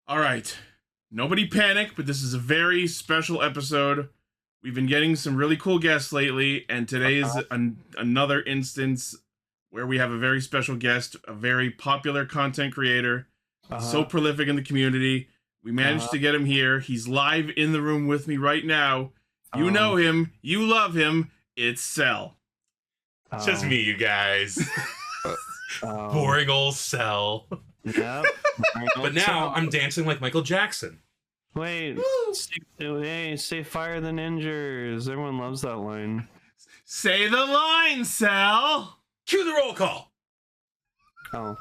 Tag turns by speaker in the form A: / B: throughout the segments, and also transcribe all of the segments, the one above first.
A: All right. Nobody panic, but this is a very special episode. We've been getting some really cool guests lately, and today is another instance where we have a very special guest, a very popular content creator, so prolific in the community. We managed to get him here. He's live in the room with me right now. You know him. You love him. It's Cell.
B: It's just me, you guys. Boring old Cell.
C: Yep.
B: But now I'm dancing like Michael Jackson.
C: Wait, say fire the ninjas. Everyone loves that line.
A: Say the line, Cell.
B: Cue the roll call.
C: Oh.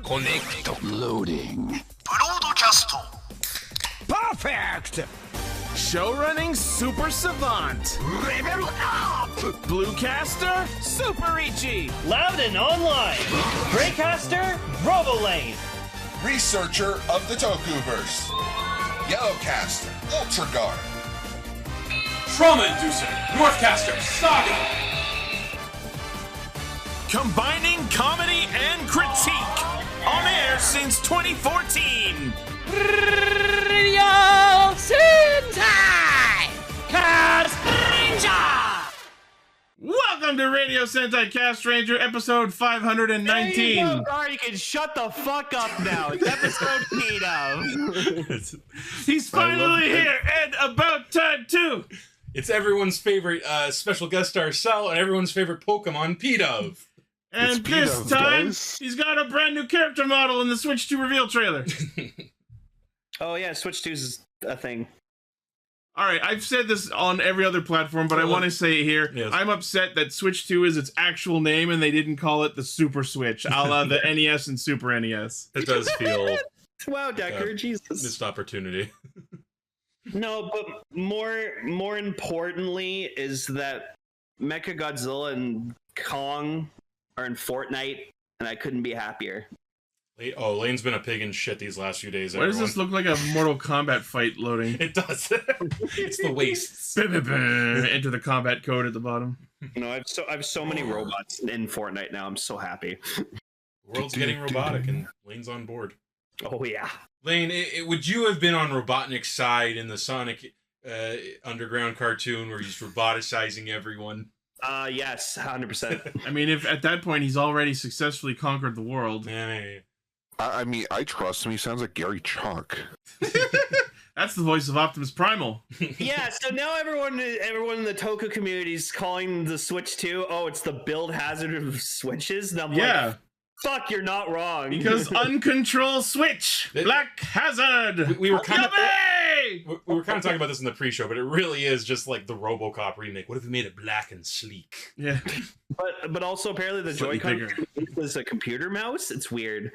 D: Connect. Loading.
E: Broadcast.
D: Perfect.
E: Show running super savant. Level up. Bluecaster, super Ichi.
F: Loud and online. Greycaster, Robolane.
G: Researcher of the Tokuverse. Yellowcaster, Ultra Guard.
B: Trauma Inducer, Northcaster, Saga.
E: Combining comedy and critique. On air since 2014.
F: Radio Sentai Castranger.
A: Welcome to Radio Sentai Castranger, episode 519.
C: All right, you can shut the fuck up now. It's episode 8 of.
A: He's finally here, and about time too.
B: It's everyone's favorite special guest star, Cell, and everyone's favorite Pokemon, P-Dove.
A: And this time, he's got a brand new character model in the Switch 2 reveal trailer.
C: Oh yeah, Switch 2 is a thing.
A: Alright, I've said this on every other platform, but I want to say it here.
B: Yes.
A: I'm upset that Switch 2 is its actual name and they didn't call it the Super Switch, a la the NES and Super NES.
B: It does feel
C: Wow, Decker, Jesus.
B: missed opportunity.
C: No, but more importantly is that Mecha Godzilla and Kong are in Fortnite, and I couldn't be happier.
B: Oh, Lane's been a pig in shit these last few days.
A: Why does this look like a Mortal Kombat fight loading?
B: It does. It's the wastes.
A: Enter the combat code at the bottom.
C: You know, I have so many robots in Fortnite now. I'm so happy.
B: The world's getting robotic, and Lane's on board.
C: Oh yeah.
B: Lane, would you have been on Robotnik's side in the Sonic Underground cartoon where he's roboticizing everyone?
C: Yes, 100%.
A: I mean, if at that point he's already successfly conquered the world.
B: Yeah.
D: I mean, I trust him. He sounds like Gary Chalk.
A: That's the voice of Optimus Primal.
C: Yeah, so now everyone in the Toku community is calling the Switch 2, oh, it's the build hazard of Switches. And I'm like, fuck, you're not wrong.
A: Because uncontrolled Switch, Black Hazard.
B: We were kind of talking about this in the pre-show, but it really is just like the RoboCop remake. What if we made it black and sleek?
A: Yeah.
C: But also apparently the Joy-Con is a computer mouse. It's weird.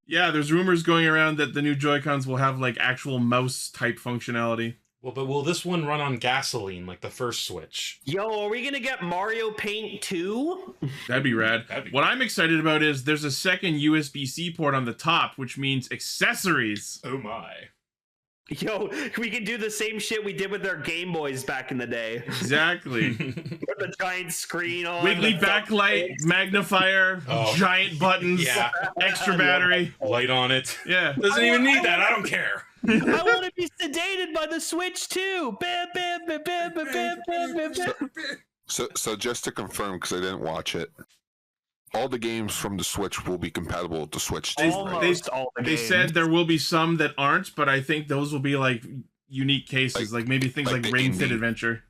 A: Yeah, there's rumors going around that the new Joy-Cons will have like actual mouse type functionality.
B: Well, but will this one run on gasoline like the first Switch?
C: Yo, are we gonna get Mario Paint 2?
A: That'd be rad. What I'm excited about is there's a second USB-C port on the top, which means accessories.
B: Oh my.
C: Yo, we can do the same shit we did with our Game Boys back in the day.
A: Exactly.
C: With the giant screen on.
A: Wiggly backlight, magnifier, giant buttons, extra battery.
B: Light on it.
A: Yeah.
B: Doesn't even need that. I don't care.
C: I want to be sedated by the Switch too.
D: So just to confirm, because I didn't watch it, all the games from the Switch will be compatible with the Switch 2.
A: They said there will be some that aren't, but I think those will be like unique cases, like maybe things like Ring Fit Adventure.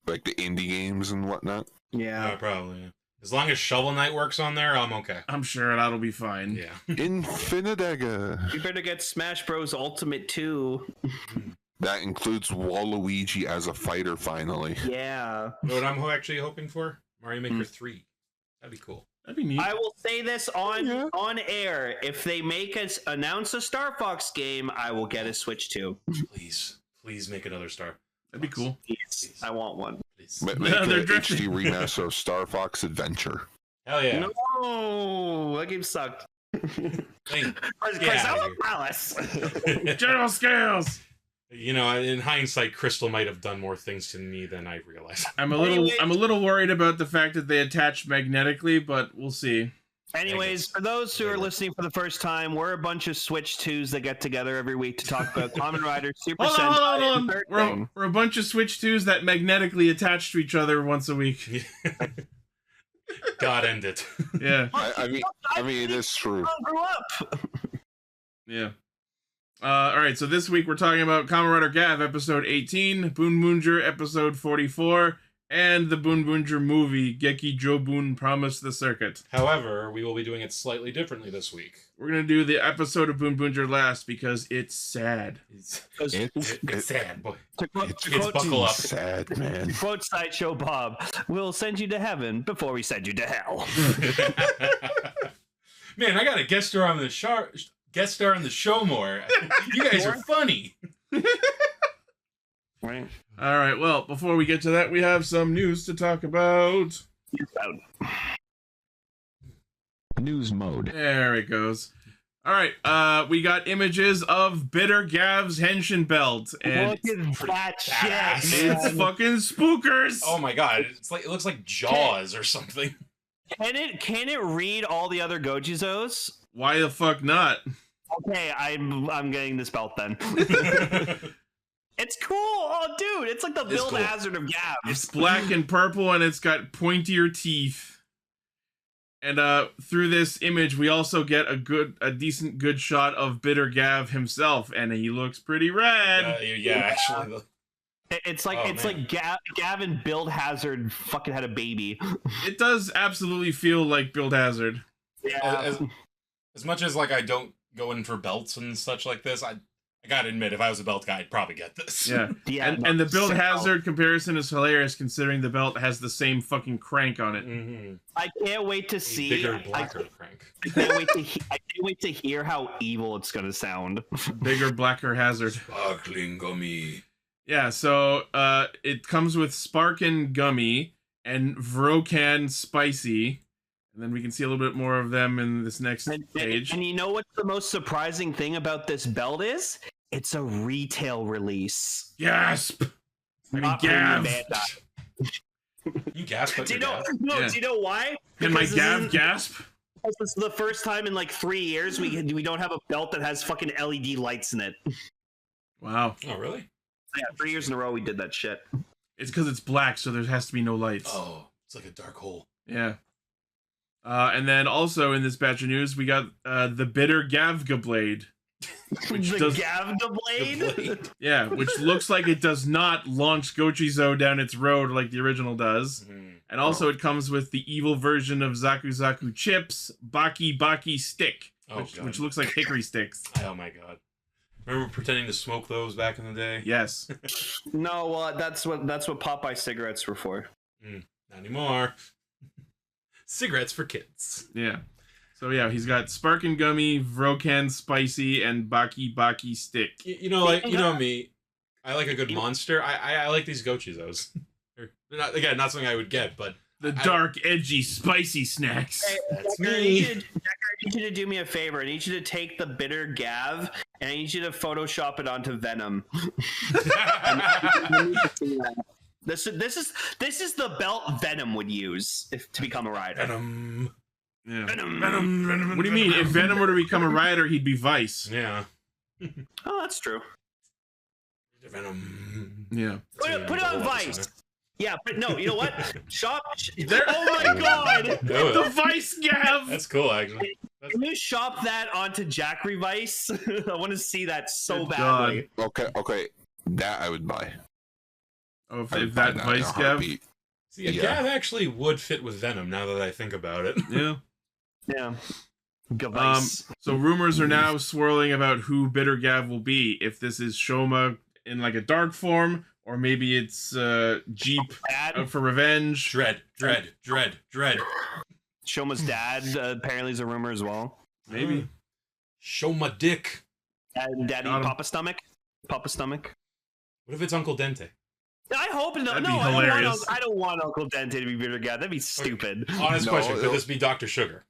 D: Like the indie games and whatnot?
C: Yeah.
B: Probably. Yeah. As long as Shovel Knight works on there, I'm okay.
A: I'm sure that'll be fine.
B: Yeah.
D: Infinitega.
C: You better get Smash Bros. Ultimate 2.
D: That includes Waluigi as a fighter, finally.
C: Yeah.
B: You know what I'm actually hoping for? Mario Maker 3. That'd be cool.
A: That'd be neat.
C: I will say this on air. If they announce a Star Fox game, I will get a Switch 2.
B: Please make another Star.
A: That'd be cool.
C: Please. I want one.
D: Make an HD remaster of Star Fox Adventure.
B: Hell yeah.
C: No, that game sucked.
B: Link,
C: Chrysalis Palace.
A: General Scales.
B: You know, in hindsight, Crystal might have done more things to me than I realized.
A: I'm a little worried about the fact that they attach magnetically, but we'll see.
C: Anyways, for those who are listening for the first time, we're a bunch of Switch 2s that get together every week to talk about Kamen Rider, Super
A: Hold
C: Sentai,
A: on. We're a bunch of Switch 2s that magnetically attach to each other once a week.
B: God end it.
A: Yeah.
D: I mean, it is true.
C: Grew up.
A: Yeah. All right, so this week we're talking about Kamen Rider Gavv, episode 18, Boonboomger, episode 44, and the Boonboomger movie, GekijoBOON Promise the Circuit.
B: However, we will be doing it slightly differently this week.
A: We're going to do the episode of Boonboomger last because it's sad.
B: It's sad, boy.
C: It's
B: buckle up.
D: Sad, man.
C: Quote Sideshow Bob, we'll send you to heaven before we send you to hell.
B: Man, I got a guest star on the show more. You guys are funny.
C: Right.
A: All right, well, before we get to that, we have some news to talk about.
H: News mode.
A: There it goes. All right, we got images of Bitter Gavv's Henshin belt, and
C: Look at that shit.
A: it's fucking spookers.
B: Oh my god, it looks like Jaws or something.
C: Can it read all the other Gojizos?
A: Why the fuck not?
C: Okay, I'm getting this belt then. It's cool. Oh, dude, it's like the build
B: cool.
C: hazard of Gavv.
A: It's black and purple, and it's got pointier teeth. And through this image, we also get a decent good shot of Bitter Gavv himself, and he looks pretty rad.
B: Yeah, actually.
C: It's like Gavv and Build Hazard fucking had a baby.
A: It does absolutely feel like Build Hazard.
C: Yeah.
B: As much as like I don't go in for belts and such like this, I gotta admit, if I was a belt guy, I'd probably get this.
A: Yeah. And the Build Hazard comparison is hilarious, considering the belt has the same fucking crank on it.
B: Mm-hmm.
C: I can't wait to see.
B: Bigger, blacker crank.
C: I can't wait to hear how evil it's gonna sound.
A: Bigger, blacker hazard.
B: Sparkling gummy.
A: Yeah, so it comes with Sparkin Gummy and Vrokan Spicy. And then we can see a little bit more of them in this next page.
C: And you know what the most surprising thing about this belt is? It's a retail release.
A: Gasp! I mean,
C: Not
A: Gavv.
B: You gasp at
C: Do you
B: your
C: know?
B: dad?
C: No.
A: Yeah.
C: Do you know why?
A: Can my
C: Because
A: Gavv gasp?
C: this is the first time in like 3 years we don't have a belt that has fucking LED lights in it.
A: Wow.
B: Oh, really?
C: Yeah, 3 years in a row we did that shit.
A: It's because it's black, so there has to be no lights.
B: Oh, it's like a dark hole.
A: Yeah. And then also in this batch of news, we got the Bitter Gavga Blade. Which
C: the
A: does,
C: Gavga Blade?
A: yeah, which looks like it does not launch Gochizo down its road like the original does.
B: Mm-hmm.
A: And also it comes with the evil version of Zaku Zaku chips, Baki Baki Stick, which looks like hickory sticks.
B: Oh my god. Remember pretending to smoke those back in the day?
A: Yes.
C: No, that's what Popeye cigarettes were for.
B: Not anymore. Cigarettes for kids.
A: Yeah. So yeah, he's got Sparkin Gummy, Vrokan Spicy, and Baki Baki Stick.
B: You know me. I like a good monster. I like these Gochizos. Again, not something I would get, but
A: The dark, edgy, spicy snacks.
C: Hey,
B: That's
C: Decker,
B: me.
C: I need you to do me a favor. I need you to take the Bitter Gavv and I need you to Photoshop it onto Venom. This is the belt Venom would use to become a rider.
B: Venom.
A: Yeah.
B: Venom.
A: What do you mean? If Venom were to become a rider, he'd be Vice.
B: Yeah.
C: Oh, that's true.
B: Venom.
A: Yeah.
C: Put it on Vice. Yeah, but no, you know what? Shop.
A: There-
C: Oh my god!
A: The Vice Gavv!
B: That's cool, actually.
C: Can you shop that onto Jack Revice? I want to see that so
A: Good
C: badly.
D: Okay, that I would buy.
A: Oh,
D: I
A: if
D: would buy
A: that
D: in a
A: Vice Gavv?
D: heartbeat.
B: See, a
D: Yeah.
B: Gavv actually would fit with Venom now that I think about it.
A: Yeah.
C: Yeah. Gavice.
A: So rumors are now swirling about who Bitter Gavv will be. If this is Shoma in like a dark form, or maybe it's Jeep out for revenge.
B: Dread.
C: Shoma's dad apparently is a rumor as well.
A: Maybe.
B: Show my dick.
C: And Daddy
A: Got him.
C: Papa Stomach.
B: What if it's Uncle Dente?
C: I hope no.
A: That'd
C: No,
A: be
C: I
A: hilarious.
C: don't want Uncle Dente to be Bitter Gavv. That'd be stupid.
B: Honest
D: No,
B: question, could
D: it'll-
B: this be Dr. Sugar?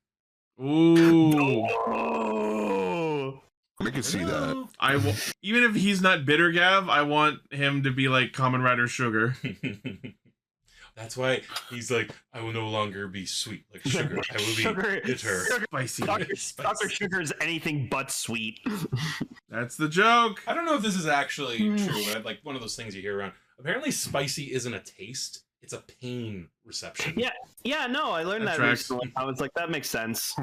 A: Ooh.
C: Oh.
D: I can see that.
A: Even if he's not bitter Gavv, I want him to be like Kamen Rider Sugar.
B: That's why he's like, I will no longer be sweet like sugar. I will be bitter.
A: Spicy.
C: Dr. Sugar is anything but sweet.
A: That's the joke.
B: I don't know if this is actually true, but like one of those things you hear around. Apparently, spicy isn't a taste; it's a pain reception.
C: Yeah, no, I learned that recently. I was like, that makes sense.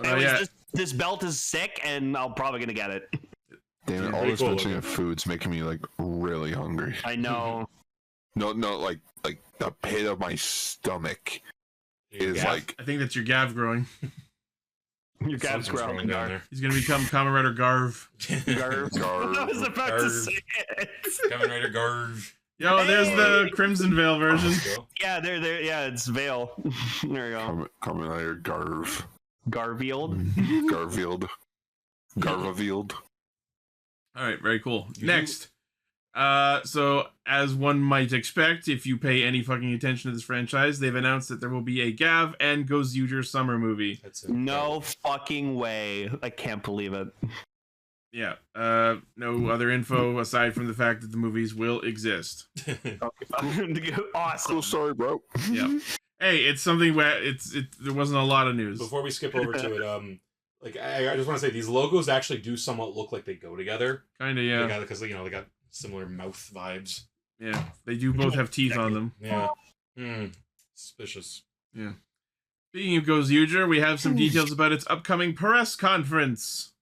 A: Yeah.
C: This belt is sick, and I'm probably gonna get it.
D: Damn it! All this mentioning of food's making me like really hungry.
C: I know.
D: No, like the pit of my stomach is like.
A: I think that's your Gavv growing.
C: Your Gavv's growing
B: down there.
A: He's gonna become Kamen Rider Garv.
C: Garv. I was about to say it.
B: Kamen Rider Gavv.
A: Yo, there's the Crimson Veil version.
C: Yeah, there. Yeah, it's Veil. There we go.
D: Kamen Rider Garv.
C: Garfield.
D: Garfield. Garfield.
A: All right, very cool. Next. So as one might expect, if you pay any fucking attention to this franchise, they've announced that there will be a Gavv and Gozyuger summer movie.
C: No fucking way. I can't believe it.
A: Yeah. No other info aside from the fact that the movies will exist.
C: Awesome.
D: Cool story, bro.
A: Yeah. Hey, it's something where there wasn't a lot of news.
B: Before we skip over to it, like I just want to say these logos actually do somewhat look like they go together.
A: Kinda, yeah.
B: Because they got similar mouth vibes.
A: Yeah, they do both have teeth on them.
B: Yeah. Suspicious.
A: Yeah. Speaking of Gozyuger, we have some details about its upcoming press conference.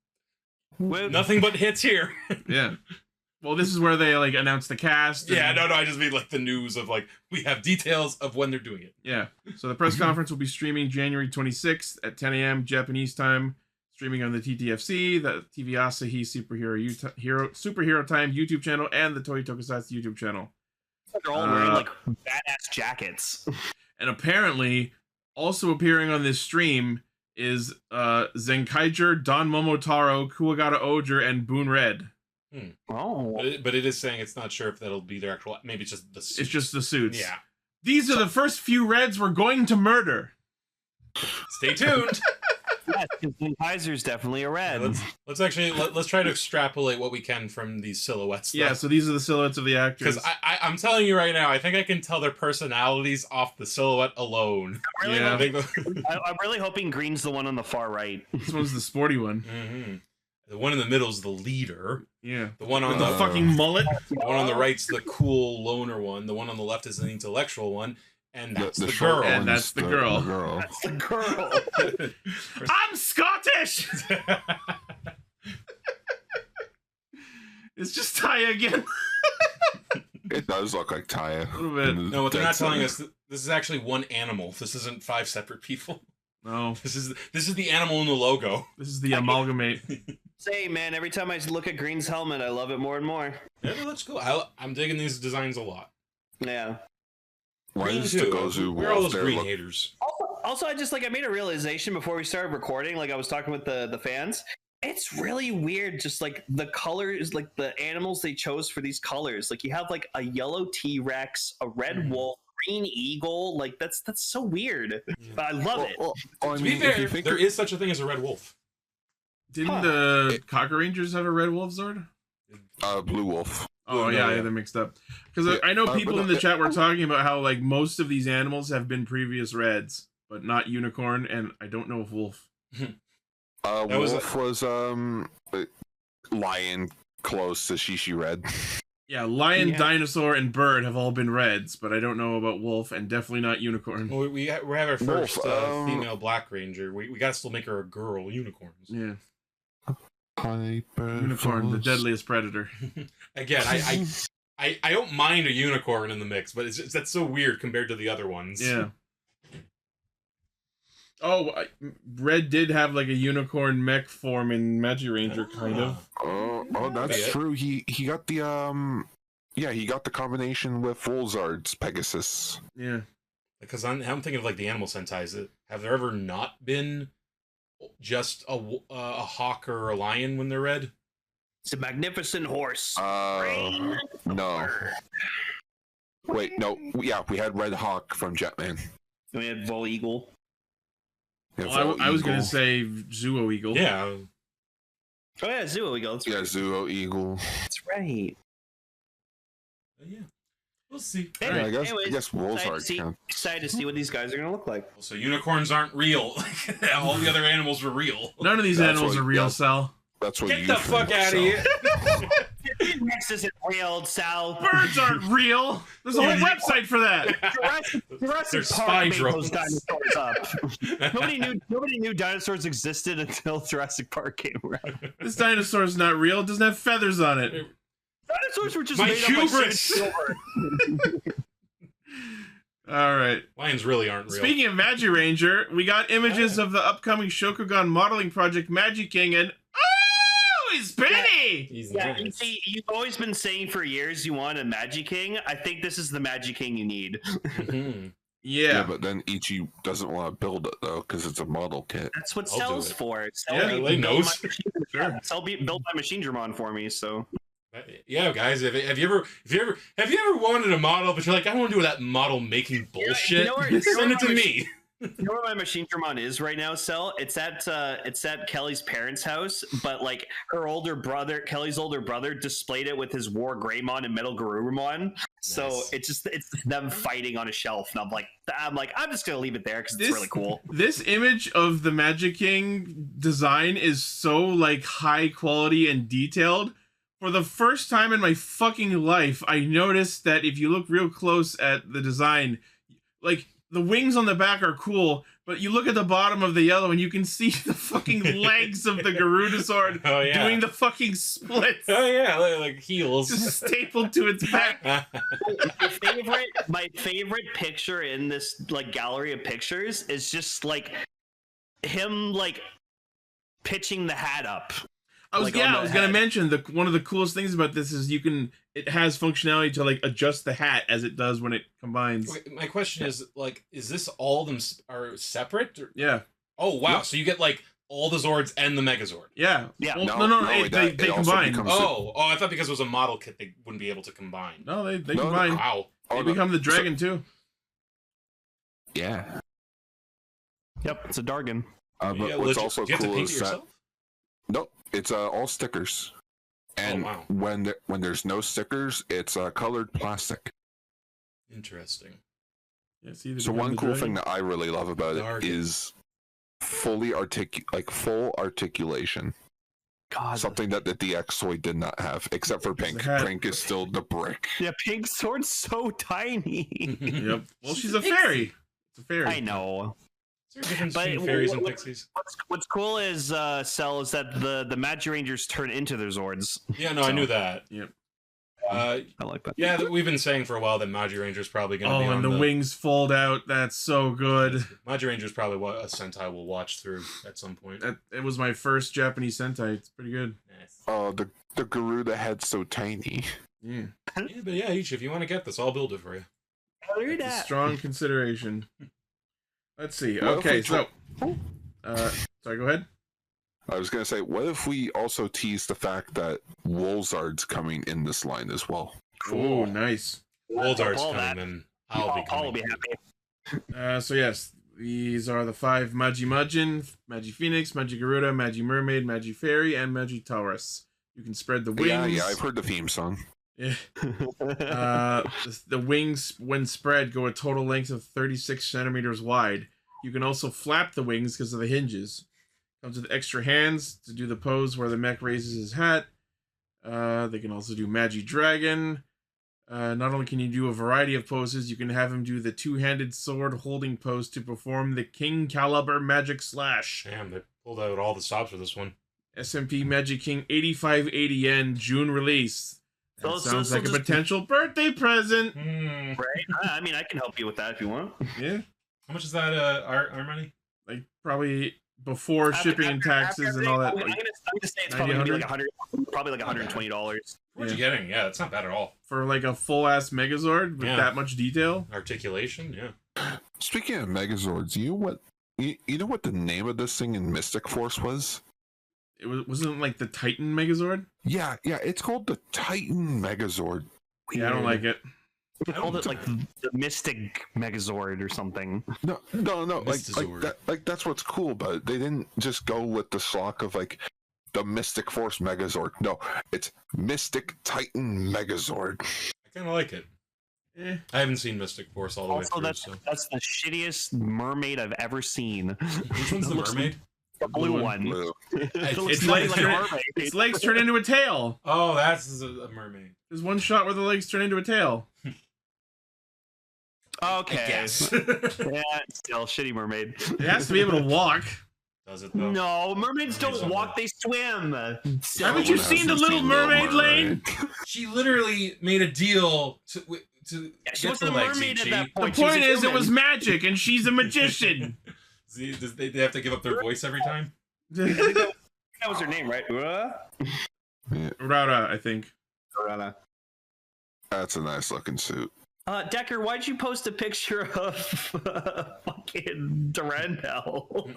B: Nothing but hits here.
A: Yeah. Well, this is where they like announce the cast.
B: Yeah, no, I just mean like the news of like we have details of when they're doing it.
A: Yeah. So the press conference will be streaming January 26th at 10 a.m. Japanese time. Streaming on the TTFC, the TV Asahi Superhero Time YouTube channel, and the Toy Tokusatsu YouTube channel.
C: They're all wearing like badass jackets.
A: And apparently, also appearing on this stream is Zenkaiger, Don Momotaro, Kuwagata Oger, and Boon Red.
C: Oh.
B: But it is saying it's not sure if that'll be their actual. Maybe it's just the suits.
A: It's just the suits.
B: Yeah.
A: These are the first few Reds we're going to murder.
B: Stay tuned.
C: Yes, Kaiser's definitely a red.
B: Let's actually let's try to extrapolate what we can from these silhouettes.
A: Yeah, so these are the silhouettes of the actors.
B: Because I'm telling you right now, I think I can tell their personalities off the silhouette alone.
C: I'm really hoping Green's the one on the far right.
A: This one's the sporty one.
B: Mm-hmm. The one in the middle is the leader.
A: Yeah.
B: The one on
A: the fucking mullet.
B: The one on the right's the cool loner one. The one on the left is the intellectual one. And that's the girl.
A: And that's the girl.
C: That's the girl.
A: I'm Scottish! It's just Taya again.
D: It does look like Taya.
A: A little bit.
B: No, what they're not telling us, this is actually one animal. This isn't 5 separate people.
A: No.
B: This is the animal in the logo.
A: This is the amalgamate.
C: Say, man, every time I look at Green's helmet, I love it more and more.
B: Yeah, that's cool. I'm digging these designs a lot.
C: Yeah.
D: Why is the Gozu
B: We're all
D: wolf
B: those
D: there?
B: green haters.
C: Also, I made a realization before we started recording, like I was talking with the fans. It's really weird, just like the colors, like the animals they chose for these colors. Like you have like a yellow T-Rex, a red wolf, green eagle. Like that's so weird, but I love it.
B: To be fair, there is such a thing as a red wolf.
A: Didn't the Cocker Rangers have a red wolf Zord?
D: Blue wolf.
A: Oh yeah, they're mixed up. Because I know people in the chat were talking about how like most of these animals have been previous reds, but not unicorn, and I don't know if wolf.
D: Wolf was lion close to Shishi red.
A: Yeah, lion, dinosaur, and bird have all been reds, but I don't know about wolf, and definitely not unicorn.
B: Well, we have our first female Black Ranger. We gotta still make her a girl. Unicorns.
A: Yeah. Unicorn, the deadliest predator.
B: Again, I don't mind a unicorn in the mix, but that's so weird compared to the other ones.
A: Yeah. Oh, Red did have like a unicorn mech form in Magiranger, kind of.
D: Oh, that's true. He got the he got the combination with Wolzard's Pegasus.
A: Yeah.
B: Because I'm thinking of like the animal Sentais. Have there ever not been just a hawk or a lion when they're red?
C: It's a magnificent horse.
D: No. Wait, no. Yeah, we had Red Hawk from Jetman.
C: We had Vol Eagle.
A: Well, I was gonna say Zuo Eagle.
B: Yeah.
C: Oh yeah, Zuo Eagle. That's right.
D: Zuo Eagle.
C: That's right.
B: Yeah. We'll see.
C: Anyway,
D: Yeah, I guess
C: anyways,
D: wolves are count.
C: excited to see what these guys are gonna look like.
B: So unicorns aren't real. All the other animals were real.
A: None of these
D: That's
A: animals
D: what-
A: are real,
D: yeah.
A: Sal.
D: That's what
B: Get
D: you
B: the
D: think,
B: fuck out of
D: so.
B: here.
C: Next isn't real, Sal.
A: Birds aren't real. There's a whole website for that.
C: Jurassic
B: They're
C: Park
B: spy
C: made
B: drones.
C: those dinosaurs up. nobody knew dinosaurs existed until Jurassic Park came around.
A: This dinosaur's not real. It doesn't have feathers on it.
C: Dinosaurs were just
B: My
C: made
B: hubris.
C: up by silver.
A: All right.
B: Lions really aren't real.
A: Speaking of Magiranger, we got images of the upcoming Shokugan modeling project Magiking, and oh, he's pretty.
B: He's
C: Yeah,
B: nice.
C: you see, you've always been saying for years you want a Magiking. I think this is the Magiking you need.
B: Mhm.
D: Yeah,
A: Yeah.
D: but then Ichi doesn't want to build it though because it's a model kit.
C: That's what
B: I'll do
C: Cell's
B: it.
C: for. Cell
A: Yeah,
C: beat-
B: they
C: build
B: knows.
C: my machine-
A: Sure.
C: Cell built my machine Dramon for me, so
B: Yeah, guys. Have you ever wanted a model, but you're like, I don't want to do that model making bullshit? Send it to me.
C: you know where my machine Dramon is right now, Cell? It's at Kelly's parents' house, but like Kelly's older brother displayed it with his War Greymon and Metal Garurumon. So
B: Nice.
C: it's them fighting on a shelf, and I'm just gonna leave it there because it's really cool.
A: This image of the Magiking design is so like high quality and detailed. For the first time in my fucking life, I noticed that if you look real close at the design, like the wings on the back are cool, but you look at the bottom of the yellow and you can see the fucking legs of the Garudazord
B: Oh yeah.
A: doing the fucking splits.
B: Oh yeah, like heels.
A: Just stapled to its back.
C: My favorite picture in this like gallery of pictures is just like him like pitching the hat up.
A: I was
C: Like, on the
A: gonna
C: head.
A: mention one of the coolest things about this is it has functionality to like adjust the hat as it does when it combines.
B: Wait, my question is like, is this all of them are separate? Or...
A: Yeah,
B: Oh wow,
D: Yeah.
B: so you get like all the Zords and the Megazord.
A: yeah,
C: Yeah.
A: Well,
D: No,
A: no,
D: it
A: they
D: also
A: combine.
D: becomes-
B: Oh, I thought because it was a model kit they wouldn't be able to combine.
A: No, they
D: No,
A: combine.
B: Wow.
A: They
D: Oh, no.
A: become the dragon too.
D: Yeah.
C: Yep, it's a Dargan.
D: But
B: Yeah,
D: what's
B: legit.
D: also
B: Do you have to
D: cool
B: paint it
D: is that
B: yourself?
D: no, it's all stickers. And
B: wow.
D: when there's no stickers, it's colored plastic.
B: Interesting.
A: Yeah, see, they
D: So
A: become
D: one
A: the
D: cool
A: dragon.
D: thing that I really love about
B: Dargan.
D: it is full articulation.
C: God,
D: Something that the DX toy did not have, except for Pink.
A: It's a hat.
D: Pink is still the brick.
C: yeah, Pink Sword's so tiny.
A: Yep. Well, she's a fairy. It's a fairy.
C: I know.
B: Is there a difference
C: But
B: between fairies and
C: what-
B: pixies?
C: What's cool is Cell is that the Magirangers turn into their Zords.
B: Yeah, no, I knew that.
A: Yep.
C: I like that.
B: Yeah, we've been saying for a while that Magiranger's probably going to
A: Oh,
B: be on
A: and the wings fold out. That's so good.
B: Magiranger's probably what a Sentai will watch through at some point.
A: It was my first Japanese Sentai. It's pretty good.
B: Nice.
D: Oh, the Garuda head's so tiny.
A: Yeah.
B: Yeah, but yeah, each if you want to get this, I'll build it for you.
A: It's a strong consideration. Let's see.
D: What if
A: Okay,
D: we
A: so sorry, go ahead.
D: I was gonna say, what if we also tease the fact that Wolzard's coming in this line as well?
A: Oh, nice.
B: Woldart's
C: All
B: coming,
C: that.
B: and I'll be
C: Paul will
B: coming.
C: be happy.
A: So yes, these are the 5 Majin, Magi Phoenix, Magi Garuda, Magi Mermaid, Magi Fairy, and Magi Taurus. You can spread the wings.
D: Yeah, I've heard the theme song.
A: Yeah. The wings, when spread, go a total length of 36 centimeters wide. You can also flap the wings because of the hinges. Comes with extra hands to do the pose where the mech raises his hat. They can also do Magi Dragon. Not only can you do a variety of poses, you can have him do the two-handed sword holding pose to perform the King Caliber Magic Slash.
B: Damn, they pulled out all the stops for this one.
A: SMP Magic King 8580 yen, June release. That
C: So-
A: sounds
C: so
A: like a
C: just-
A: potential birthday present.
B: Hmm.
C: Right? I mean, I can help you with that if you want.
A: Yeah,
B: How much is that? Our money?
A: like probably before shipping and taxes and all that.
C: I'm
A: Like,
C: gonna say it's probably gonna be like 100, probably like $120.
B: What you getting? Yeah, that's not bad at all.
A: for like a full ass Megazord with
B: Yeah.
A: that much detail.
B: Articulation, yeah.
D: Speaking of Megazords, you know what the name of this thing in Mystic Force was?
A: It wasn't like the Titan Megazord.
D: Yeah, it's called the Titan Megazord.
A: Yeah, I don't like it.
C: They called it like the Mystic Megazord or something.
D: No. Like that's what's cool about it. They didn't just go with the schlock of like the Mystic Force Megazord. No, it's Mystic Titan Megazord.
B: I kind of like it. I haven't seen Mystic Force all the way through.
C: That's the shittiest mermaid I've ever seen.
B: Which one's the mermaid?
C: The blue one.
D: Blue.
A: Its legs turn into a tail.
B: Oh, that's a mermaid.
A: There's one shot where the legs turn into a tail.
C: Okay.
B: Yes.
C: Yeah, still shitty mermaid.
A: It has to be able to walk.
B: Does it though?
C: No, mermaids don't walk; they swim.
A: Haven't you seen the Little Mermaid, Lane?
B: She literally made a deal to
C: She
B: get
C: was
B: the
C: a
B: legs.
C: mermaid at
B: Ichi.
C: that
A: The
C: point. She was
A: point
C: a
A: is, it
C: human.
A: was magic, and she's a magician.
B: See, they have to give up their voice every time.
C: That was her name, right?
A: Rara, I think.
D: That's a nice looking suit.
C: Decker, why'd you post a picture of fucking Durandal?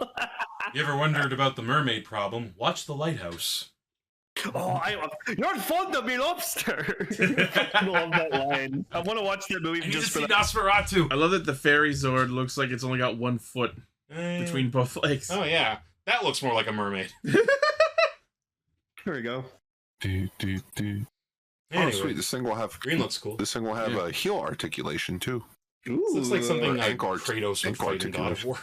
B: You ever wondered about the mermaid problem? Watch The Lighthouse.
C: You're fond of me, lobster. I love that line. I want to watch that movie
B: I need
C: just
B: to
C: for
B: see
C: that.
B: Nosferatu.
A: I love that the fairy Zord looks like it's only got 1 foot between both legs.
B: Oh yeah, that looks more like a mermaid.
C: Here we go.
B: Anyway,
D: Oh, sweet! This thing will have
B: green looks cool.
D: This thing will have a heel articulation too.
B: This looks like something like
D: ankle
B: Kratos would fight in God of War.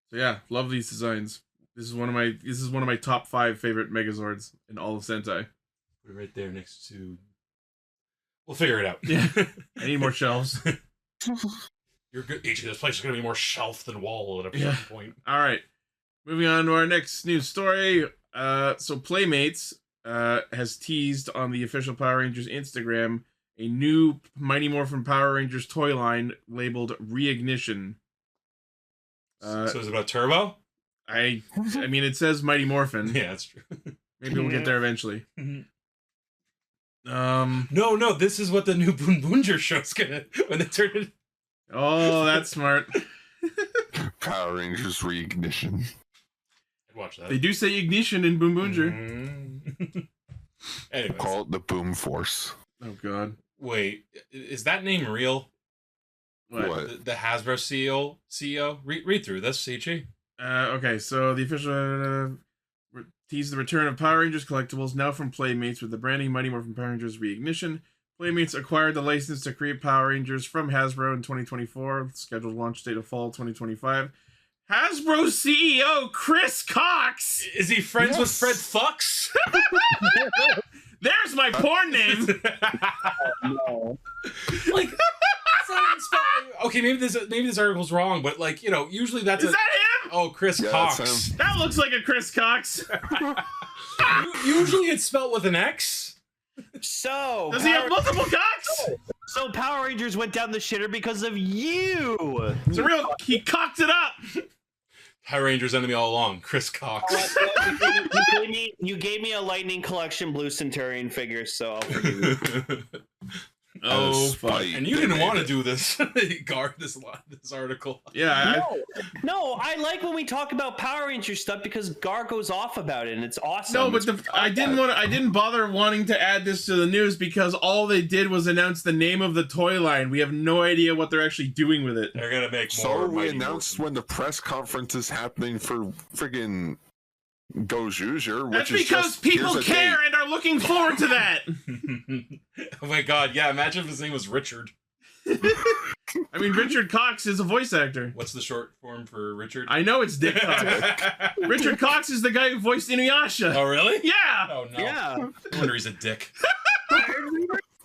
A: So yeah, love these designs. This is one of my top 5 favorite Megazords in all of Sentai.
B: Put it right there next to. We'll figure it out.
A: Yeah, I need more shelves.
B: You're good. Each of this place is going to be more shelf than wall at a certain point.
A: All right, moving on to our next news story. So Playmates has teased on the official Power Rangers Instagram a new Mighty Morphin Power Rangers toy line labeled Reignition.
B: So is it about Turbo?
A: I mean, it says Mighty Morphin.
B: Yeah, that's true.
A: Maybe we'll get there eventually.
B: No, this is what the new Boonboomger show's gonna when they turn it.
A: Oh, that's smart.
D: Power Rangers Reignition.
B: I'd watch that.
A: They do say ignition in Boonboomger.
B: Anyways.
D: Call it the Boom Force.
A: Oh god.
B: Wait, is that name real?
D: What?
B: The Hasbro CEO? Read through this, CG.
A: Okay, so the official teased the return of Power Rangers collectibles now from Playmates with the branding Mighty Morphin Power Rangers Reignition. Playmates acquired the license to create Power Rangers from Hasbro in 2024, scheduled launch date of fall 2025. Hasbro CEO Chris Cox!
B: Is he friends with Fred Fucks?
A: There's my porn name!
C: No.
B: Like, okay, maybe this article's wrong, but like, usually that's
A: Is that him?
B: Oh, Chris
D: Yeah,
B: Cox.
D: that's him.
A: That looks like a Chris Cox.
B: Usually it's spelled with an X.
C: So
A: Does he have multiple cocks?
C: So Power Rangers went down the shitter because of you.
A: It's a real. He cocked it up.
B: Power Rangers enemy all along, Chris Cox.
C: You gave me a Lightning Collection Blue Centurion figure, so I'll forgive you.
A: Oh, fuck.
B: And you didn't want to do this, guard this article.
A: Yeah.
C: No, I like when we talk about Power Rangers stuff because Gar goes off about it and it's awesome.
A: No, but I didn't bother wanting to add this to the news because all they did was announce the name of the toy line. We have no idea what they're actually doing with it.
B: They're gonna make more.
D: So we announced when the press conference is happening for friggin' Gozyuger, which
A: That's
D: is
A: because
D: just,
A: people
D: here's a
A: care
D: date.
A: and are looking forward to that.
B: Oh my god, yeah, imagine if his name was Richard.
A: I mean, Richard Cox is a voice actor.
B: What's the short form for Richard?
A: I know it's Dick Cox. Richard Cox is the guy who voiced Inuyasha.
B: Oh, really?
A: Yeah.
B: Oh, no.
C: Yeah.
B: I wonder he's a dick.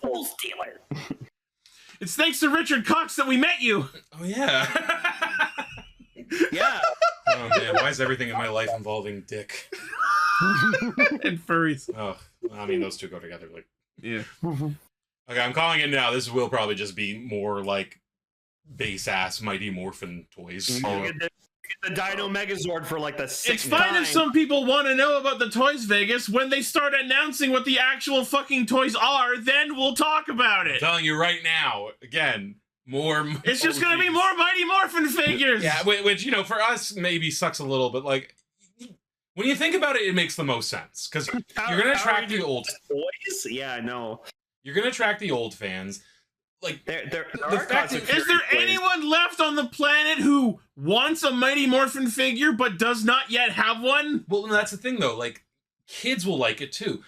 C: Soul Stealer.
A: It's thanks to Richard Cox that we met you.
B: Oh, yeah.
C: Yeah.
B: Oh, man, why is everything in my life involving dick?
A: And furries.
B: Oh, I mean, those two go together. Like,
A: Yeah.
B: okay, I'm calling it now. This will probably just be more like base-ass Mighty Morphin toys.
C: You get the Dino Megazord for like the 6th
A: It's fine
C: time.
A: if some people want to know about the Toys Vegas. When they start announcing what the actual fucking toys are, then we'll talk about
B: I'm
A: it.
B: telling you right now, again, more.
A: It's just going to be more Mighty Morphin figures.
B: Yeah, which, for us maybe sucks a little, but like, when you think about it, it makes the most sense. Because you're going to attract the old
C: toys. Yeah, I know.
B: You're going to attract the old fans. like
C: There
B: the
C: are
B: fact
C: cosmic
A: Is there anyone left on the planet who wants a Mighty Morphin figure but does not yet have one?
B: well, that's the thing though. Like kids will like it too.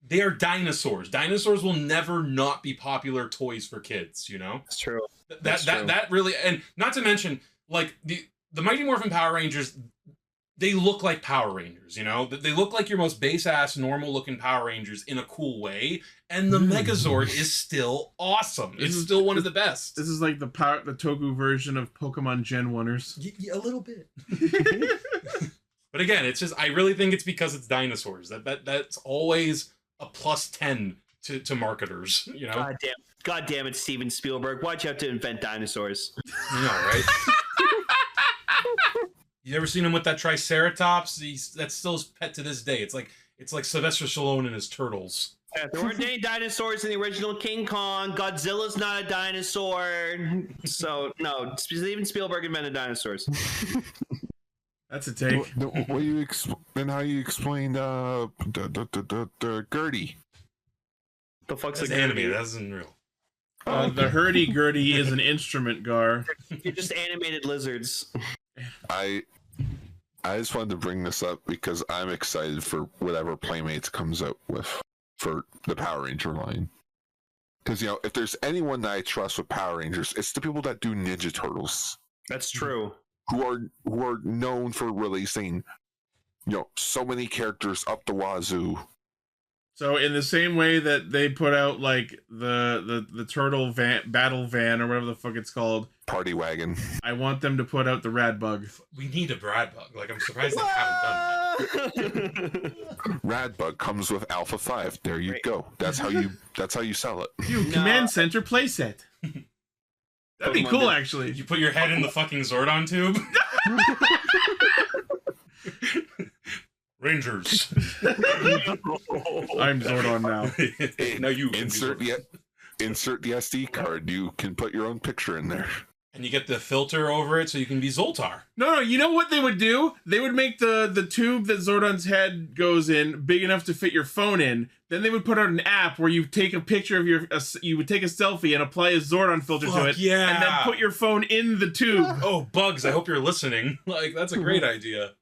B: They are dinosaurs. Dinosaurs will never not be popular toys for kids. You know.
C: That's true.
B: That really, and not to mention like the Mighty Morphin Power Rangers. They look like Power Rangers, you know? They look like your most base-ass, normal-looking Power Rangers in a cool way, and the Megazord is still awesome. It's still one of the best.
A: This is like the Toku version of Pokemon Gen 1ers.
B: A little bit. But again, it's just, I really think it's because it's dinosaurs. That's always a plus 10 to marketers, you know?
C: God damn it, Steven Spielberg. Why'd you have to invent dinosaurs?
B: You know, right? You ever seen him with that Triceratops? That's still his pet to this day. It's like Sylvester Stallone and his turtles.
C: Yeah, there weren't any dinosaurs in the original King Kong. Godzilla's not a dinosaur. So, no, Steven Spielberg invented dinosaurs.
A: That's a take.
D: What you and how you explained the Gertie?
C: The fuck's
B: That's
C: a
B: animated. That isn't real.
A: The hurdy-gurdy is an instrument, Gar.
C: You're just animated lizards.
D: I just wanted to bring this up because I'm excited for whatever Playmates comes out with for the Power Ranger line. Because, you know, if there's anyone that I trust with Power Rangers, it's the people that do Ninja Turtles.
C: That's true.
D: Who are known for releasing, you know, so many characters up the wazoo.
A: So in the same way that they put out like the turtle battle van or whatever the fuck it's called,
D: Party Wagon,
A: I want them to put out the Rad Bug.
B: We need a Rad Bug. Like, I'm surprised they haven't done that.
D: Rad Bug comes with Alpha 5. There you go. That's how you sell it.
A: Dude, Command Center playset. That'd be cool, actually.
B: You put your head in the fucking Zordon tube. Rangers.
A: I'm Zordon now.
B: Now you
D: insert the SD card. You can put your own picture in there.
B: And you get the filter over it so you can be Zoltar.
A: No, you know what they would do? They would make the tube that Zordon's head goes in big enough to fit your phone in. Then they would put out an app where you take a picture of you would take a selfie and apply a Zordon filter to it.
B: Yeah.
A: And then put your phone in the tube.
B: Oh, Bugs, I hope you're listening. Like, that's a great idea.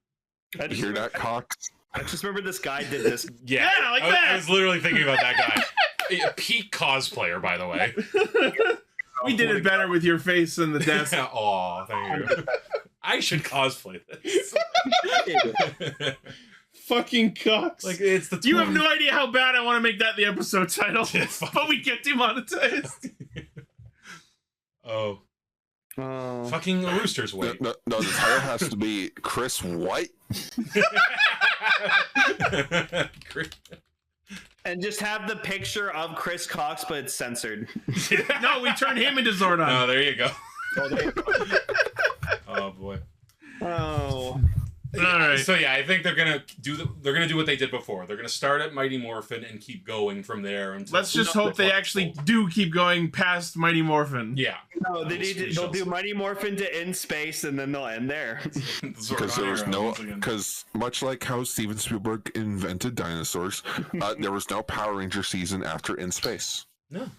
D: You hear that, Cox?
C: I just remember this guy did this.
B: Yeah,
A: like that.
B: I was literally thinking about that guy. A peak cosplayer, by the way.
A: We did it better with your face than the desk.
B: Aw, thank you. I should cosplay this.
A: Fucking Cox.
B: Like, it's the
A: You have no idea how bad I want to make that the episode title, but we get demonetized.
B: Oh. Fucking Rooster's weight.
D: No, the title has to be Chris White.
C: And just have the picture of Chris Cox, but it's censored.
A: No, we turn him into Zordon.
B: Oh, there you go.
C: Oh, there you go.
B: Oh boy.
C: Oh.
A: All right.
B: So yeah, I think they're gonna do what they did before. They're gonna start at Mighty Morphin and keep going from there until.
A: Let's just hope they actually do keep going past Mighty Morphin.
B: Yeah.
C: No, they'll do Mighty Morphin to In Space, and then they'll end there.
D: Because much like how Steven Spielberg invented dinosaurs, there was no Power Ranger season after In Space.
B: No.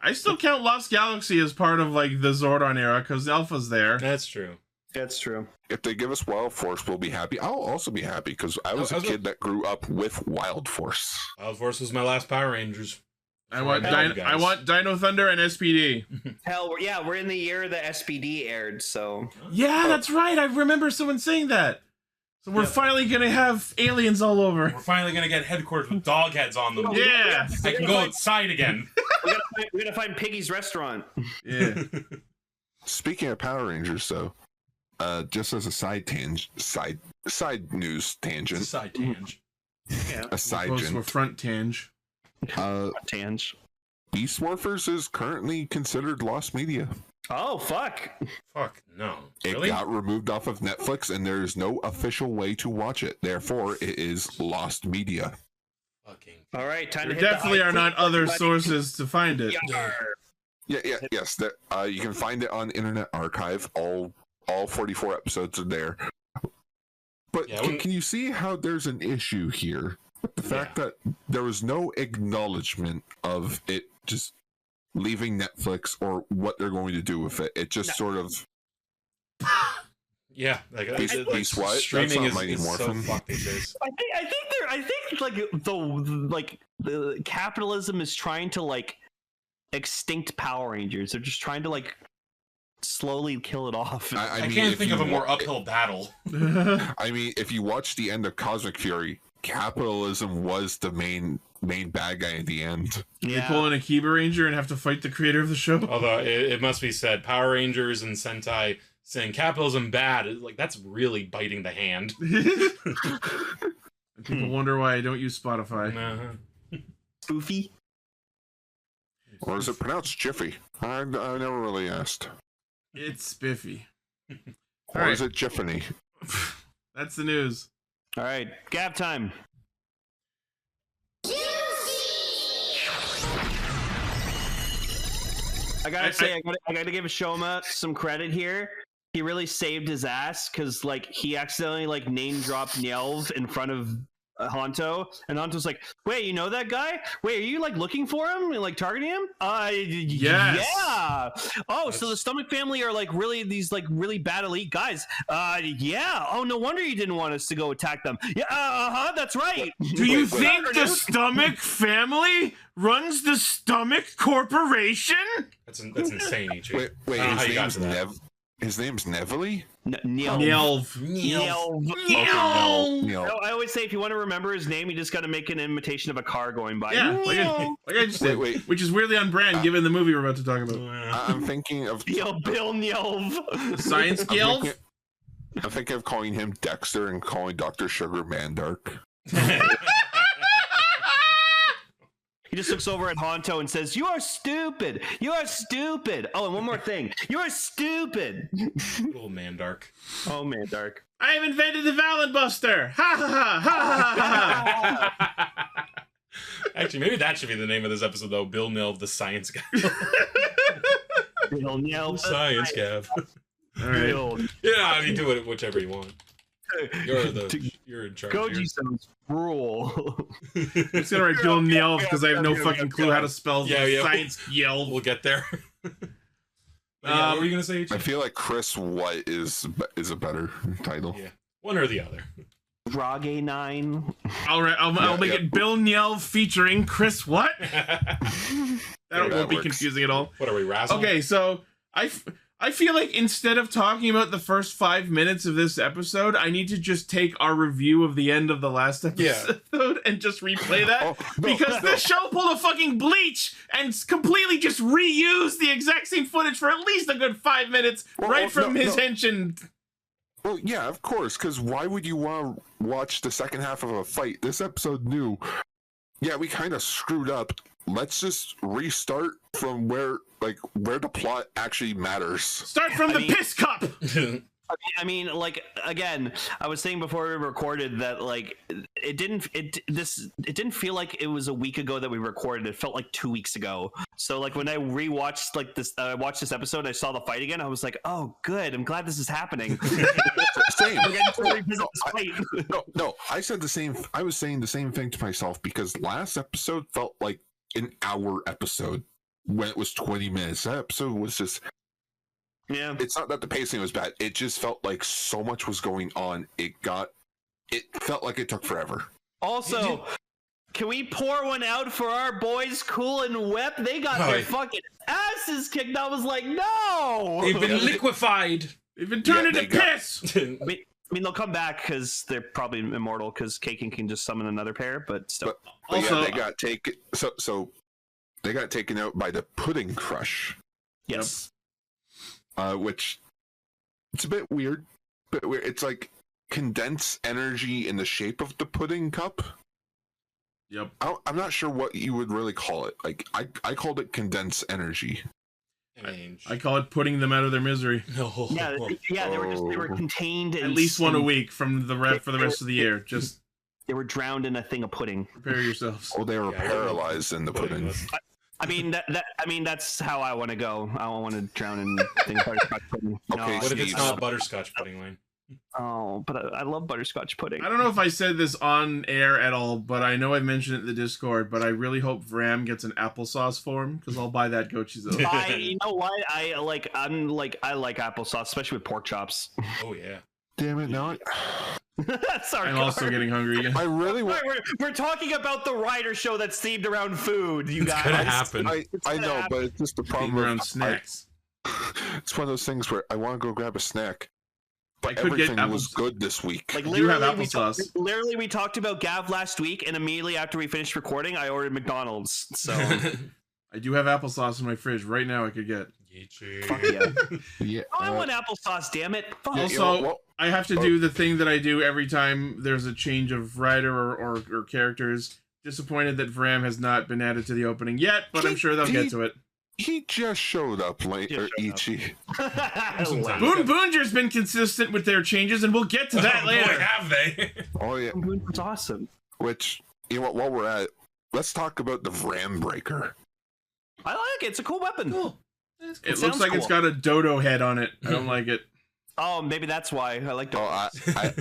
A: I still count Lost Galaxy as part of like the Zordon era because Alpha's there.
B: That's true.
C: That's true.
D: If they give us Wild Force, we'll be happy. I'll also be happy because I was a kid that grew up with Wild Force.
B: Wild Force was my last Power Rangers.
A: I want Dino Thunder and SPD.
C: Hell, we're in the year that SPD aired, so.
A: Yeah, that's right. I remember someone saying that. So we're finally gonna have aliens all over.
B: We're finally gonna get headquarters with dog heads on them.
A: Yeah,
B: I can go outside again.
C: We gotta find Piggy's restaurant.
A: Yeah.
D: Speaking of Power Rangers, though, just as a side news tangent.
B: Side tangent.
C: Yeah.
D: A side
A: to a front tange.
C: Tange.
D: Beast Morphers is currently considered lost media.
C: Oh, fuck.
B: Fuck, no.
D: It
B: Really?
D: got removed off of Netflix, and there is no official way to watch it. Therefore, it is lost media.
B: Fucking.
C: All right, time
A: There
C: to hit
A: definitely are not other sources to find it.
D: Yes. You can find it on Internet Archive. All 44 episodes are there. But can you see how there's an issue here? The fact that there was no acknowledgement of it just leaving Netflix or what they're going to do with it. It just sort of
B: Yeah, like
D: Beast what?
B: streaming
D: That's not
B: is
D: Mighty
B: so
D: Morphin.
B: fucked these days.
C: I think like the capitalism is trying to like extinct Power Rangers. They're just trying to like slowly kill it off.
B: I
D: mean,
B: can't
D: if
B: think
D: you
B: of a more
D: wa-
B: uphill battle.
D: I mean, if you watch the end of Cosmic Fury, capitalism was the main bad guy at the end.
A: They pull in a Kiba Ranger and have to fight the creator of the show.
B: Although it must be said, Power Rangers and Sentai saying capitalism bad, like that's really biting the hand.
A: People wonder why I don't use Spotify.
C: Spoofy.
D: Or is it pronounced Jiffy? I never really asked.
A: It's spiffy.
D: Or is it Jiffany?
A: That's the news.
C: All right, Gavv time. I gotta give Shoma some credit here. He really saved his ass because like he accidentally like name dropped Nyelv in front of Honto, and Honto's like, "Wait, you know that guy? Wait, are you like looking for him and like targeting him?"
A: Yes.
C: Yeah. Oh, so the Stomach family are like really these like really bad elite guys. Yeah. Oh, no wonder you didn't want us to go attack them. Yeah. That's right.
A: Do you think the Stomach family runs the Stomach Corporation?
B: That's insane, Ichi.
D: Wait,
B: I don't know how you got to that.
D: his name's Neville?
A: Nyelv.
C: No, I always say if you want to remember his name, you just got to make an imitation of a car going by.
A: Yeah, like I just said, which is weirdly on brand given the movie we're about to talk about.
D: I'm thinking of
C: Bill Nyelv.
A: Science Gyelv?
D: I'm thinking of calling him Dexter and calling Dr. Sugar Mandark.
C: He just looks over at Honto and says, "You are stupid. You are stupid." Oh, and one more thing. You are stupid.
B: Little Mandark.
C: Oh, Mandark.
A: I have invented the Valen Buster! Ha ha ha ha ha ha!
B: Actually, maybe that should be the name of this episode, though. Bill Nyelv, the science guy.
C: Bill Nyelv,
B: science Gavv.
A: All right.
B: Yeah, I mean, do it whichever you want. You're in charge.
C: Goji sounds rule.
A: I'm just gonna write Bill Nyelv because I have no fucking clue how to spell Science Gyelv.
B: We'll get there. What were you gonna say?
D: I feel like Chris What is a better title.
B: Yeah, one or the other.
C: Rage 9.
A: I'll make it Bill Nyelv featuring Chris What? That won't be confusing at all.
B: What are we, Razzle?
A: Okay, so I feel like instead of talking about the first 5 minutes of this episode, I need to just take our review of the end of the last episode and just replay that. Because this show pulled a fucking Bleach and completely just reused the exact same footage for at least a good 5 minutes from his henshin.
D: Well, yeah, of course, because why would you want to watch the second half of a fight? This episode knew, yeah, we kind of screwed up. Let's just restart from where the plot actually matters.
A: Start from the piss cup!
C: I mean, like, again, I was saying before we recorded that, like, it didn't feel like it was a week ago that we recorded. It felt like 2 weeks ago. So, like, when I rewatched, like, I watched this episode, I saw the fight again, I was like, oh, good, I'm glad this is happening.
D: Same.
C: No,
D: I was saying the same thing to myself because last episode felt like an hour episode when it was 20 minutes. That episode was just...
C: Yeah.
D: It's not that the pacing was bad. It just felt like so much was going on. It felt like it took forever.
C: Also, can we pour one out for our boys Cool and Wep? They got their fucking asses kicked. I was like, no!
B: They've been liquefied.
A: They've been turned into piss!
C: I mean, they'll come back because they're probably immortal because Kaken can just summon another pair, but still.
D: But also, they got taken. So they got taken out by the Pudding Crush.
C: Yes.
D: Which it's a bit weird. It's like condensed energy in the shape of the pudding cup.
A: Yep.
D: I'm not sure what you would really call it. Like I called it condensed energy.
A: I call it putting them out of their misery.
B: No.
C: Yeah, they were contained
A: at least one a week from the for the rest of the year. Just
C: they were drowned in a thing of pudding.
A: Prepare yourselves.
D: Well, they were paralyzed in the pudding.
C: I mean that's how I want to go. I don't want to drown in things like pudding.
D: Okay,
B: what if it's not butterscotch pudding, Lane?
C: Oh, but I love butterscotch pudding.
A: I don't know if I said this on air at all, but I know I mentioned it in the Discord, but I really hope Vram gets an applesauce form, because I'll buy that Gochizo.
C: You know what? I like applesauce, especially with pork chops.
B: Oh yeah.
D: Damn it! Now
C: Sorry,
A: I'm also getting hungry again.
D: I really want.
C: We're talking about the Rider show that's themed around food. You guys,
B: It's gonna happen.
D: I know, but it's just the problem
A: Being around
D: with
A: snacks.
D: It's one of those things where I want to go grab a snack, but
A: I could get
D: everything was
A: applesauce.
D: good this week.
C: Like
A: I do have
C: literally,
A: applesauce.
C: we talked about Gavv last week, and immediately after we finished recording, I ordered McDonald's. So
A: I do have applesauce in my fridge right now. I could get.
C: fuck yeah.
D: Yeah,
C: I want applesauce. Damn it! Fuck.
D: Yeah,
A: Also, I have to do the thing that I do every time there's a change of writer or characters. Disappointed that Vram has not been added to the opening yet, but I'm sure they'll get to it.
D: he just showed up later, Ichi.
A: Boonboomger's been consistent with their changes, and we'll get to that later.
B: Boy, have they?
D: Oh yeah,
C: It's awesome.
D: which you know what? While we're at it, let's talk about the Vram Breaker.
C: I like it. It's a cool weapon.
A: It
C: sounds
A: looks like
C: cool.
A: it's got a dodo head on it. I don't like it.
C: Oh, maybe that's why I like.
D: Oh,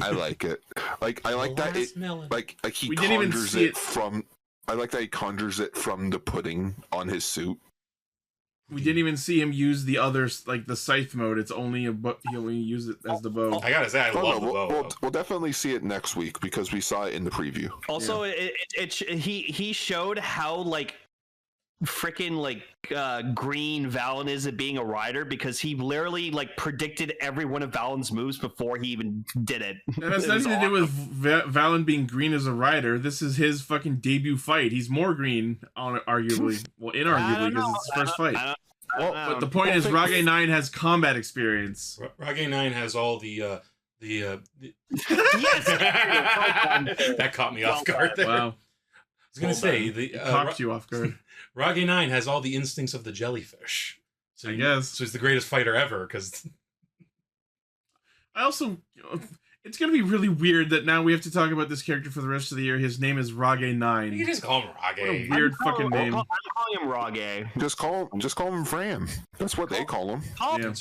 D: I like it. Like I like that. It, like he
A: We didn't even
D: conjures
A: see
D: it
A: it.
D: from. I like that he conjures it from the pudding on his suit.
A: We didn't even see him use the others, like the scythe mode. It's only he only used it as the bow.
B: I gotta say, I
D: Oh,
B: love
D: no,
B: the bow.
D: we'll definitely see it next week because we saw it in the preview.
C: Also, he showed how like freaking like green Valen is at being a rider, because he literally like predicted every one of Valen's moves before he even did it.
A: That has
C: It was
A: nothing to do with
C: awesome.
A: Valen being green as a rider. This is his fucking debut fight. He's more green, arguably. Well, inarguably, because it's his first fight. But the point is, Rage 9 has combat experience.
B: Rage 9 has all the
C: Yes!
B: that caught me off guard there.
A: Wow.
B: I was gonna say the
A: It cocked you off guard.
B: Rage 9 has all the instincts of the jellyfish. So
A: I guess.
B: So he's the greatest fighter ever, because
A: I also, it's gonna be really weird that now we have to talk about this character for the rest of the year. His name is Rage 9.
B: you just call him
A: What a
B: Rage.
A: weird fucking name.
C: I'm calling him Rage.
D: Just call him Vram. That's what they call him.
C: Call
A: Yeah.
C: him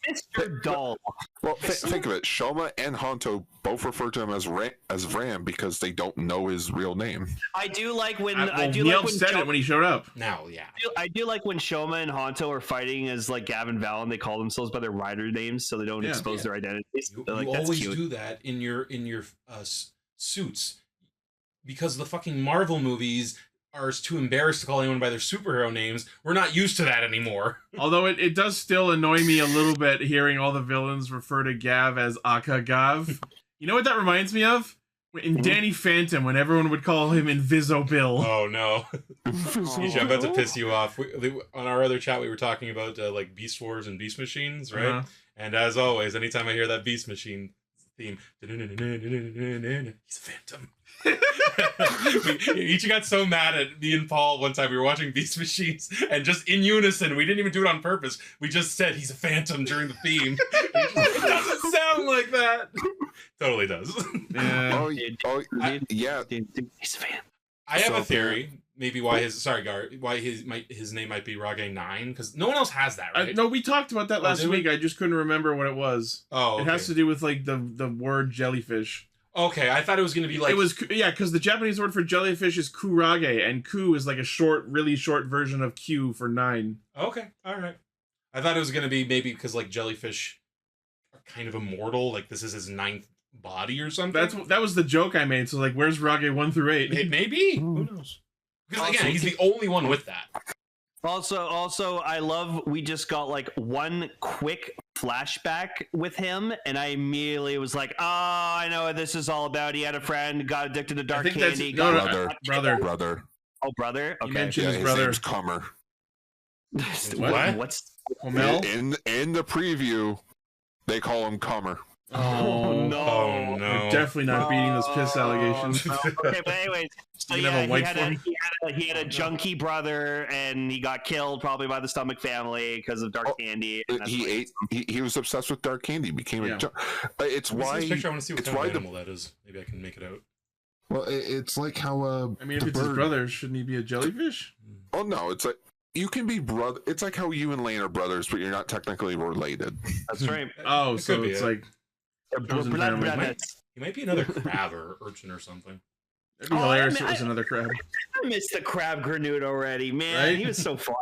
C: Mr. Dull.
D: Well, think of it. Shoma and Honto both refer to him as Vram because they don't know his real name.
C: I do like when
A: Nyelv said it when he showed up.
B: Now, yeah.
C: I do like when Shoma and Honto are fighting as like Gavv and Valen. They call themselves by their rider names, so they don't expose their identities.
B: You,
C: Like,
B: you
C: that's
B: always
C: cute.
B: do that in your suits, because the fucking Marvel movies are too embarrassed to call anyone by their superhero names. We're not used to that anymore.
A: Although it does still annoy me a little bit hearing all the villains refer to Gavv as Aka Gavv. You know what that reminds me of? In Danny Phantom, when everyone would call him Inviso Bill.
B: Oh no. I'm about to piss you off. On our other chat, we were talking about like Beast Wars and Beast Machines, right?
A: Uh-huh.
B: And as always, anytime I hear that Beast Machine theme, he's a phantom. We each got so mad at me and Paul one time. We were watching Beast Machines, and just in unison, we didn't even do it on purpose. We just said he's a phantom during the theme. It doesn't sound like that. Totally does.
A: Yeah.
D: Yeah.
C: He's a fan.
B: I have a
D: So,
B: theory. Maybe why his his name might be Rage 9, because no one else has that, right?
A: No, we talked about that last
B: did we?
A: week. I just couldn't remember what it was.
B: Oh, okay.
A: It has to do with like the word jellyfish.
B: Okay, I thought it was going to be like...
A: It was, yeah, because the Japanese word for jellyfish is kurage, and ku is like a short, really short version of Q for 9.
B: Okay, all right. I thought it was going to be maybe because like jellyfish are kind of immortal, like this is his 9th body or something.
A: That was the joke I made. So like, where's Rage 1 through 8?
B: Maybe. Who knows? Because again, he's the only one with that.
C: Also, I love we just got like one quick flashback with him, and I immediately was like, "Oh, I know what this is all about." He had a friend, got addicted to dark candy.
A: brother.
D: Brother.
C: Oh, brother.
A: You
C: Okay.
A: mentioned
D: Yeah,
A: his
D: his
A: brother.
D: name's Comer.
B: What?
C: What's?
A: Homel?
D: In the preview, they call him Comer.
A: Oh,
C: no.
B: Oh no!
A: We're definitely not beating this piss allegations.
C: Okay, but anyways, so
A: You can have
C: yeah,
A: a white form?
C: he had a junkie brother, and he got killed probably by the stomach family because of dark
D: Oh,
C: candy. And that's
D: He
C: why-
D: ate. He was obsessed with dark candy. Became
A: Yeah.
D: a. It's
B: Let me see
D: why.
B: this picture. I want to see what
D: it's
B: kind of
D: why the-
B: animal that is. Maybe I can make it out.
D: Well, it's like how.
A: I mean, if
D: the
A: it's his
D: bird-
A: brother, shouldn't he be a jellyfish?
D: Oh no! It's like you can be brother. It's like how you and Lane are brothers, but you're not technically related.
C: That's right.
A: Oh,
B: It
A: so
B: could be
A: it's
B: it.
A: like Chosen family.
B: He might be another crab or urchin or something.
A: It'd be hilarious if it was another crab.
C: I missed the crab grenade already, man.
A: Right?
C: He was so fun.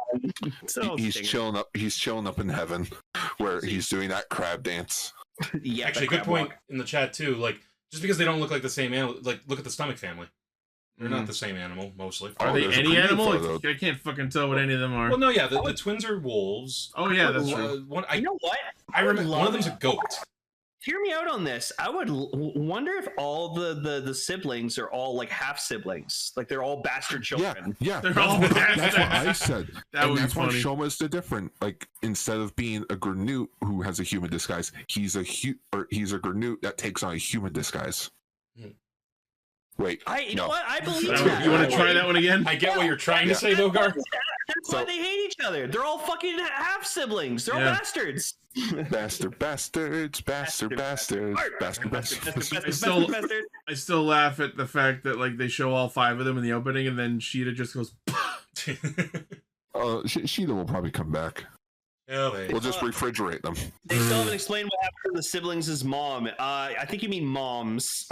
D: He's chilling up. He's chilling up in heaven, where he's doing that crab dance.
C: Yeah,
B: Actually, good point in the chat too. Like, just because they don't look like the same animal, like look at the stomach family. They're not the same animal mostly.
A: Are they any animal? I can't fucking tell what any of them are.
B: Well, no, yeah, the twins are wolves.
A: Oh yeah, that's true.
C: You know what?
B: I remember one of them's a goat.
C: Hear me out on this. I would wonder if all the siblings are all like half siblings, like they're all bastard children.
D: Yeah,
A: They're all bastards.
D: That's what I said.
A: That would be
D: that's why
A: funny.
D: Shoma's the different. Like instead of being a Granute who has a human disguise, he's a Granute that takes on a human disguise. Wait,
C: You know what? I believe
A: So,
C: that.
A: you want to try that one again?
B: I get what you're trying to say, though, Gar.
C: That's why they hate each other. They're all fucking half siblings. They're all bastards.
D: bastards.
A: I still laugh at the fact that like they show all 5 of them in the opening, and then Sheeta just goes.
D: Sheeta will probably come back. We'll just refrigerate them.
C: They still haven't explained what happened to the siblings' mom. I think you mean moms.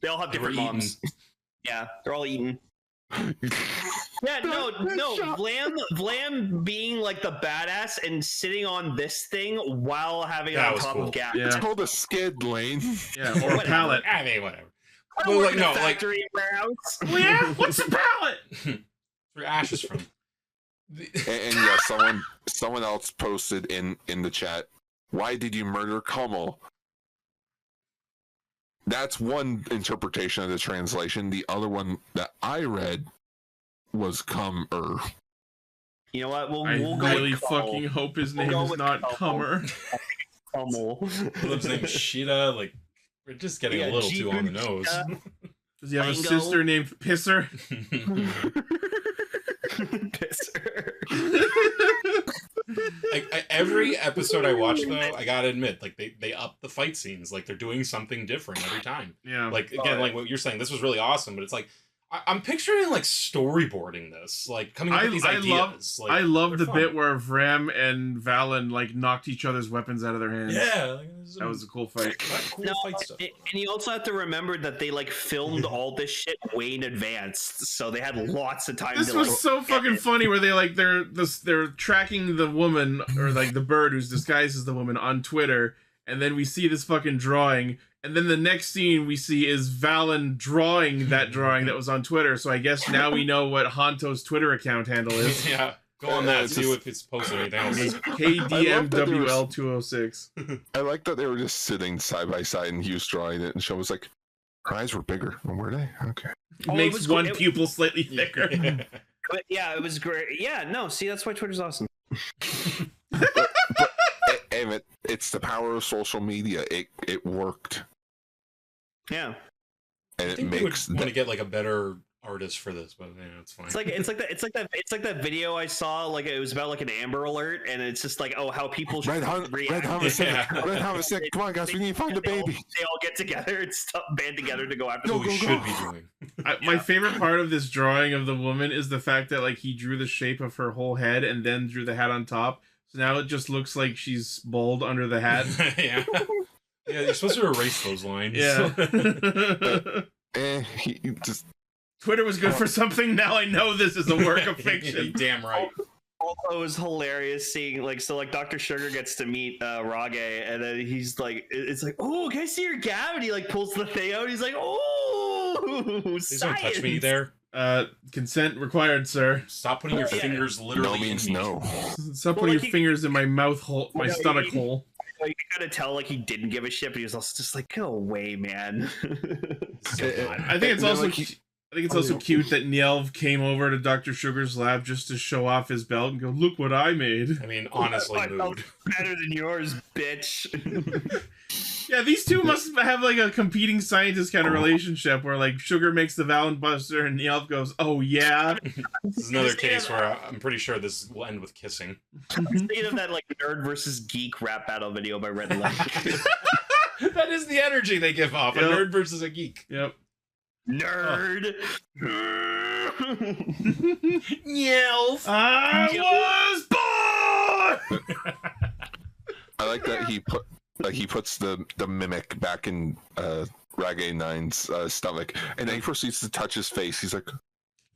C: They all have different moms. Yeah, they're all eating. Yeah, no. Vlam being like the badass and sitting on this thing while having it on top of Gavv.
A: Yeah.
D: It's called a skid, Lane.
A: Yeah, or a pallet.
B: I mean, whatever.
C: I don't work in a factory warehouse.
A: Well, yeah, what's a pallet?
B: Where ashes from?
D: And yeah, someone else posted in the chat, why did you murder Kummel? That's one interpretation of the translation. The other one that I read was Kummer.
C: You know what?
A: I
C: We'll go
A: really
C: with Kummel.
A: fucking hope his name is not Kummer.
C: Kummel.
B: His name is Sheeta. Like, we're just getting a little too on the nose.
A: Does he have a
C: Mango.
A: sister named Pisser?
C: Pisser.
B: Every episode I watch, though, I gotta admit, like they up the fight scenes. Like they're doing something different every time.
A: Yeah.
B: Like again, like what you're saying, this was really awesome, but it's like I'm picturing like storyboarding this, like coming up with these ideas.
A: I love the
B: fun.
A: bit where Vram and Valen like knocked each other's weapons out of their hands.
B: Yeah,
A: that was a cool fight.
B: Cool fight stuff.
C: And you also have to remember that they like filmed all this shit way in advance, so they had lots of time.
A: This
C: to,
A: was
C: like,
A: so fucking funny where they like they're tracking the woman or like the bird who's disguised as the woman on Twitter, and then we see this fucking drawing. And then the next scene we see is Valen drawing that drawing that was on Twitter. So I guess now we know what Honto's Twitter account handle is.
B: Yeah, go on that. See if it's posted anything else.
A: It's KDMWL206.
D: I like that they were just sitting side by side and he was drawing it, and Show was like, her eyes were bigger. Were they? Okay.
A: Makes one pupil slightly thicker.
C: But yeah, it was great. Yeah, no, see, that's why Twitter's awesome.
D: but it's the power of social media. It worked.
C: Yeah.
D: And
B: I
D: it
B: think
D: makes
B: we would want to get like a better artist for this, but yeah, it's fine.
C: It's like that video I saw. Like it was about like an Amber Alert, and it's just like, oh, how people should
D: Red Homicide. Come on, guys, we need to find the baby.
C: They all get together and band together to go after.
B: What we should be doing.
A: My favorite part of this drawing of the woman is the fact that like he drew the shape of her whole head and then drew the hat on top. So now it just looks like she's bald under the hat.
B: Yeah. Yeah, you're supposed to erase those lines.
A: Yeah.
D: He just...
A: Twitter was good for something. Now I know this is a work of fiction.
B: Damn right.
C: Also, it was hilarious seeing like Dr. Sugar gets to meet Rage, and then he's like, it's like, oh, can I see your Gavv? And he like pulls the thing out. And he's like, oh,
B: please don't touch me there.
A: Consent required, sir.
B: Stop putting your fingers literally.
D: No means no.
A: Stop putting your fingers in my mouth hole, my stomach hole.
C: You gotta tell like he didn't give a shit, but he was also just like, go away, man.
A: I think it's also cute that Nyelv came over to Dr. Sugar's lab just to show off his belt and go, look what I made.
B: I mean, honestly, mood.
C: Better than yours, bitch.
A: Yeah, these two must have like a competing scientist kind of relationship where like Sugar makes the Valen Buster and Nyelv goes, oh yeah.
B: This is another case where I'm pretty sure this will end with kissing.
C: I'm thinking of that like nerd versus geek rap battle video by Red Light.
B: That is the energy they give off.
A: Yep.
B: A nerd versus a geek.
A: Yep.
C: Nerd.
A: Nyelv. I was born.
D: I like that he put like he puts the mimic back in Rage 9's stomach, and then he proceeds to touch his face. He's like,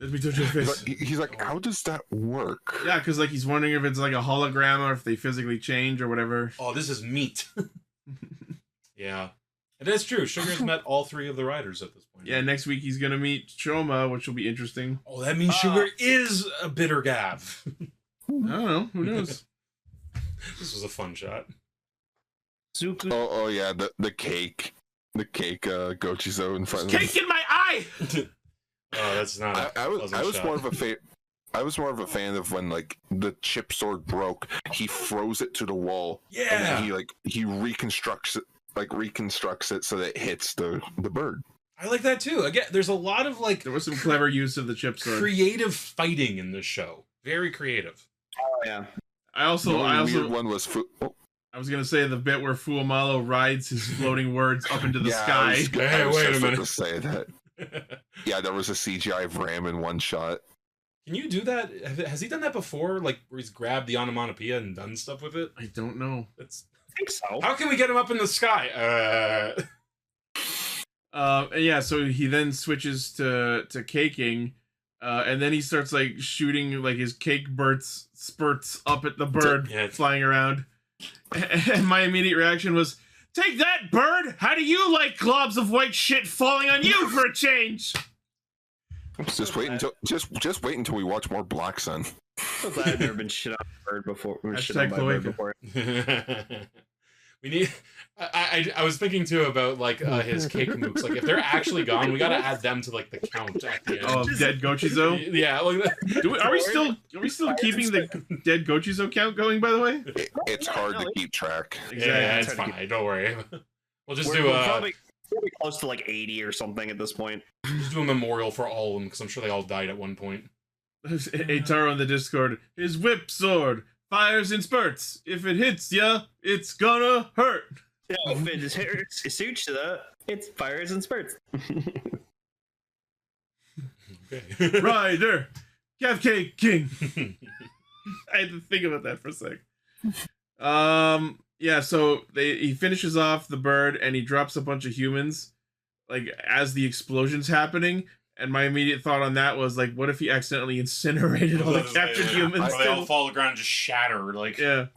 A: let me touch your face.
D: he's like, how does that work?
A: Yeah, because like he's wondering if it's like a hologram or if they physically change or whatever.
B: Oh, this is meat. Yeah. It is true. Sugar's met all 3 of the riders at this point.
A: Yeah, next week he's gonna meet Shoma, which will be interesting.
B: Oh, that means Sugar is a bitter Gavv.
A: I don't know. Who knows?
B: This was a fun shot.
D: Oh yeah, the cake, Gochizo in front of him.
A: Cake in my eye.
B: Oh, that's not.
D: I was
B: shot.
D: more of a fan. I was more of a fan of when like the chip sword broke, he froze it to the wall.
B: Yeah.
D: And then he reconstructs it so that it hits the bird.
B: I like that too. Again, there's a lot of like
A: There was some clever use of the chip sword.
B: creative fighting in this show. Very creative.
C: Oh yeah.
A: I also
D: weird one was
A: I was gonna say the bit where Fuamalo rides his floating words up into the sky.
B: Hey, wait a minute.
D: To say that. Yeah, there was a CGI Vram in one shot.
B: Can you do that? Has he done that before? Like where he's grabbed the onomatopoeia and done stuff with it?
A: I don't know.
B: That's.
C: I think so.
B: How can we get him up in the sky?
A: Yeah, so he then switches to caking, and then he starts like shooting like his cake spurts up at the bird flying around. And my immediate reaction was, "Take that, bird! How do you like globs of white shit falling on you for a change?"
D: Just wait until we watch more Black Sun.
C: So glad I've never been shit on a bird before.
A: Hashtag Chloe.
B: We need. I was thinking too about like his cake mooks. Like if they're actually gone, we gotta add them to like the count at the end.
A: Oh, dead Gochizo.
B: Yeah. Like,
A: are we still keeping the dead Gochizo count going? By the way,
D: it's hard to keep track.
A: Exactly.
B: Yeah, it's fine. Don't worry. We'll just do
C: we're probably close to like 80 or something at this point.
B: Just do a memorial for all of them because I'm sure they all died at one point.
A: Ataro in the Discord. His whip sword fires in spurts. If it hits ya, it's gonna hurt.
C: Yeah, if it hurts, it suits you. It fires and spurts.
B: Okay.
A: Rider, Gavv King. I had to think about that for a sec. Yeah, so he finishes off the bird and he drops a bunch of humans, like as the explosion's happening. And my immediate thought on that was like, what if he accidentally incinerated all the captured humans?
B: Or they all fall to the ground and just shatter. Like,
A: yeah.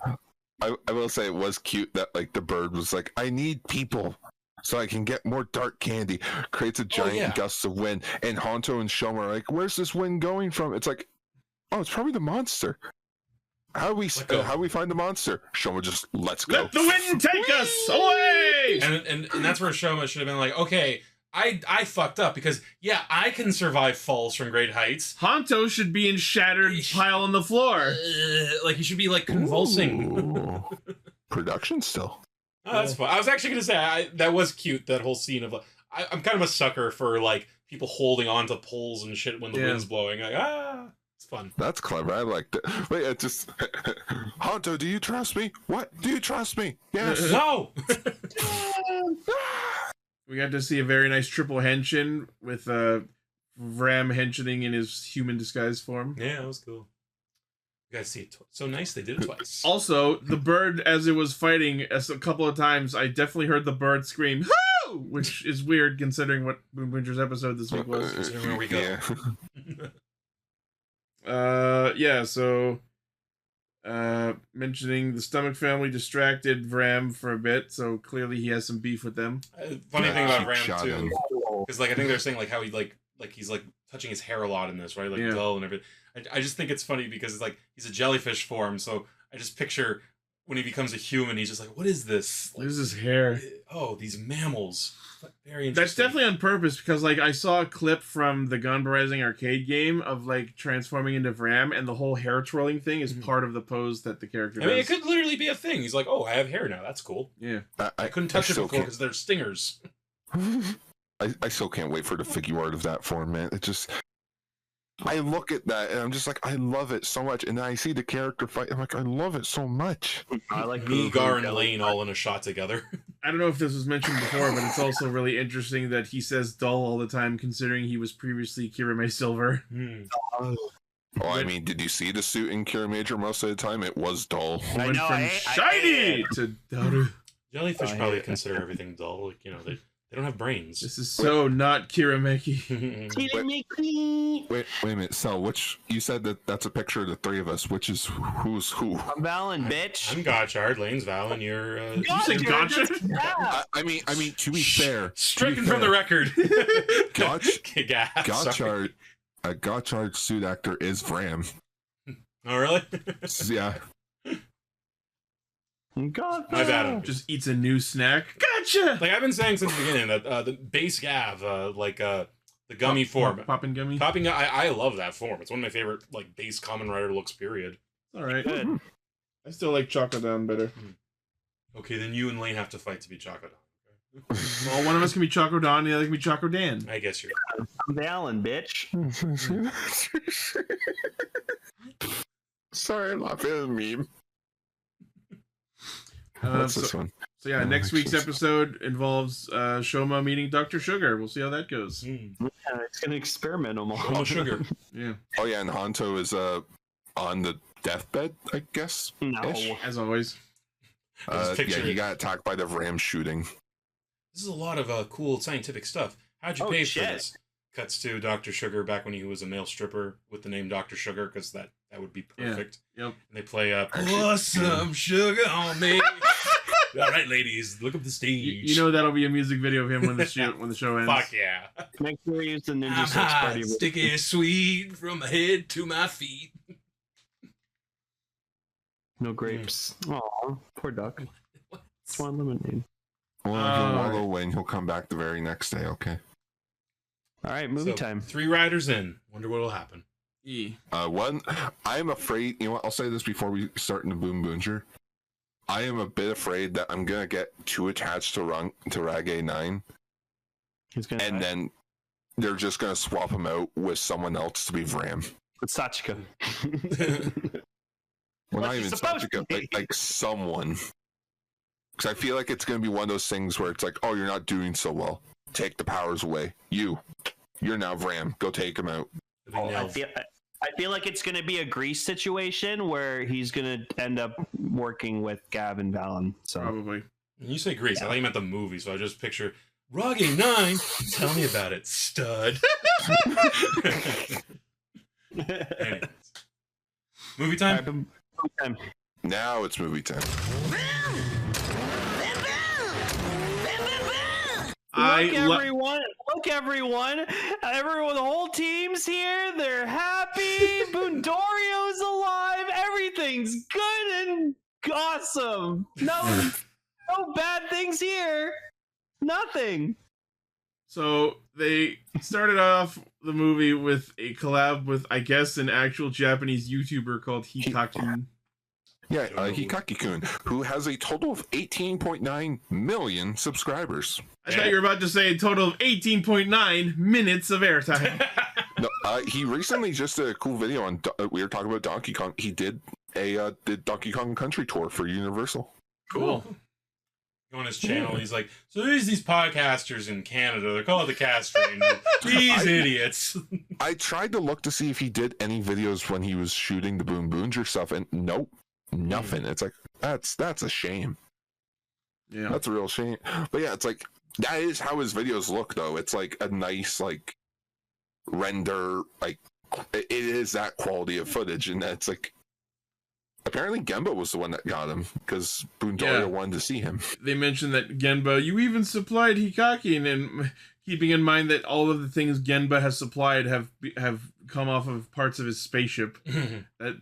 D: I will say it was cute that like the bird was like, I need people so I can get more dark candy. Creates a giant gust of wind, and Honto and Shoma are like, where's this wind going from? It's like, oh, it's probably the monster. How do we find the monster? Shoma just lets go.
A: Let the wind take us away.
B: And that's where Shoma should have been like, okay, I fucked up because I can survive falls from great heights.
A: Honto should be in shattered pile on the floor.
B: Like he should be like convulsing.
D: Production still.
B: Oh, that's fun. I was actually gonna say that was cute. That whole scene of I'm kind of a sucker for like people holding onto poles and shit when the wind's blowing. Like it's fun.
D: That's clever. I liked it. Wait, it just Honto, do you trust me? What? Do you trust me? Yes.
B: No.
A: We got to see a very nice triple henshin with Vram henshining in his human disguise form.
B: Yeah, that was cool. You guys see it so nice they did it twice.
A: Also, the bird, as it was fighting a couple of times, I definitely heard the bird scream, "Hoo!" Which is weird considering what Boonboomger's episode this week was.
B: Considering where we go.
A: So mentioning the stomach family distracted Vram for a bit, so clearly he has some beef with them.
B: Funny thing about Vram too, because like I think they're saying like how he like he's like touching his hair a lot in this, right? Like dull and everything. I just think it's funny because it's like he's a jellyfish form, so I just picture when he becomes a human, he's just like, what is this?
A: What is his hair?
B: Oh, these mammals. Very interesting.
A: That's definitely on purpose because like I saw a clip from the Gunpei Rising arcade game of like transforming into Vram, and the whole hair twirling thing is part of the pose that the character does.
B: I mean, it could literally be a thing. He's like, oh, I have hair now. That's cool.
A: Yeah.
B: I couldn't touch it before because they're stingers.
D: I still can't wait for the figure art of that form, man. It just... I look at that and I'm just like, I love it so much. And then I see the character fight. I'm like, I love it so much.
C: I like
B: Gar and Lane all in a shot together.
A: I don't know if this was mentioned before, but it's also really interesting that he says dull all the time, considering he was previously Kirame Silver.
D: Oh, I mean, did you see the suit in Kira Major most of the time? It was dull.
A: Went from shiny to Daru.
B: Jellyfish probably consider everything dull. Like, you know, they don't have brains.
A: This is so not Kirameki.
D: Wait a minute. So, which you said that's a picture of the three of us. Which is who's who?
C: I'm Valen, bitch.
B: I'm Gotchard. Lane's Valen. You're.
A: You said gotcha?
D: I mean, to be fair,
B: stricken from the record.
D: Gotchard, a Gotchard suit actor is Vram.
B: Oh, really?
D: Yeah.
C: God,
B: my bad.
A: Just eats a new snack. Gotcha.
B: Like I've been saying since the beginning that the base Gavv, the gummy form,
A: popping gummy.
B: I love that form. It's one of my favorite like base Kamen Rider looks. Period.
A: All right.
C: Good.
A: I still like Chocodan better.
B: Okay, then you and Lane have to fight to be Chocodan.
A: Well, one of us can be Chocodan, the other can be Chocodan.
B: I guess you're.
C: I'm Valen, bitch.
D: Sorry, I'm laughing at a meme. What's this one?
A: So yeah, next week's episode involves Shoma meeting Dr. Sugar. We'll see how that goes.
C: Yeah, it's gonna experiment on
B: Shoma Sugar.
A: Yeah.
D: Oh yeah, and Hanto is on the deathbed, I guess.
C: No.
A: As always.
D: Yeah, he got attacked by the Vram shooting.
B: This is a lot of cool scientific stuff. How'd you pay for this? Cuts to Dr. Sugar back when he was a male stripper with the name Dr. Sugar, because that would be perfect.
A: Yeah. Yep.
B: And they play pour some sugar on me. All right, ladies, look up the stage.
A: You know that'll be a music video of him when the show ends.
B: Fuck yeah.
C: Make sure you use the Ninja
B: I'm
C: 6
B: hot,
C: party.
B: sticky sweet from my head to my feet.
C: No grapes. Aw, poor duck. It's one lemonade.
D: Well, he'll wallow away and he'll come back the very next day, okay?
C: All right, movie time.
B: 3 riders in. Wonder what'll happen.
D: One, I'm afraid, you know what, I'll say this before we start into Boonboomger. I am a bit afraid that I'm going to get too attached to Rage 9. And then they're just going to swap him out with someone else to be Vram.
C: With Sachika.
D: Well, not even Sachika, like someone. Because I feel like it's going to be one of those things where it's like, oh, you're not doing so well. Take the powers away. You're now Vram. Go take him out.
C: I feel like it's going to be a Grease situation where he's going to end up working with Gavv and Valen. So.
A: Probably.
B: When you say Grease, I thought you meant the movie, so I just picture Rage 9. Tell me about it, stud. Anyways. Movie time?
D: Now it's movie time.
C: Look, everyone! The whole team's here. They're happy. Boondorio's alive. Everything's good and awesome. No bad things here. Nothing.
A: So they started off the movie with a collab with, I guess, an actual Japanese YouTuber called Hikaki.
D: Yeah, Hikaki-kun, who has a total of 18.9 million subscribers.
A: I thought you were about to say a total of 18.9 minutes of airtime.
D: No, he recently just did a cool video on. We were talking about Donkey Kong. He did a Donkey Kong Country tour for Universal.
A: Cool.
B: On his channel, he's like, so there's these podcasters in Canada. They're called the Castranger. These idiots.
D: I tried to look to see if he did any videos when he was shooting the Boonboomger stuff, and nope. Nothing. It's like that's a shame.
A: Yeah,
D: that's a real shame. But yeah, it's like that is how his videos look, though. It's like a nice like render, like it is that quality of footage, and that's like apparently Genba was the one that got him because Boondoria wanted to see him.
A: They mentioned that Genba, you even supplied Hikaki, and keeping in mind that all of the things Genba has supplied have come off of parts of his spaceship. That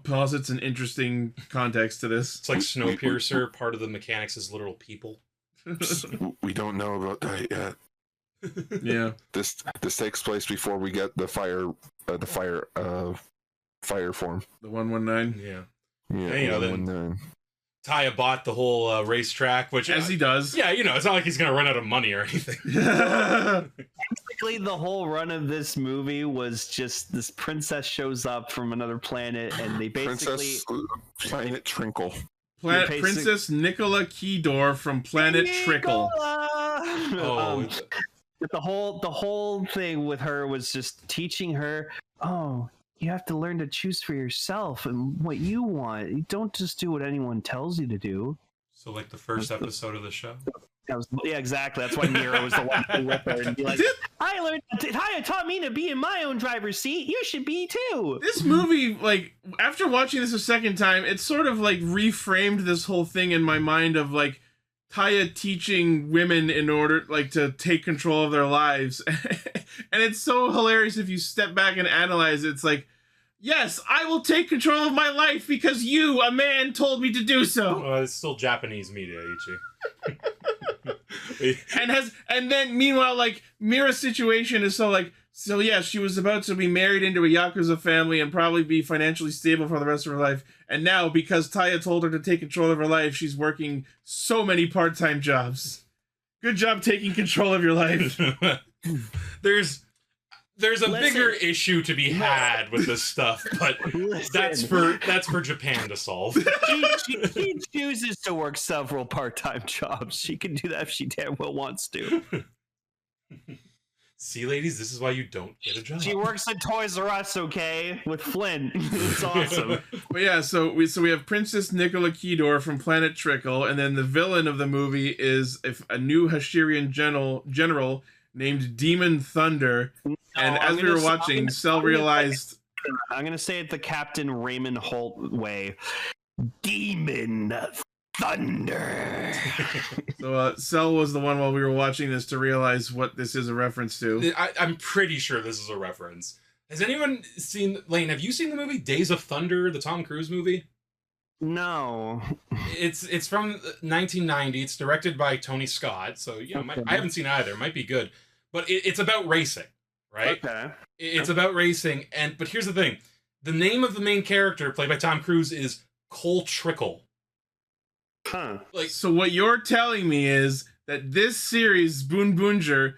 A: posits an interesting context to this.
B: It's like Snowpiercer, part of the mechanics is literal people.
D: We don't know about that yet.
A: Yeah.
D: This takes place before we get the fire form.
A: The 119.
B: Yeah.
D: Yeah.
B: And, you know, then Taya bought the whole racetrack, which
A: as he does.
B: Yeah, you know, it's not like he's gonna run out of money or anything.
C: Basically, the whole run of this movie was just this princess shows up from another planet, and they basically
D: Planet Trinkle.
A: Princess Nicola Keydor from Planet Trickle.
C: The whole thing with her was just teaching her, oh, you have to learn to choose for yourself and what you want. You don't just do what anyone tells you to do.
B: So like the first episode of the show.
C: Yeah, exactly. That's why Mira was the one with her and be like, Taya taught me to be in my own driver's seat. You should be too.
A: This movie, like, after watching this a second time, it sort of like reframed this whole thing in my mind of like Taya teaching women in order like to take control of their lives. And it's so hilarious if you step back and analyze it. It's like, yes, I will take control of my life because you, a man, told me to do so.
B: It's still Japanese media, Ichi.
A: and then meanwhile, like, Mira's situation is so yeah, she was about to be married into a Yakuza family and probably be financially stable for the rest of her life. And now, because Taya told her to take control of her life, she's working so many part-time jobs. Good job taking control of your life.
B: There's a bigger issue to be had with this stuff, but that's for Japan to solve.
C: She chooses to work several part-time jobs. She can do that if she damn well wants to.
B: See, ladies, this is why you don't get a job.
C: She works at Toys R Us, okay, with Flynn. It's awesome.
A: But yeah, so we have Princess Nicola Kedor from Planet Trickle, and then the villain of the movie is a new Hashirian general named Demon Thunder. And as we were watching, Cell realized...
C: I'm going to say it the Captain Raymond Holt way. Demon Thunder.
A: So Cell was the one while we were watching this to realize what this is a reference to.
B: I'm pretty sure this is a reference. Has anyone seen... Lane, have you seen the movie Days of Thunder, the Tom Cruise movie?
C: No.
B: It's from 1990. It's directed by Tony Scott. So, you know, I haven't seen either. It might be good. But it's about racing, right?
C: Okay.
B: It's about racing. But here's the thing. The name of the main character, played by Tom Cruise, is Cole Trickle.
C: Huh.
A: So what you're telling me is that this series, Boonboomger,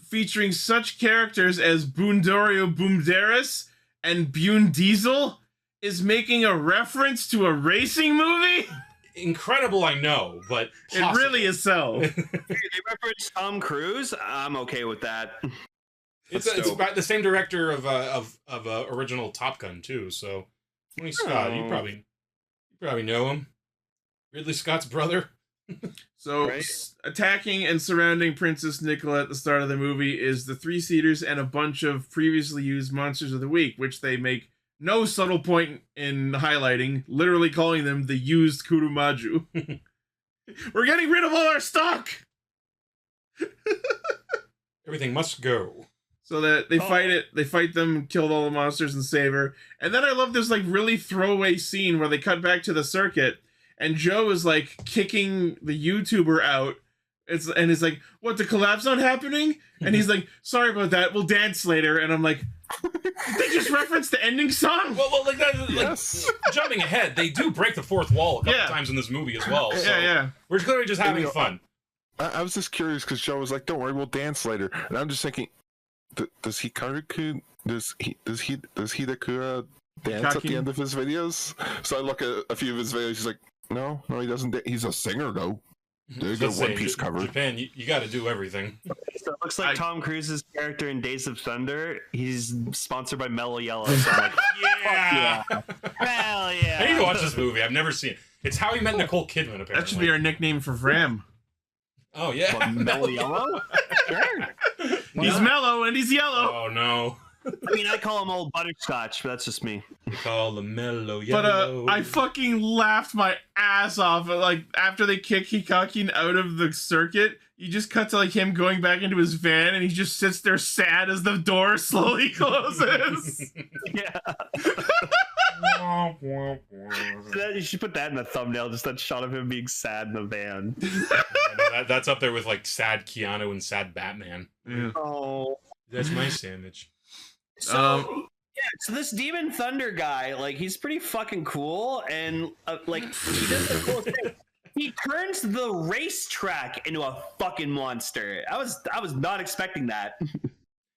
A: featuring such characters as Boondorio Boomderis and Bune Diesel, is making a reference to a racing movie?
B: Incredible, I know, but
A: possible. It really is so.
C: They reference Tom Cruise? I'm okay with that.
B: It's by the same director of original Top Gun too. So Tony Scott, you probably know him. Ridley Scott's brother.
A: So right? Attacking and surrounding Princess Nicola at the start of the movie is the three-seaters and a bunch of previously used monsters of the week, which they make no subtle point in highlighting, literally calling them the used Kurumaju. We're getting rid of all our stock!
B: Everything must go.
A: So that they fight them, kill all the monsters and save her. And then I love this like really throwaway scene where they cut back to the circuit and Joe is like kicking the YouTuber out. It's like, what, the collapse not happening? And he's like, sorry about that, we'll dance later. And I'm like, they just referenced the ending song.
B: Well, like that. Yes. Like, jumping ahead, they do break the fourth wall a couple times in this movie as well. So
A: yeah.
B: We're clearly just having fun.
D: I was just curious because Joe was like, "Don't worry, we'll dance later," and I'm just thinking, does Hikaru dance at the end of his videos? So I look at a few of his videos. He's like, no, he doesn't. He's a singer though. They got One Piece cover.
B: Japan, you got to do everything.
C: So it looks like Tom Cruise's character in Days of Thunder. He's sponsored by Mellow Yellow. So I'm like,
B: yeah,
C: hell yeah!
B: I need to watch this movie. I've never seen it. It's how he met Nicole Kidman. Apparently,
A: that should be our nickname for Vram.
B: Oh yeah,
C: what, Mellow Yellow. Sure.
A: He's mellow and he's yellow.
B: Oh no.
C: I mean, I call him Old Butterscotch, but that's just me.
B: We call him Mellow Yellow.
A: But I fucking laughed my ass off. Like, after they kick Hikakin out of the circuit, you just cut to like him going back into his van, and he just sits there sad as the door slowly closes.
C: Yeah. You should put that in the thumbnail, just that shot of him being sad in the van.
B: That's up there with like sad Keanu and sad Batman.
A: Yeah.
C: Oh.
B: That's my sandwich.
C: So so this Demon Thunder guy, like, he's pretty fucking cool, and like he does the cool thing. He turns the racetrack into a fucking monster. I was not expecting that.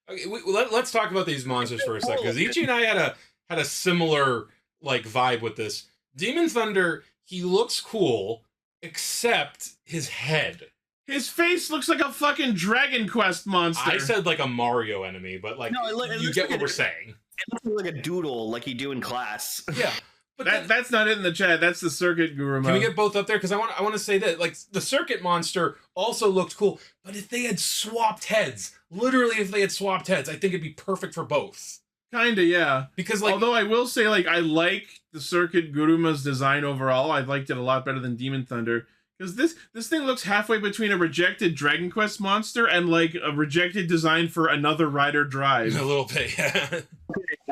B: Okay, let's talk about these monsters for a second, because Ichi and I had a similar like vibe with this. Demon Thunder, he looks cool, except his head.
A: His face looks like a fucking Dragon Quest monster.
B: I said like a Mario enemy, but like, no, you get what we're saying.
C: It looks like a doodle, like you do in class.
B: Yeah, But
A: That's not it in the chat. That's the Circuit Guruma.
B: can we get both up there? Because I want to say that like the circuit monster also looked cool, but if they had swapped heads, literally if they had swapped heads, I think it'd be perfect for both.
A: Kinda, yeah.
B: Because like,
A: although I will say, like, I like the Circuit Guruma's design overall. I liked it a lot better than Demon Thunder. Because this thing looks halfway between a rejected Dragon Quest monster and like a rejected design for another Rider Drive.
B: a little bit, yeah.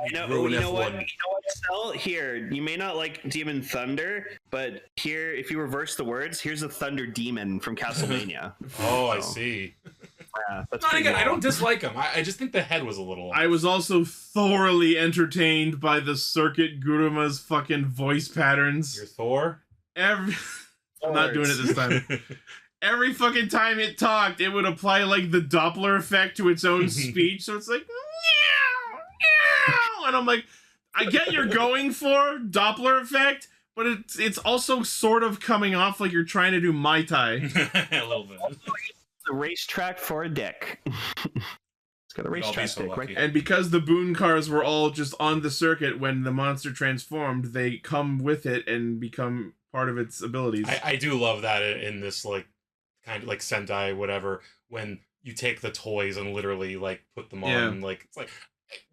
C: I know.
B: Ruin
C: You know what?
B: F1.
C: You know what, Sel? Here, you may not like Demon Thunder, but here, if you reverse the words, here's a Thunder Demon from Castlevania.
B: Oh, I see.
C: Yeah, that's
B: Not
C: pretty
B: again, I
C: cool.
B: don't dislike him. I just think the head was a little.
A: I was also thoroughly entertained by the Circuit Guruma's fucking voice patterns.
B: Your Thor.
A: I'm not doing it this time. Every fucking time it talked, it would apply like the Doppler effect to its own speech. So it's like, meow, meow. And I'm like, I get you're going for Doppler effect, but it's also sort of coming off like you're trying to do Mai Tai.
B: A little bit.
C: The racetrack for a dick. It's got a
B: We'd all be
C: racetrack
B: so
C: dick,
B: lucky.
C: right?
A: And because the Boon cars were all just on the circuit when the monster transformed, they come with it and become part of its abilities.
B: I do love that in this like kind of like Sentai whatever, when you take the toys and literally like put them on, like it's like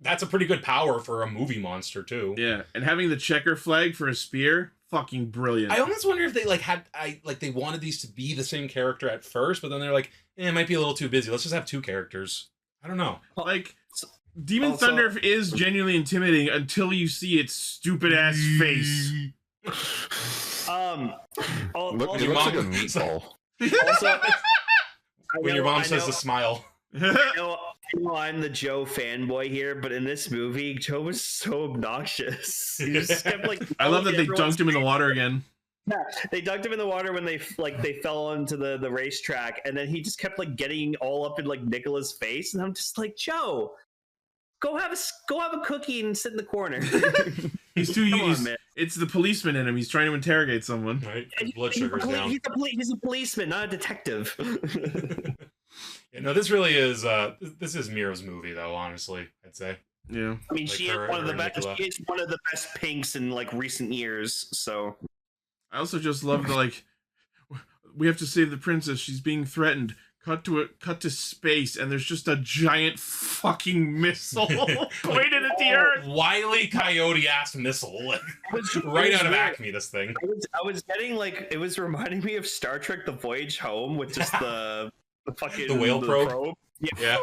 B: that's a pretty good power for a movie monster too.
A: Yeah, and having the checker flag for a spear, fucking brilliant.
B: I almost wonder if they like they wanted these to be the same character at first, but then they're like, it might be a little too busy. Let's just have two characters. I don't know.
A: Like, Demon
C: Also-
A: Thunder is genuinely intimidating until you see its stupid ass face.
D: Look, it
B: Your
D: looks like a
B: mom-
D: meatball.
C: Also,
B: When your mom says to smile.
C: I know I'm the Joe fanboy here, but in this movie, Joe was so obnoxious. He just kept like.
A: I love that they
C: everyone's-
A: dunked him in the water again.
C: Yeah, they dunked him in the water when they fell onto the racetrack, and then he just kept like getting all up in like Nicola's face, and I'm just like, Joe, go have a cookie and sit in the corner.
A: He's too
C: Come on,
A: used.
C: man.
A: It's the policeman in him. He's trying to interrogate someone.
B: Right?
C: And
B: Blood
C: he's a
B: sugar's
C: poli-
B: down.
C: He's a policeman, not a detective.
B: Yeah, no, this really is this is Mira's movie though, honestly, I'd say.
A: Yeah.
C: I mean,
B: Like
C: she is
B: her-
C: one of the
B: her and
C: best.
B: Nicola.
C: She is one of the best pinks in like recent years. So
A: I also just love the like. We have to save the princess. She's being threatened. Cut to space, and there's just a giant fucking missile pointed at the Earth.
B: Wily Coyote ass missile, like, right out of Acme. This thing.
C: I was getting like, it was reminding me of Star Trek: The Voyage Home with just the fucking
B: The whale probe?
C: Yeah.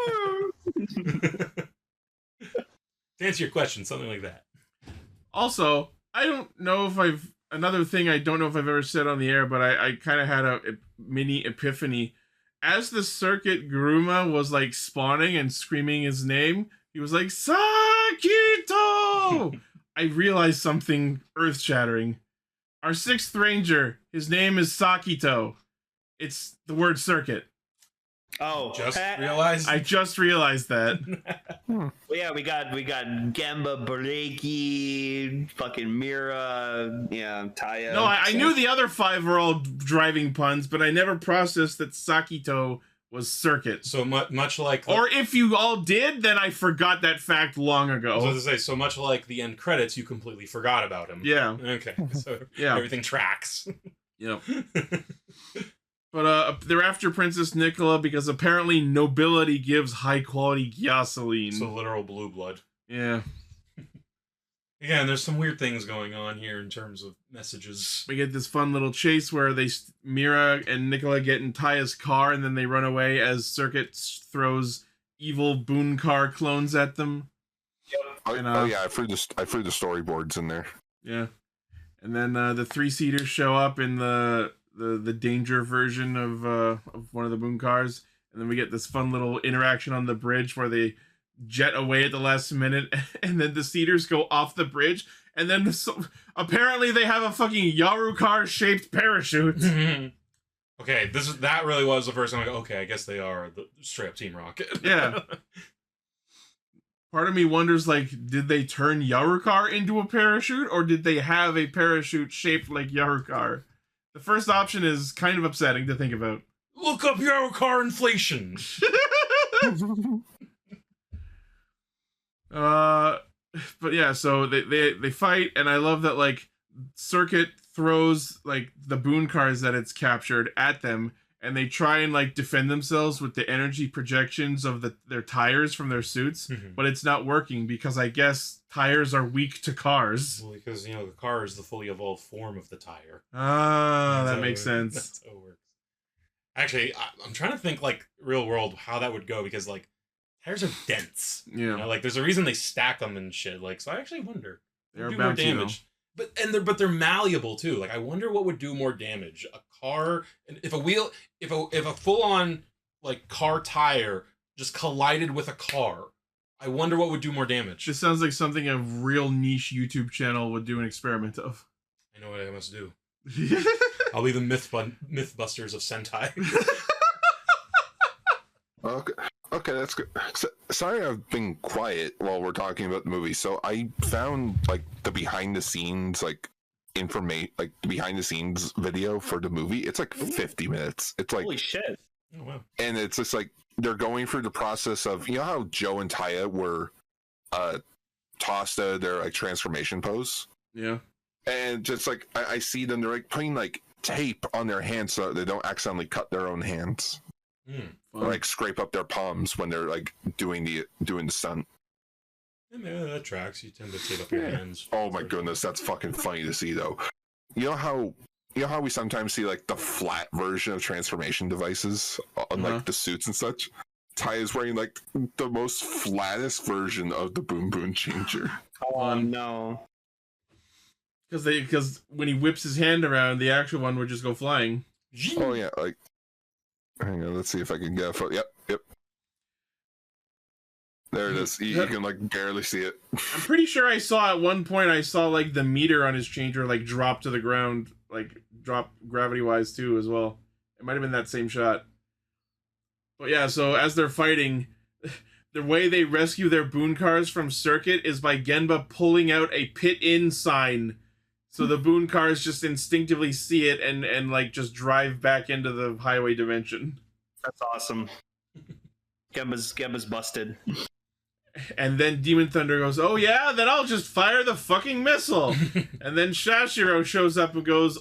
B: To answer your question, something like that.
A: Also, I don't know if I've another thing I don't know if I've ever said on the air, but I kind of had a mini epiphany. As the Circuit Guruma was like spawning and screaming his name, he was like, Sakito! I realized something earth-shattering. Our 6th ranger, his name is Sakito. It's the word circuit.
C: Oh,
B: Just realized.
A: I just realized that.
C: Well, yeah, we got Gamba, Blakey, fucking Mira, yeah, Taya.
A: No, I knew the other 5 were all driving puns, but I never processed that Sakito was circuit.
B: So much like,
A: Or if you all did, then I forgot that fact long
B: I was
A: ago.
B: going to say, so much like the end credits, you completely forgot about him.
A: Yeah.
B: Okay, so
A: Yeah.
B: everything tracks.
A: Yep. But they're after Princess Nicola because apparently nobility gives high quality gasoline.
B: So literal blue blood.
A: Yeah.
B: Again, there's some weird things going on here in terms of messages.
A: We get this fun little chase where Mira and Nicola get in Taya's car and then they run away as Circuit throws evil Boon car clones at them. And,
D: Oh yeah, I threw the storyboards in there.
A: Yeah. And then the 3-seaters show up in the danger version of one of the Boon cars, and then we get this fun little interaction on the bridge where they jet away at the last minute, and then the seaters go off the bridge, and then apparently they have a fucking Yarukar shaped parachute.
B: Okay, that really was the first time I go, okay, I guess they are the straight up Team Rocket.
A: Yeah. Part of me wonders, like, did they turn Yarukar into a parachute, or did they have a parachute shaped like Yarukar? The first option is kind of upsetting to think about.
B: Look up Yarokar inflation.
A: But yeah, so they fight, and I love that, like, Circuit throws like the boon cars that it's captured at them, and they try and like defend themselves with the energy projections of their tires from their suits, but it's not working because I guess tires are weak to cars.
B: Well, because the car is the fully evolved form of the tire.
A: Ah, that makes sense.
B: That's how it works. Actually, I'm trying to think like real world how that would go, because like tires are dense.
A: Yeah,
B: like there's a reason they stack them and shit. Like, so I actually wonder.
A: They're
B: do more
A: about
B: damage. But they're malleable too. Like, I wonder what would do more damage. A car, if a full on like car tire just collided with a car, I wonder what would do more damage.
A: This sounds like something a real niche YouTube channel would do an experiment of.
B: I know what I must do. I'll be the Mythbusters of Sentai.
D: Okay, that's good. Sorry I've been quiet while we're talking about the movie. So I found like the behind the scenes behind the scenes video for the movie. It's like 50 minutes. It's like
C: holy shit.
B: Oh wow.
D: And it's just like they're going through the process of, you know how Joe and Taya were tossed out of their like transformation pose?
A: Yeah.
D: And just like I see them, they're like putting like tape on their hands so they don't accidentally cut their own hands. Or like scrape up their palms when they're like doing the stunt.
B: Yeah, that tracks. You tend to tape up your hands.
D: Oh my goodness, that's fucking funny to see though. You know how we sometimes see like the flat version of transformation devices on like the suits and such? Ty is wearing like the most flattest version of the Boom Boom Changer.
C: Oh no.
A: Because when he whips his hand around, the actual one would just go flying.
D: Oh yeah, like hang on, let's see if I can get a photo. Yep. There it is. You can like barely see it.
A: I'm pretty sure I saw at one point like the meter on his changer like drop to the ground, like drop gravity wise too as well. It might have been that same shot. But yeah, so as they're fighting, the way they rescue their boon cars from Circuit is by Genba pulling out a pit in sign. So the boon cars just instinctively see it and like just drive back into the highway dimension.
C: That's awesome. Genba's busted.
A: And then Demon Thunder goes, "Oh yeah, then I'll just fire the fucking missile." And then Shashiro shows up and goes,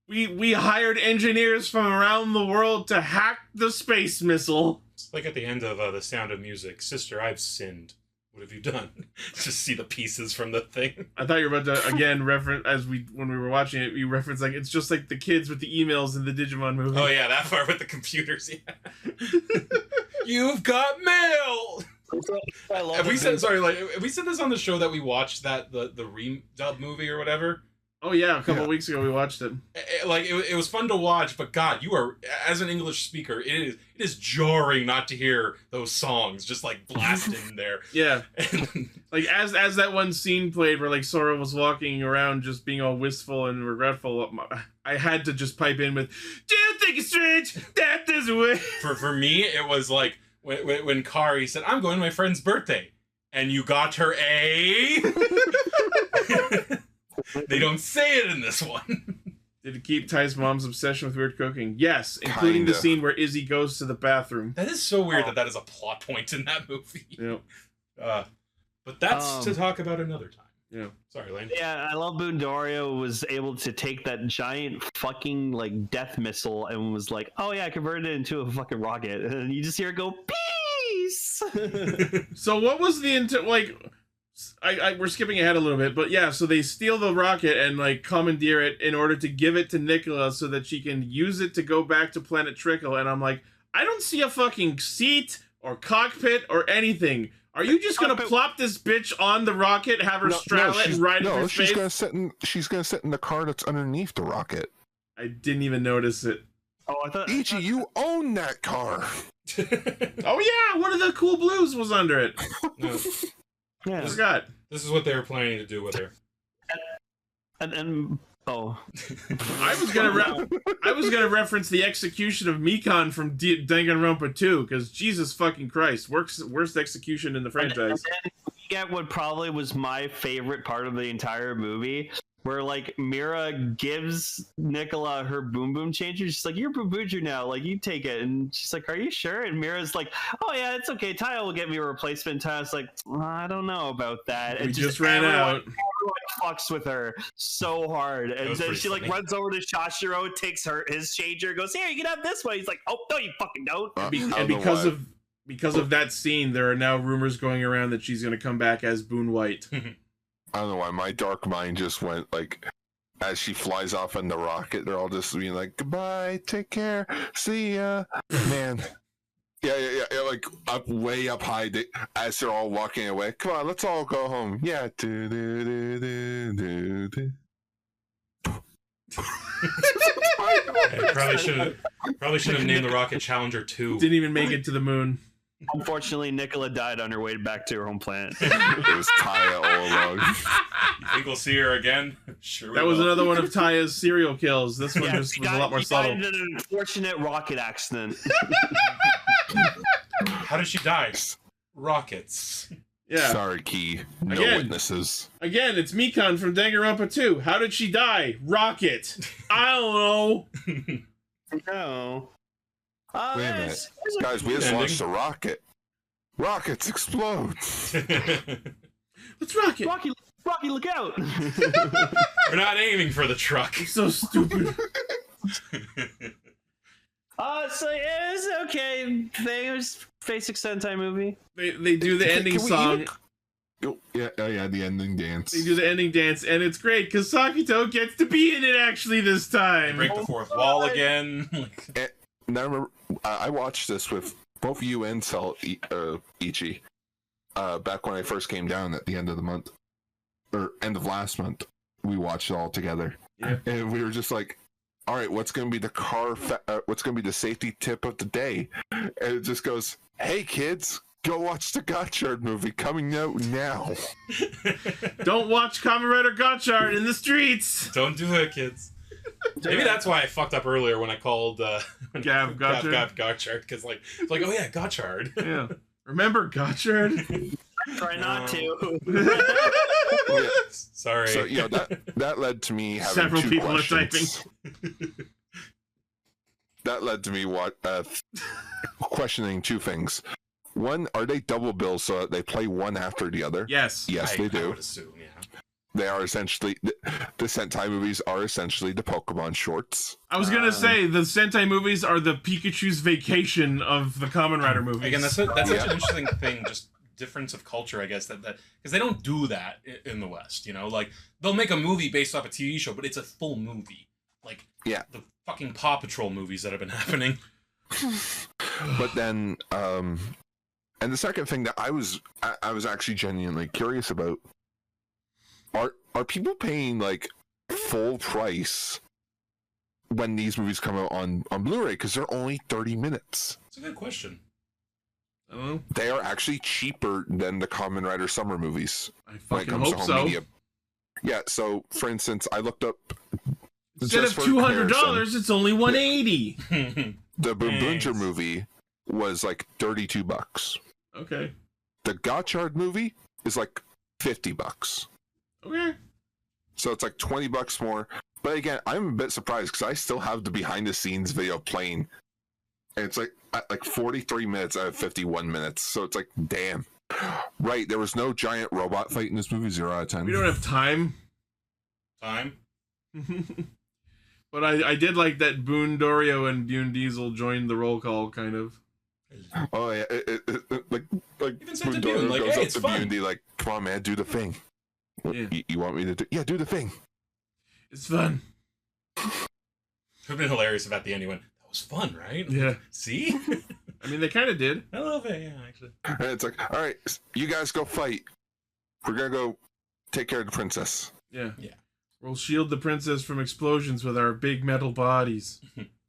A: We hired engineers from around the world to hack the space missile."
B: It's like at the end of The Sound of Music. "Sister, I've sinned. What have you done?" Just see the pieces from the thing.
A: I thought you were about to again reference when we were watching it. You referenced like it's just like the kids with the emails in the Digimon movie.
B: Oh yeah, that part with the computers. Yeah. You've got mail.
C: I love
B: have we said this on the show that we watched the redub movie or whatever?
A: Oh yeah, a couple of weeks ago we watched it.
B: It was fun to watch, but God, you are, as an English speaker, it is jarring not to hear those songs just like blasted in there.
A: Yeah, like as that one scene played where like Sora was walking around just being all wistful and regretful, I had to just pipe in with, "Do you think it's strange that there's a way?"
B: For me, it was like when Kari said, "I'm going to my friend's birthday," and you got her a. They don't say it in this one.
A: Did it keep Ty's mom's obsession with weird cooking? Yes, including the scene where Izzy goes to the bathroom.
B: That is so weird that is a plot point in that movie.
A: Yep.
B: But that's to talk about another time.
A: Yeah.
B: Sorry, Lane.
C: Yeah, I love Boondorio was able to take that giant fucking like death missile and was like, "Oh yeah, I converted it into a fucking rocket," and you just hear it go, "Peace."
A: So what was the we're skipping ahead a little bit, but yeah, so they steal the rocket and like commandeer it in order to give it to Nicola so that she can use it to go back to Planet Trickle. And I'm like, I don't see a fucking seat or cockpit or anything. Are you just gonna plop this bitch on the rocket, have her straddle it, and ride it in her face?
D: She's gonna sit in the car that's underneath the rocket.
A: I didn't even notice it.
C: Oh, I thought
D: Ichi, you own that car.
A: Oh yeah, one of the cool blues was under it.
B: No.
C: Yeah.
A: I forgot.
B: This is what they were planning to do with her.
C: And oh,
A: I was gonna reference the execution of Mikan from Danganronpa 2 because Jesus fucking Christ, worst execution in the franchise.
C: And we get what probably was my favorite part of the entire movie, where like Mira gives Nicola her Boom Boom Changer. She's like, "You're Boonboomger now, like you take it." And she's like, "Are you sure?" And Mira's like, "Oh yeah, it's okay. Taya will get me a replacement." Taya's like, "I don't know about that."
A: We just ran out.
C: Everyone fucks with her so hard, and
B: was
C: then
B: pretty
C: she like
B: funny.
C: runs over to Shashiro, takes his changer, goes, "Here, you can have this one." He's like, "Oh no, you fucking don't."
D: I
A: And
D: don't know
A: because of that scene, there are now rumors going around that she's going to come back as Boon White.
D: I don't know why my dark mind just went like, as she flies off in the rocket, they're all just being like, "Goodbye, take care, see ya, man." Yeah, like way up high, as they're all walking away. Come on, let's all go home. Yeah.
B: Probably should have named the rocket Challenger 2.
A: Didn't even make it to the moon.
C: Unfortunately, Nicola died on her way back to her home planet.
D: It was Taya all along.
B: You think we'll see her again? Sure.
A: That was another one of Taya's serial kills. This one
C: Yeah,
A: just
C: she
A: was a lot more
C: she died
A: subtle.
C: in an unfortunate rocket accident.
B: How did she die? Rockets.
A: Yeah.
D: Sorry, Key. No
A: Again.
D: witnesses.
A: Again, it's Mikan from Danganronpa 2. How did she die? Rocket. I don't know.
C: No.
D: Wait a minute. Guys, we just
B: ending.
D: launched a rocket. Rockets explode.
A: Let's rock it.
C: Rocky, look out!
B: We're not aiming for the truck.
A: So stupid.
C: So yeah, it's okay. Thing. It was basic Sentai movie.
A: They do the ending
D: Can we
A: song.
D: even- Oh, yeah, the ending dance.
A: They do the ending dance, and it's great because Sakito gets to be in it actually this time.
B: Break the fourth wall again.
D: Now, remember, I watched this with both you and Ichi back when I first came down at the end of the month, or end of last month. We watched it all together,
A: Yeah.
D: and we were just like, "All right, what's going to be the what's going to be the safety tip of the day?" And it just goes, "Hey kids, go watch the Gotchard movie coming out now."
A: Don't watch Kamen Rider Gavv in the streets.
B: Don't do it, kids. Maybe that's why I fucked up earlier when I called
A: Gavv Gotchard.
B: Gotchard, because it's like, oh yeah, Gotchard.
A: Yeah. Remember Gotchard?
C: Try not to.
D: Yeah.
B: Sorry.
D: So that led to me having
A: Several
D: two
A: people
D: questions.
A: are typing.
D: That led to me questioning two things. One, are they double bills so that they play one after the other?
A: Yes.
D: Yes,
B: I
D: they do.
B: would assume, yeah.
D: They are essentially the Sentai movies are essentially the Pokemon shorts.
A: I was gonna say the Sentai movies are the Pikachu's vacation of the Kamen Rider movies.
B: Again, that's such an interesting thing. Just difference of culture, I guess. That because they don't do that in the West. You know, like they'll make a movie based off a TV show, but it's a full movie. Like
D: Yeah.
B: the fucking Paw Patrol movies that have been happening.
D: But then, and the second thing that I was actually genuinely curious about are people paying like full price when these movies come out on Blu-ray because they're only 30 minutes.
B: It's a good question.
A: I don't know.
D: They are actually cheaper than the Kamen Rider summer movies
A: I
D: when it
A: fucking
D: comes
A: hope
D: to home
A: so.
D: media. Yeah, so for instance, I looked up
A: Instead
D: just
A: of
D: for
A: $200,
D: comparison,
A: it's only $180.
D: the Boonboomger
B: Thanks.
D: movie was like $32.
A: Okay.
D: The Gotchard movie is like $50.
A: Okay.
D: So it's like $20 more. But again, I'm a bit surprised because I still have the behind the scenes video playing. And it's like 43 minutes out of 51 minutes. So it's like, damn. Right, there was no giant robot fight in this movie, 0 out of 10.
A: We don't have time.
B: Time.
A: But I did like that Boon Dorio and Dune Diesel joined the roll call, kind of.
D: Oh yeah, like
B: Even said to
D: Boondoro
B: Dune, like,
D: goes
B: hey,
D: up
B: it's
D: to
B: fun.
D: Bundy like, come on man, do the thing.
A: Yeah.
D: You want me to do? Yeah, do the thing.
A: It's fun.
B: It would have been hilarious if at the end he went, that was fun, right?
A: Yeah.
B: See?
A: I mean, they kind of did.
B: I love it, yeah, actually.
D: And it's like, all right, you guys go fight. We're gonna go take care of the princess.
A: Yeah.
B: Yeah.
A: We'll shield the princess from explosions with our big metal bodies.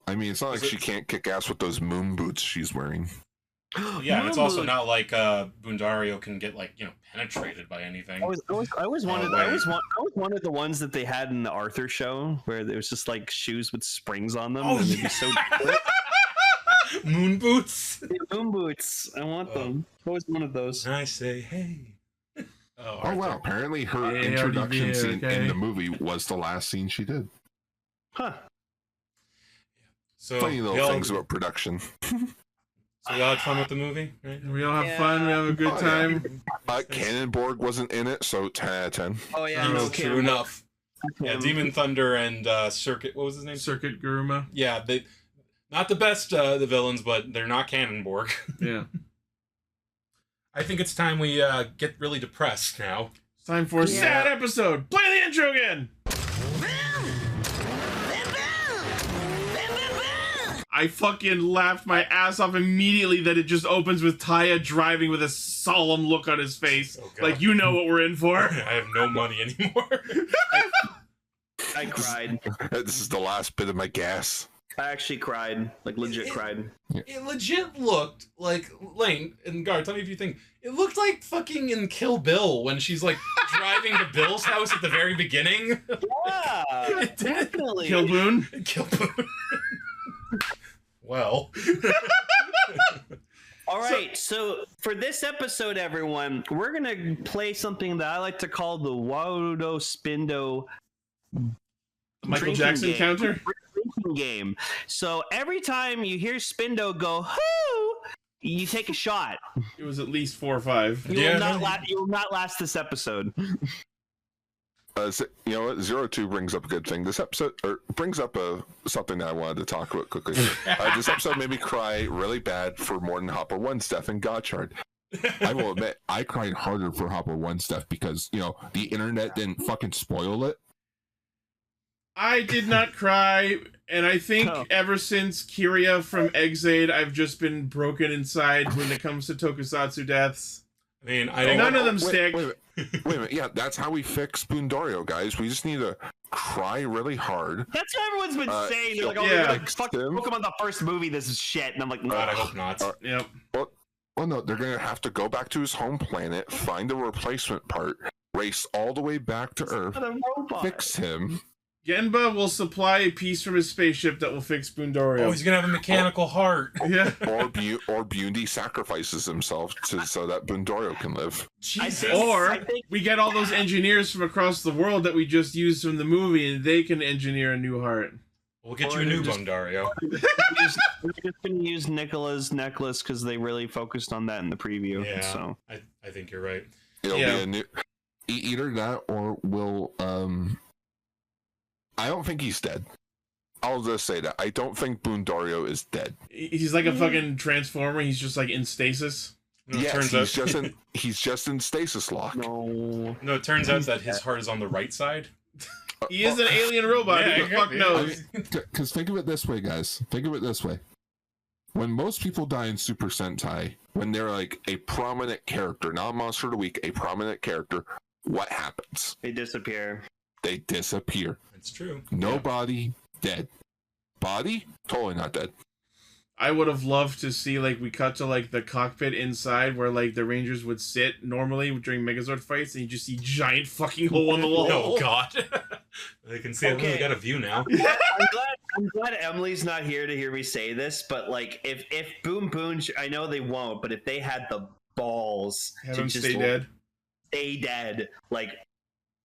D: I mean, it's not like she can't kick ass with those moon boots she's wearing.
B: Yeah, and it's also not like Boondario can get penetrated by anything.
C: I always wanted the ones that they had in the Arthur show where there was just like shoes with springs on them.
B: Oh,
C: and they'd
B: yeah.
C: be so
B: Moon boots.
C: moon boots. I want them. Always wanted those.
B: And I say, hey.
D: Oh wow! Apparently, her
A: Hey,
D: introduction
A: Olivier,
D: scene
A: okay.
D: in the movie was the last scene she did.
C: Huh.
B: So
D: Funny little
B: Nyelv-
D: things about production.
B: So we all had fun with the movie, right?
A: We all have fun. We have a good time.
D: Cannonborg wasn't in it, so 10 out of 10.
C: Oh yeah,
B: True,
C: no,
B: true enough. Yeah, Demon Thunder and Circuit. What was his name?
A: Circuit Guruma.
B: Yeah, they not the best the villains, but they're not Cannonborg.
A: Yeah.
B: I think it's time we get really depressed now.
A: It's time for a sad episode. Play the intro again. I fucking laughed my ass off immediately that it just opens with Taya driving with a solemn look on his face.
B: Oh, God.
A: Like, you know what we're in for.
B: I have no money anymore.
C: I cried.
D: This is the last bit of my gas.
C: I actually cried. Like, legit cried.
B: It legit looked like, Lane and Gar, tell me if you think, it looked like fucking in Kill Bill when she's like driving to Bill's house at the very beginning.
C: Yeah, definitely.
A: Kill Boon.
B: Kill Boon. Well.
C: All right, so for this episode, everyone, we're gonna play something that I like to call the Warudo Spindo
A: Michael
C: drinking
A: Jackson
C: game.
A: counter.
C: Drinking game. So every time you hear Spindo go "hoo," you take a shot.
A: It was at least 4 or 5.
C: You will not last this episode.
D: You know what? 02 brings up a good thing. This episode brings up something that I wanted to talk about quickly. This episode made me cry really bad for more than Hopper 1 stuff and Gotchard. I will admit, I cried harder for Hopper 1 stuff because, you know, the internet didn't fucking spoil it.
A: I did not cry, and I think ever since Kiria from Exade, I've just been broken inside when it comes to tokusatsu deaths.
B: I mean,
A: None of them stick.
D: Wait a minute. Yeah, that's how we fix Boondorio, guys. We just need to cry really hard.
C: That's what everyone's been saying. They're like, "Oh,
A: yeah.
C: they're gonna fuck Pokemon the first movie. This is shit." And I'm like,
B: God, I hope not.
A: Yep.
D: Well, no, they're gonna have to go back to his home planet, find a replacement part, race all the way back to Earth, fix him.
A: Genba will supply a piece from his spaceship that will fix Boondorio.
B: Oh, he's gonna have a mechanical heart.
A: Yeah.
D: Or Bundi sacrifices himself so that Boondorio can live.
A: Or we get all those engineers from across the world that we just used from the movie, and they can engineer a new heart.
B: We'll get you a new Boondorio.
C: We're just gonna use Nicola's necklace because they really focused on that in the preview.
B: Yeah,
C: so
B: I think you're right.
D: It'll be a new, either that or we'll I don't think he's dead. I'll just say that. I don't think Boondorio is dead.
A: He's like a fucking transformer. He's just like in stasis.
B: No,
D: yes, he's just in stasis lock.
C: no.
B: It turns out that his heart is on the right side.
A: He is an alien robot.
B: Yeah,
A: Who the fuck knows?
D: Because think of it this way, guys. Think of it this way. When most people die in Super Sentai, when they're like a prominent character, not Monster of the Week, a prominent character, what happens?
C: They disappear.
D: They disappear.
B: It's true.
D: No body, dead. Body, totally not dead.
A: I would have loved to see, like, we cut to, like, the cockpit inside where, like, the Rangers would sit normally during Megazord fights, and you just see giant fucking hole in the wall.
B: Oh, God. They can see it. We got a view now.
C: I'm glad Emily's not here to hear me say this, but, like, if Boonboomger, I know they won't, but if they had the balls
A: Have him stay dead.
C: Stay dead, like,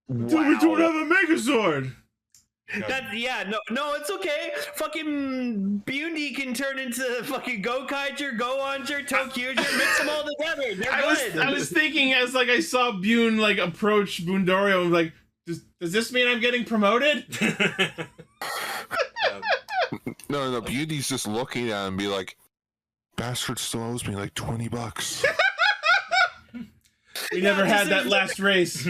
A: Dude, we don't have a Megazord!
C: No, it's okay. Fucking Bundi can turn into fucking Gokyger, Goanger, Tokuger, mix them all together. They're good.
A: I was thinking as like I saw Bune like approach Boondorio, I'm like, does this mean I'm getting promoted?
D: No. Beauty's just looking at him and be like, bastard still owes me like $20.
A: We never had that last race.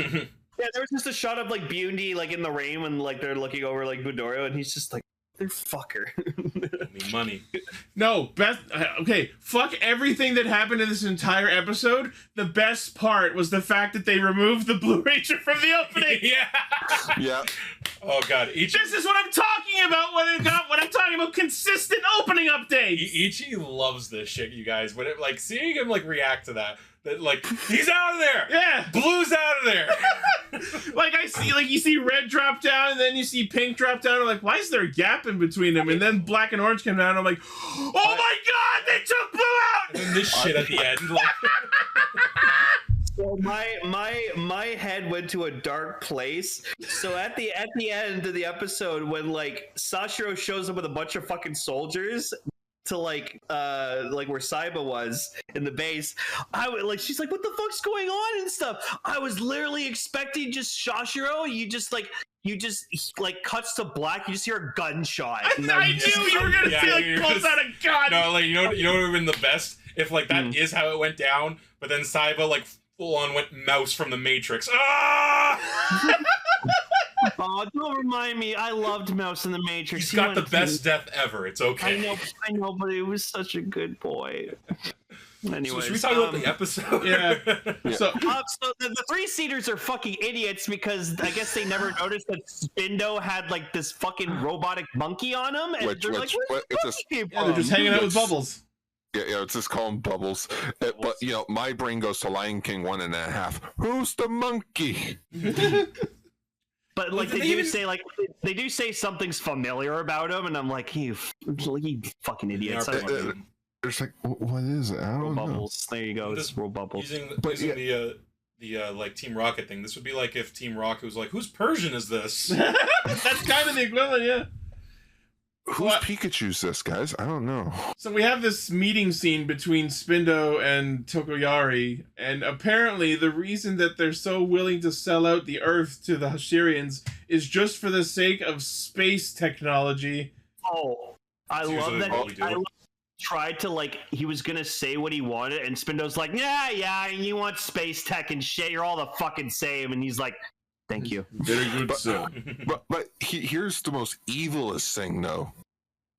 C: Yeah, there was just a shot of like Bundi like in the rain when like they're looking over like Boondorio, and he's just like, "Motherfucker."
B: Money.
A: No, okay, fuck everything that happened in this entire episode. The best part was the fact that they removed the Blue Ranger from the opening.
D: Yeah.
B: Oh, God.
A: This is what I'm talking about when I'm talking about consistent opening updates.
B: Ichi loves this shit, you guys. When it, like, seeing him like react to that like, he's out of there.
A: Yeah,
B: Blue's out of there.
A: Like I see, like you see red drop down, and then you see pink drop down. I'm like, why is there a gap in between them? And then black and orange come down. I'm like, oh my God, they took Blue out.
B: And then this shit at the end. Like...
C: So my head went to a dark place. So at the end of the episode, when like Sashiro shows up with a bunch of fucking soldiers, to like where Saiba was in the base, she's like, what the fuck's going on and stuff. I was literally expecting just Shashiro. You just cuts to black. You just hear a gunshot.
A: I knew you were gonna say pulls out a gun.
B: No, you know what would have been the best if that is how it went down, but then Saiba full on went Mouse from the Matrix. Ah!
C: Oh, don't remind me. I loved Mouse in the Matrix.
B: He's got the best death ever. It's okay.
C: I know, but he was such a good boy. Anyways,
B: so should we talk about the episode?
A: Yeah.
C: So the three-seaters are fucking idiots because I guess they never noticed that Spindo had this fucking robotic monkey on him, and they're like,
A: they're just hanging out with Bubbles.
D: Yeah, it's just called Bubbles. But my brain goes to Lion King 1.5. Who's the monkey?
C: But they do say something's familiar about him, and I'm like, you fucking idiots.
D: It's like, what is it? I don't know.
C: Bubbles. There you go. It's Roll Bubbles.
B: Using the Team Rocket thing. This would be like if Team Rocket was like, whose Persian is this?
A: That's kind of the equivalent, yeah.
D: Who's Pikachu's this, guys? I don't know.
A: So we have this meeting scene between Spindo and Tokoyari, and apparently the reason that they're so willing to sell out the Earth to the Hashirians is just for the sake of space technology.
C: Oh, I love that. Tried to he was gonna say what he wanted, and Spindo's like, yeah, and you want space tech and shit, you're all the fucking same, and he's like, thank you.
A: Very good, sir.
D: But here's the most evilest thing, though.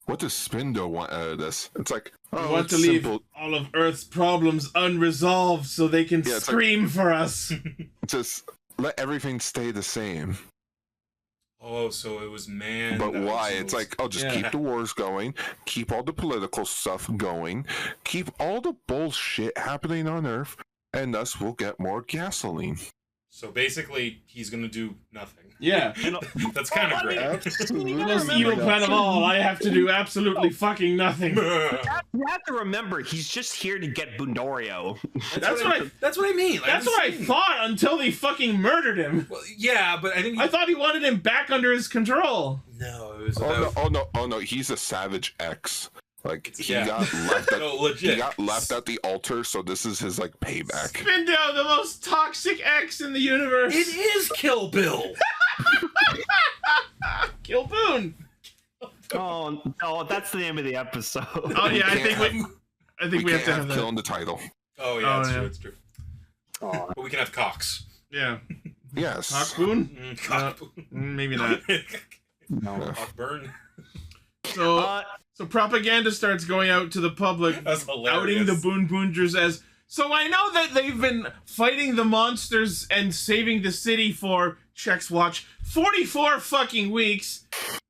D: What does Spindo want out of this? It's like,
A: we want to leave all of Earth's problems unresolved so they can scream for us.
D: Just let everything stay the same.
B: Oh, so it was man.
D: But why? It's like, just keep the wars going, keep all the political stuff going, keep all the bullshit happening on Earth, and thus we'll get more gasoline.
B: So basically, he's gonna do nothing.
A: Yeah.
B: That's kind of great.
A: The most evil plan of all, I have to do absolutely fucking nothing.
C: You have to remember, he's just here to get Bundorio.
A: That's what I mean. That's what I thought until they fucking murdered him.
B: Well, yeah, but I
A: thought he wanted him back under his control.
B: No, it was
D: oh no, he's a Savage X. He got left at the altar, so this is his payback.
A: Spindo, the most toxic X in the universe.
B: It is Kill Bill.
A: Kill Boon.
C: Oh no, that's the name of the episode.
A: Oh yeah, I think we have to have that.
D: Kill in the title.
B: Oh yeah, that's true. But we can have Cox.
A: Yeah.
D: Yes.
A: Cock Boon?
B: Cock Boon.
A: Maybe not.
C: No.
B: Cock Burn.
A: So propaganda starts going out to the public, outing the Boonboomgers as, so I know that they've been fighting the monsters and saving the city for, checks watch, 44 fucking weeks,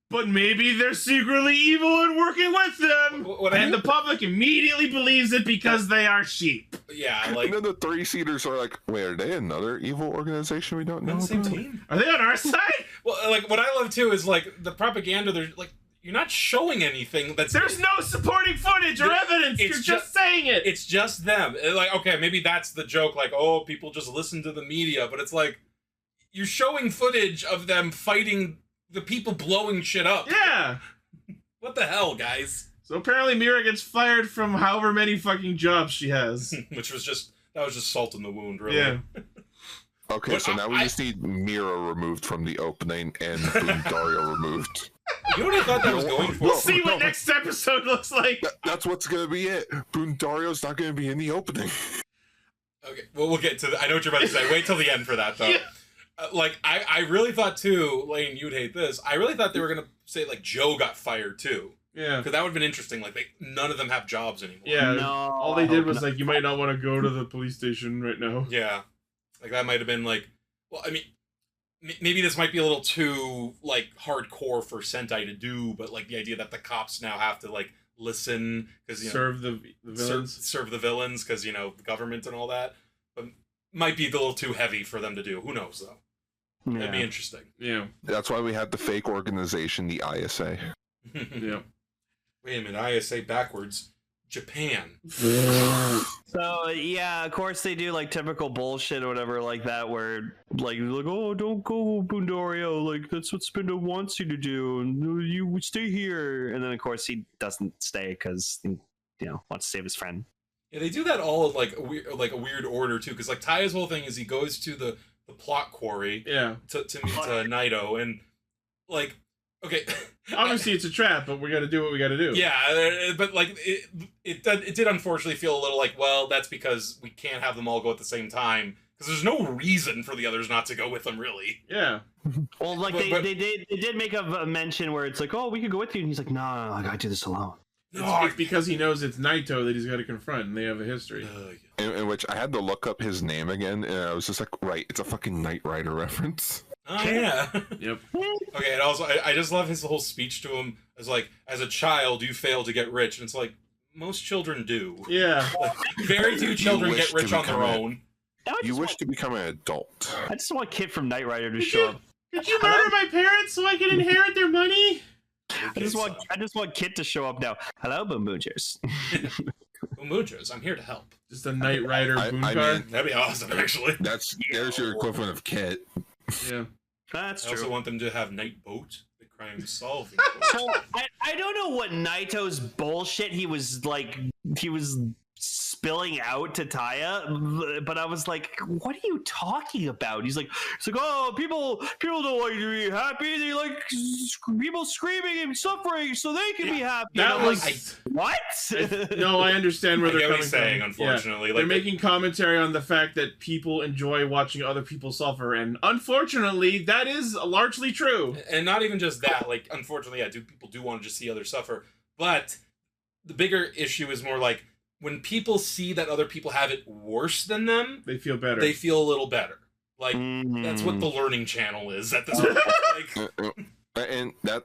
A: but maybe they're secretly evil and working with them. The public immediately believes it because they are sheep.
B: Yeah,
D: and then the three-seaters are like, wait, are they another evil organization we don't know about?
B: Same team?
A: Are they on our side?
B: Well, what I love too is the propaganda, they're you're not showing anything
A: there's no supporting footage or evidence. You're just saying it.
B: It's just them. Okay, maybe that's the joke. People just listen to the media, but it's you're showing footage of them fighting the people blowing shit up.
A: Yeah.
B: What the hell, guys?
A: So apparently Mira gets fired from however many fucking jobs she has.
B: Which was just salt in the wound, really.
A: Yeah.
D: Okay, so now we just need Mira removed from the opening and Dario removed.
B: You know what I thought that was going for?
A: We'll see what next episode looks like.
D: That's what's going to be it. Dario's not going to be in the opening.
B: Okay, well, we'll get to I know what you're about to say. Wait till the end for that, though. Yeah. I really thought, too, Lane, you'd hate this. I really thought they were going to say, Joe got fired, too.
A: Yeah.
B: Because that would have been interesting. None of them have jobs anymore.
A: Yeah. No, all they did was, you might not want to go to the police station right now.
B: Yeah. That might have been, well, I mean, maybe this might be a little too hardcore for Sentai to do, but the idea that the cops now have to listen because
A: serve the villains,
B: serve the villains because the government and all that, but might be a little too heavy for them to do. Who knows though? Yeah. That'd be interesting.
A: Yeah,
D: that's why we had the fake organization, the ISA.
A: Yeah.
B: Wait a minute, ISA backwards. Japan.
C: So yeah, of course they do like typical bullshit or whatever like that, where like oh, don't go, Bundorio, like that's what Spindo wants you to do, and you stay here. And then of course he doesn't stay because wants to save his friend.
B: Yeah, they do that all in like a weird order too, because like Taiya's whole thing is he goes to the plot quarry,
A: Yeah.
B: to meet Naito, and like, okay,
A: Obviously, it's a trap, but we got to do what we got to do.
B: yeah, but like it did unfortunately feel a little like, well, that's because we can't have them all go at the same time, because there's no reason for the others not to go with them, really.
A: Yeah.
C: Well, like they did make a mention where it's like, oh, we could go with you, and he's like, no, I gotta do this alone.
A: It's because he knows it's Naito that he's got to confront, and they have a history.
D: In which I had to look up his name again, and I was just like, right, it's a fucking Knight Rider reference.
B: Oh yeah.
A: Yep.
B: Okay, and also I just love his whole speech to him as like, as a child you fail to get rich, and it's like most children do.
A: Yeah.
B: Like, very few children get rich on their own.
D: You wish to become an adult.
C: I just want Kit from Knight Rider to show up.
A: Did you murder my parents so I can inherit their money?
C: I just want Kit to show up now. Hello, Boonboomgers.
B: Boonboomgers, I'm here to help.
A: Just a Knight Rider boon car?
D: mean,
B: That'd be awesome, actually.
D: There's your equivalent of Kit.
A: Yeah.
C: That's
B: I
C: true.
B: also want them to have Night Boat, the crime solving.
C: So I don't know what Naito's bullshit he was spilling out to Taiya, but I was like, what are you talking about? He's like, oh, people don't like to be happy. They like people screaming and suffering so they can be happy.
A: That
C: and I'm
A: was
C: like, what?
A: No, I understand where
B: I
A: they're
B: get what
A: coming
B: he's saying,
A: from.
B: unfortunately.
A: Yeah.
B: Like,
A: they're making commentary on the fact that people enjoy watching other people suffer, and unfortunately, that is largely true.
B: And not even just that, like, unfortunately, yeah, people do want to just see others suffer, but the bigger issue is more like, when people see that other people have it worse than them,
A: They feel better.
B: they feel a little better. Like, that's what the learning channel is at this point. Like,
D: And that,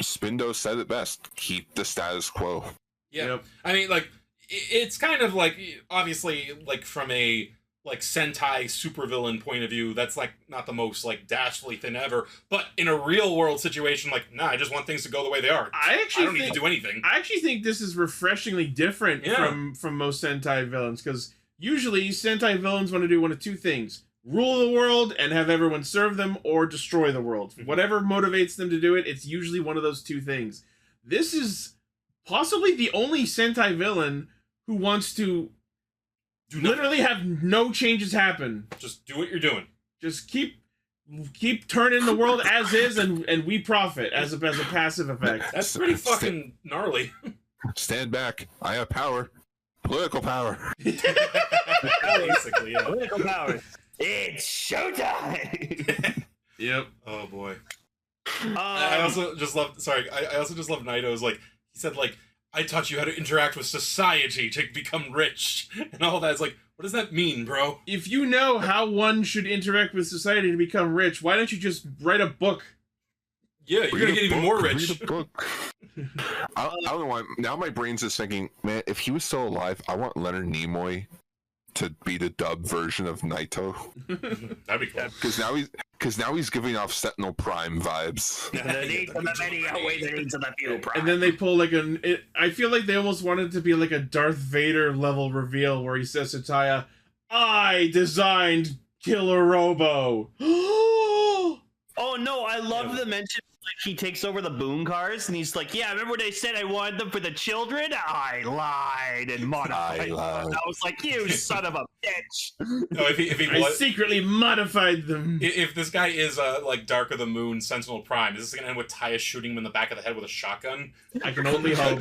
D: Spindo said it best. Keep the status quo.
B: yeah.
A: Yep.
B: I mean, like, it's kind of like, obviously, like, from a, like, Sentai supervillain point of view, that's, like, not the most, like, dastardly thing ever. But in a real-world situation, like, nah, I just want things to go the way they are. I don't need to do anything.
A: I actually think this is refreshingly different
B: Yeah.
A: from most Sentai villains, because usually Sentai villains want to do one of two things: rule the world and have everyone serve them, or destroy the world. Whatever motivates them to do it, it's usually one of those two things. This is possibly the only Sentai villain who wants to literally have no changes happen.
B: Just do what you're doing.
A: Just keep turning the world as is, and we profit as a passive effect.
B: That's pretty fucking gnarly.
D: Stand back. I have power. Political power.
B: Basically, yeah.
C: Political power. It's showtime.
A: Yep.
B: Oh boy. I also just love. Sorry, I also just love Naito's, like, he said, like, I taught you how to interact with society to become rich and all that. It's like, what does that mean, bro?
A: If you know how one should interact with society to become rich, why don't you just write a book?
B: Yeah, you're gonna get even more
D: Read
B: rich.
D: a book. I don't know why. Now my brain's just thinking, man, if he was still alive, I want Leonard Nimoy to be the dub version of Naito.
B: That'd be cool.
D: Because now he's giving off Sentinel Prime vibes.
C: The needs of the many outweigh the needs of the few.
A: And then they pull like I feel like they almost wanted it to be like a Darth Vader level reveal where he says to Taiya, "I designed Killer Robo."
C: Oh no, I love the mention like he takes over the boom cars and he's like, yeah, remember when they said I wanted them for the children? I lied and modified them. And I was like, you son of a bitch.
B: No, if he
A: I secretly modified them.
B: If this guy is like Dark of the Moon Sentinel Prime, is this gonna end with Taiya shooting him in the back of the head with a shotgun?
A: I can only hope.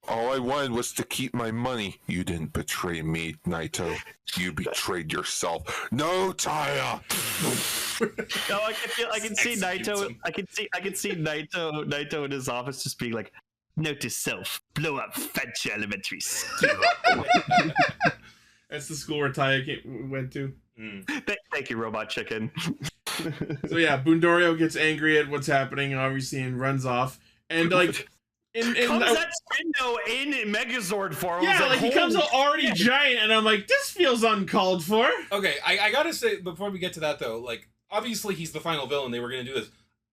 D: All I wanted was to keep my money. You didn't betray me, Naito. You betrayed yourself. No, Taiya.
C: No, I can see Naito.
B: him.
C: I can see Naito in his office just being like, note to self, blow up Fetch Elementary School.
A: That's the school where Taiya went to.
C: Thank you, Robot Chicken.
A: So yeah, Bundorio gets angry at what's happening, obviously, and runs off. And like,
C: comes that Spindo in Megazord form?
A: Yeah, like he comes out already giant, and I'm like, this feels uncalled for.
B: Okay, I gotta say, before we get to that though, like, obviously he's the final villain, they were gonna do this.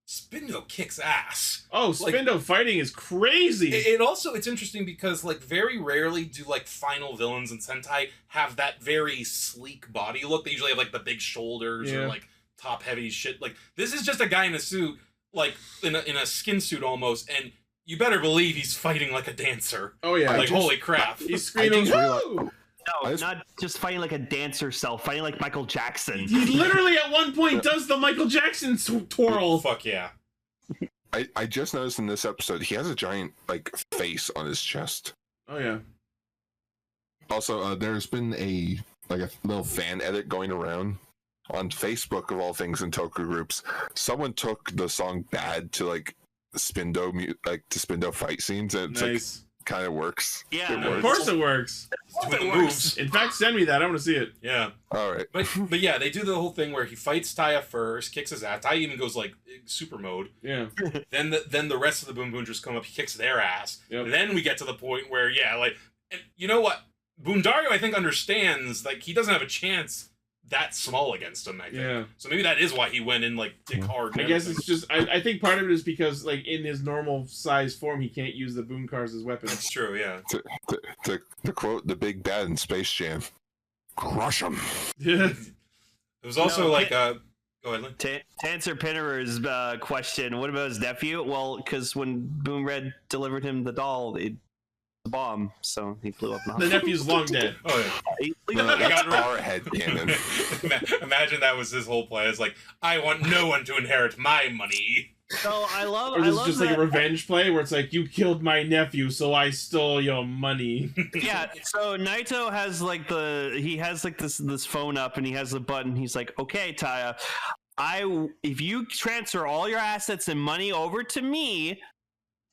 B: Spindo kicks ass.
A: Oh, Spindo fighting is crazy.
B: It's interesting because like very rarely do like final villains in Sentai have that very sleek body look. They usually have like the big shoulders or like top heavy shit. Like this is just a guy in a suit, like in a skin suit almost, and you better believe he's fighting like a dancer.
A: Oh yeah,
B: like holy crap,
A: he's screaming.
C: No, not just fighting like a dancer self, fighting like Michael Jackson.
A: He literally at one point does the Michael Jackson twirl.
B: Fuck yeah.
D: I just noticed in this episode he has a giant like face on his chest.
A: Oh yeah.
D: Also, there's been a little fan edit going around on Facebook of all things in Toku groups. Someone took the song "Bad" to like Spindo to Spindo fight scenes, and it's
A: nice.
D: like kind of works.
C: Yeah,
A: of course it works.
B: It works.
A: In fact, send me that. I want to see it.
B: Yeah.
D: All right.
B: But yeah, they do the whole thing where he fights Taya first, kicks his ass. Taya even goes like super mode.
A: Yeah.
B: Then the rest of the Boonboomgers come up, he kicks their ass.
A: Yep.
B: And then we get to the point where and you know what? Boondario I think understands like he doesn't have a chance that small against him, I think.
A: Yeah.
B: So maybe that is why he went in like dick hard.
A: I guess it's just I think part of it is because like in his normal size form he can't use the boom cars as weapons.
B: That's true, yeah.
D: To quote the big bad in Space Jam, crush him.
A: Yeah.
B: It was also go ahead, Lynn.
C: To answer Pinnerer's question, what about his nephew? Well, because when Boom Red delivered him the doll, it the bomb, so he flew up.
A: The nephew's long dead.
B: Oh yeah.
D: That's our head cannon.
B: Imagine that was his whole play. It's like, I want no one to inherit my money.
C: So I love.
A: Or this
C: I
A: is
C: love
A: just
C: that.
A: like a revenge play where it's like you killed my nephew, so I stole your money.
C: Yeah. So Naito has like this phone up, and he has the button. He's like, "Okay, Taya, if you transfer all your assets and money over to me,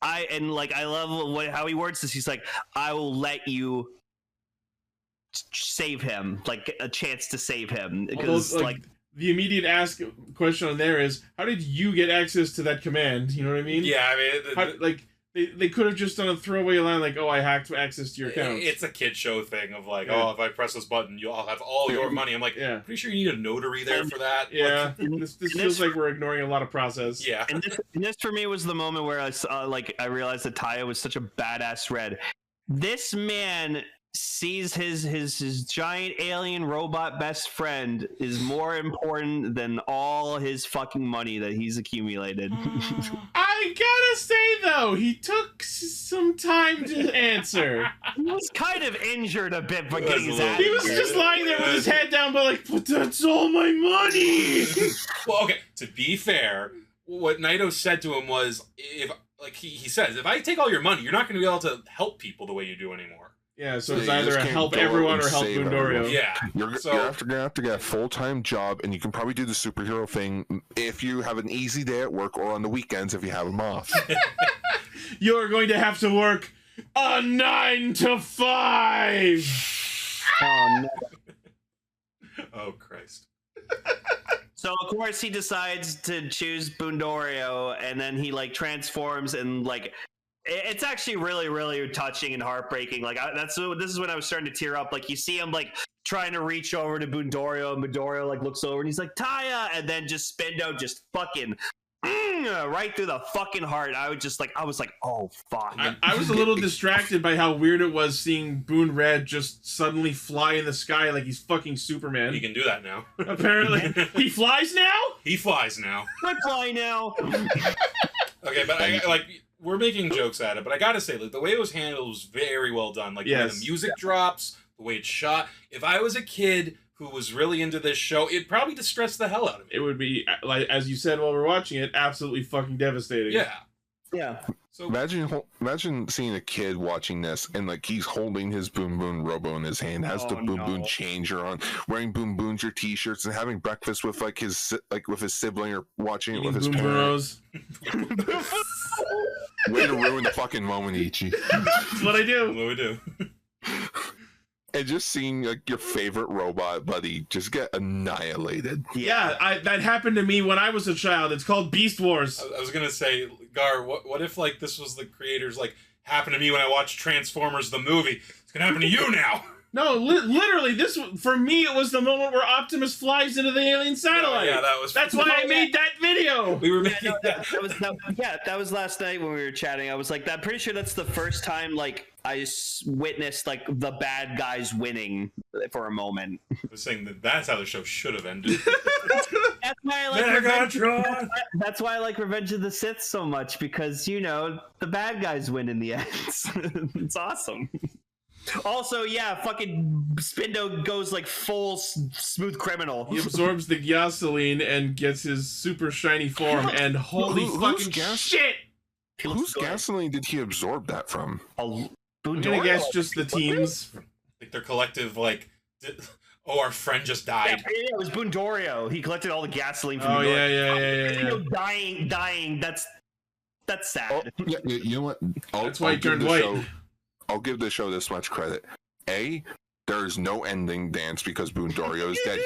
C: I love how he words this. He's like, I will let you save him, like a chance to save him, because like
A: the immediate question on there is, how did you get access to that command? You know what I mean?
B: Yeah, I mean,
A: they could have just done a throwaway line like, oh, I hacked access to your account.
B: It's a kid show thing of like, oh, if I press this button, I'll have all your money. I'm like,
A: pretty
B: sure you need a notary there for that.
A: Yeah, this feels like we're ignoring a lot of process.
B: Yeah,
C: and this for me was the moment where I realized that Taya was such a badass red. This man sees his giant alien robot best friend is more important than all his fucking money that he's accumulated.
A: I gotta say though, he took some time to answer.
C: He was kind of injured a bit by getting his ass.
A: He was just lying there with his head down, but that's all my money.
B: Well, okay, to be fair, what Naito said to him was, he says, if I take all your money, you're not going to be able to help people the way you do anymore.
A: Yeah, so it's either help everyone or help Boondario.
B: Yeah.
D: You're gonna have to get a full-time job, and you can probably do the superhero thing if you have an easy day at work or on the weekends if you have them off.
A: You're going to have to work a 9 to 5.
C: Oh no.
B: Oh Christ.
C: So of course he decides to choose Boondario, and then he like transforms and like. It's actually really, really touching and heartbreaking. Like this is when I was starting to tear up. Like you see him like trying to reach over to Boondario, and Boondario like looks over and he's like Taya, and then just Spindo just fucking right through the fucking heart. I was like, oh fuck.
A: I was a little distracted by how weird it was seeing Boon Red just suddenly fly in the sky like he's fucking Superman.
B: He can do that now.
A: Apparently, he flies now.
B: He flies now.
C: I fly now.
B: Okay, but we're making jokes at it, but I gotta say, like, the way it was handled was very well done. Like, the way the music drops, the way it's shot. If I was a kid who was really into this show, it'd probably distress the hell out of me.
A: It would be, like, as you said while we're watching it, absolutely fucking devastating.
B: Yeah.
C: Yeah.
B: So
D: imagine seeing a kid watching this and like he's holding his Boon Boon Robo in his hand, has the Boon Boon changer on, wearing Boonboonger t-shirts, and having breakfast with with his sibling or watching it with his parents. Way to ruin the fucking moment, Ichi.
A: That's what I do.
B: What we do.
D: And just seeing like your favorite robot buddy just get annihilated.
A: Yeah, that happened to me when I was a child. It's called Beast Wars.
B: I was gonna say, Gar, what if like this was the creators like happened to me when I watched Transformers the movie? It's gonna happen to you now.
A: No, literally, for me, it was the moment where Optimus flies into the alien satellite.
B: Yeah,
A: That's why I made that video.
B: We were making
C: That was last night when we were chatting. I was like, I'm pretty sure that's the first time like I witnessed like the bad guys winning for a moment.
B: I was saying that's how the show should have ended.
C: That's why I like that's why I like Revenge of the Sith so much, because you know the bad guys win in the end. It's awesome. Also, yeah, fucking Spindo goes like full smooth criminal.
A: He absorbs the gasoline and gets his super shiny form, and holy fucking shit!
D: Whose gasoline did he absorb that from?
A: I'm gonna guess just the teams.
B: Like their collective, like, oh, our friend just died.
C: Yeah, it was Boondorio. He collected all the gasoline from
A: yeah.
C: Dying. That's sad.
D: Oh, yeah, you know what?
A: That's why he turned white.
D: I'll give the show this much credit. There's no ending dance because Boondorio is dead.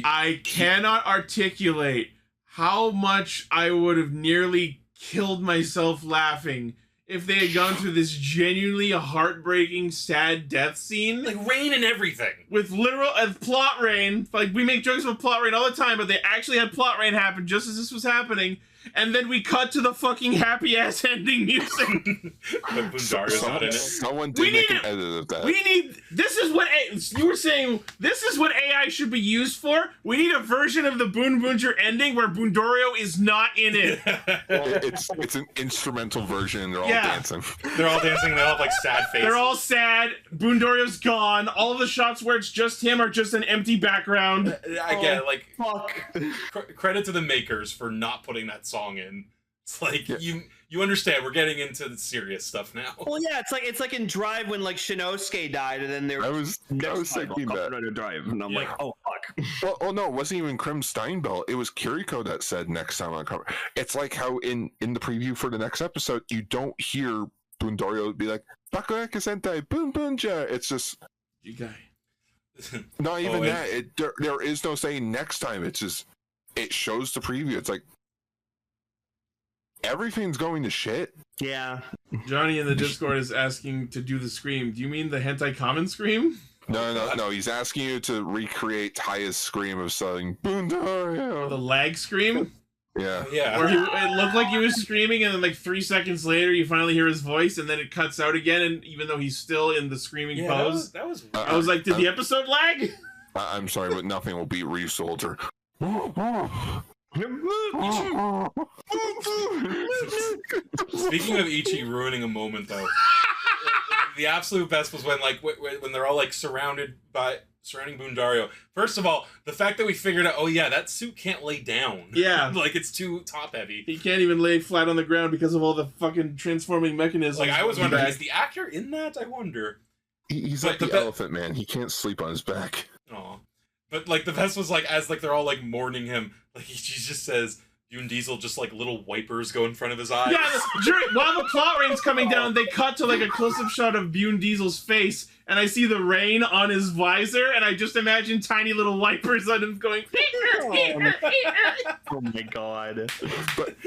A: I cannot articulate how much I would have nearly killed myself laughing if they had gone through this genuinely heartbreaking, sad death scene.
B: Like rain and everything.
A: With literal plot rain. Like, we make jokes about plot rain all the time, but they actually had plot rain happen just as this was happening. And then we cut to the fucking happy-ass ending music.
B: But Boondario's not in it.
D: Someone did make an edit of that.
A: This is what you were saying, this is what AI should be used for. We need a version of the Boonboomger ending where Boondorio is not in it.
D: It's an instrumental version and they're all dancing.
B: They're all dancing, they all have like sad faces.
A: They're all sad, Boondorio's gone, all of the shots where it's just him are just an empty background.
B: I get it, like,
C: fuck.
B: Credit to the makers for not putting that song in. It's like you understand we're getting into the serious stuff now.
C: Well, yeah, it's like in Drive when like Shinosuke died, and then
D: I was thinking that.
C: Drive, and I'm like, oh fuck.
D: Well, no, it wasn't even Krim Steinbell. It was Kiriko that said next time on cover. It's like how in the preview for the next episode, you don't hear Boondorio be like Bakuage Sentai Boonboomger. It's just not even that. There is no saying next time. It's just it shows the preview. It's like everything's going to shit.
C: Yeah.
A: Johnny in the Discord is asking to do the scream. Do you mean the hentai common scream?
D: No. He's asking you to recreate Taya's scream of saying Boondorio.
A: The lag scream?
D: Yeah.
A: Where it looked like he was screaming, and then like 3 seconds later, you finally hear his voice, and then it cuts out again, and even though he's still in the screaming pose.
B: That was
A: I was like, did the episode lag?
D: I'm sorry, but nothing will beat Ryu Soldier.
B: Speaking of Ichi ruining a moment, though, the absolute best was when when they're all like surrounding Boondario. First of all, the fact that we figured out, oh yeah, that suit can't lay down.
A: Yeah,
B: like it's too top heavy.
A: He can't even lay flat on the ground because of all the fucking transforming mechanisms.
B: Like I was wondering, is the actor in that? I wonder.
D: He's like the elephant man. He can't sleep on his back.
B: Oh. But like the best was like as like they're all like mourning him, like he just says Yoon Diesel just like little wipers go in front of his eyes.
A: Yeah, while the plot rain's coming down, they cut to like a close-up shot of Yoon Diesel's face, and I see the rain on his visor, and I just imagine tiny little wipers on him going.
C: Oh my god!
D: But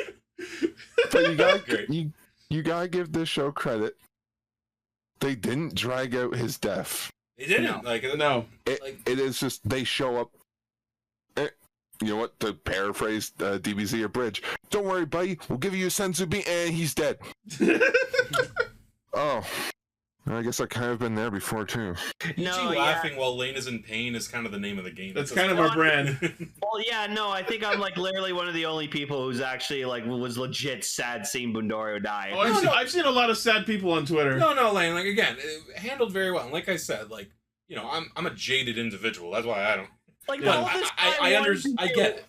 D: you gotta give this show credit. They didn't drag out his death.
B: They didn't.
A: No.
D: It is just they show up. You know what? To paraphrase DBZ or Bridge, don't worry, buddy. We'll give you a senzu bean, and he's dead. Oh, I guess I've kind of been there before too.
B: No, laughing while Lane is in pain is kind of the name of the game.
A: That's kind of our brand.
C: Well, yeah, no, I think I'm like literally one of the only people who's actually like was legit sad seeing Boondorio die.
A: Oh, I've seen a lot of sad people on Twitter.
B: No, Lane. Like again, handled very well. And like I said, like you know, I'm a jaded individual. That's why I don't.
C: Like
B: I get it.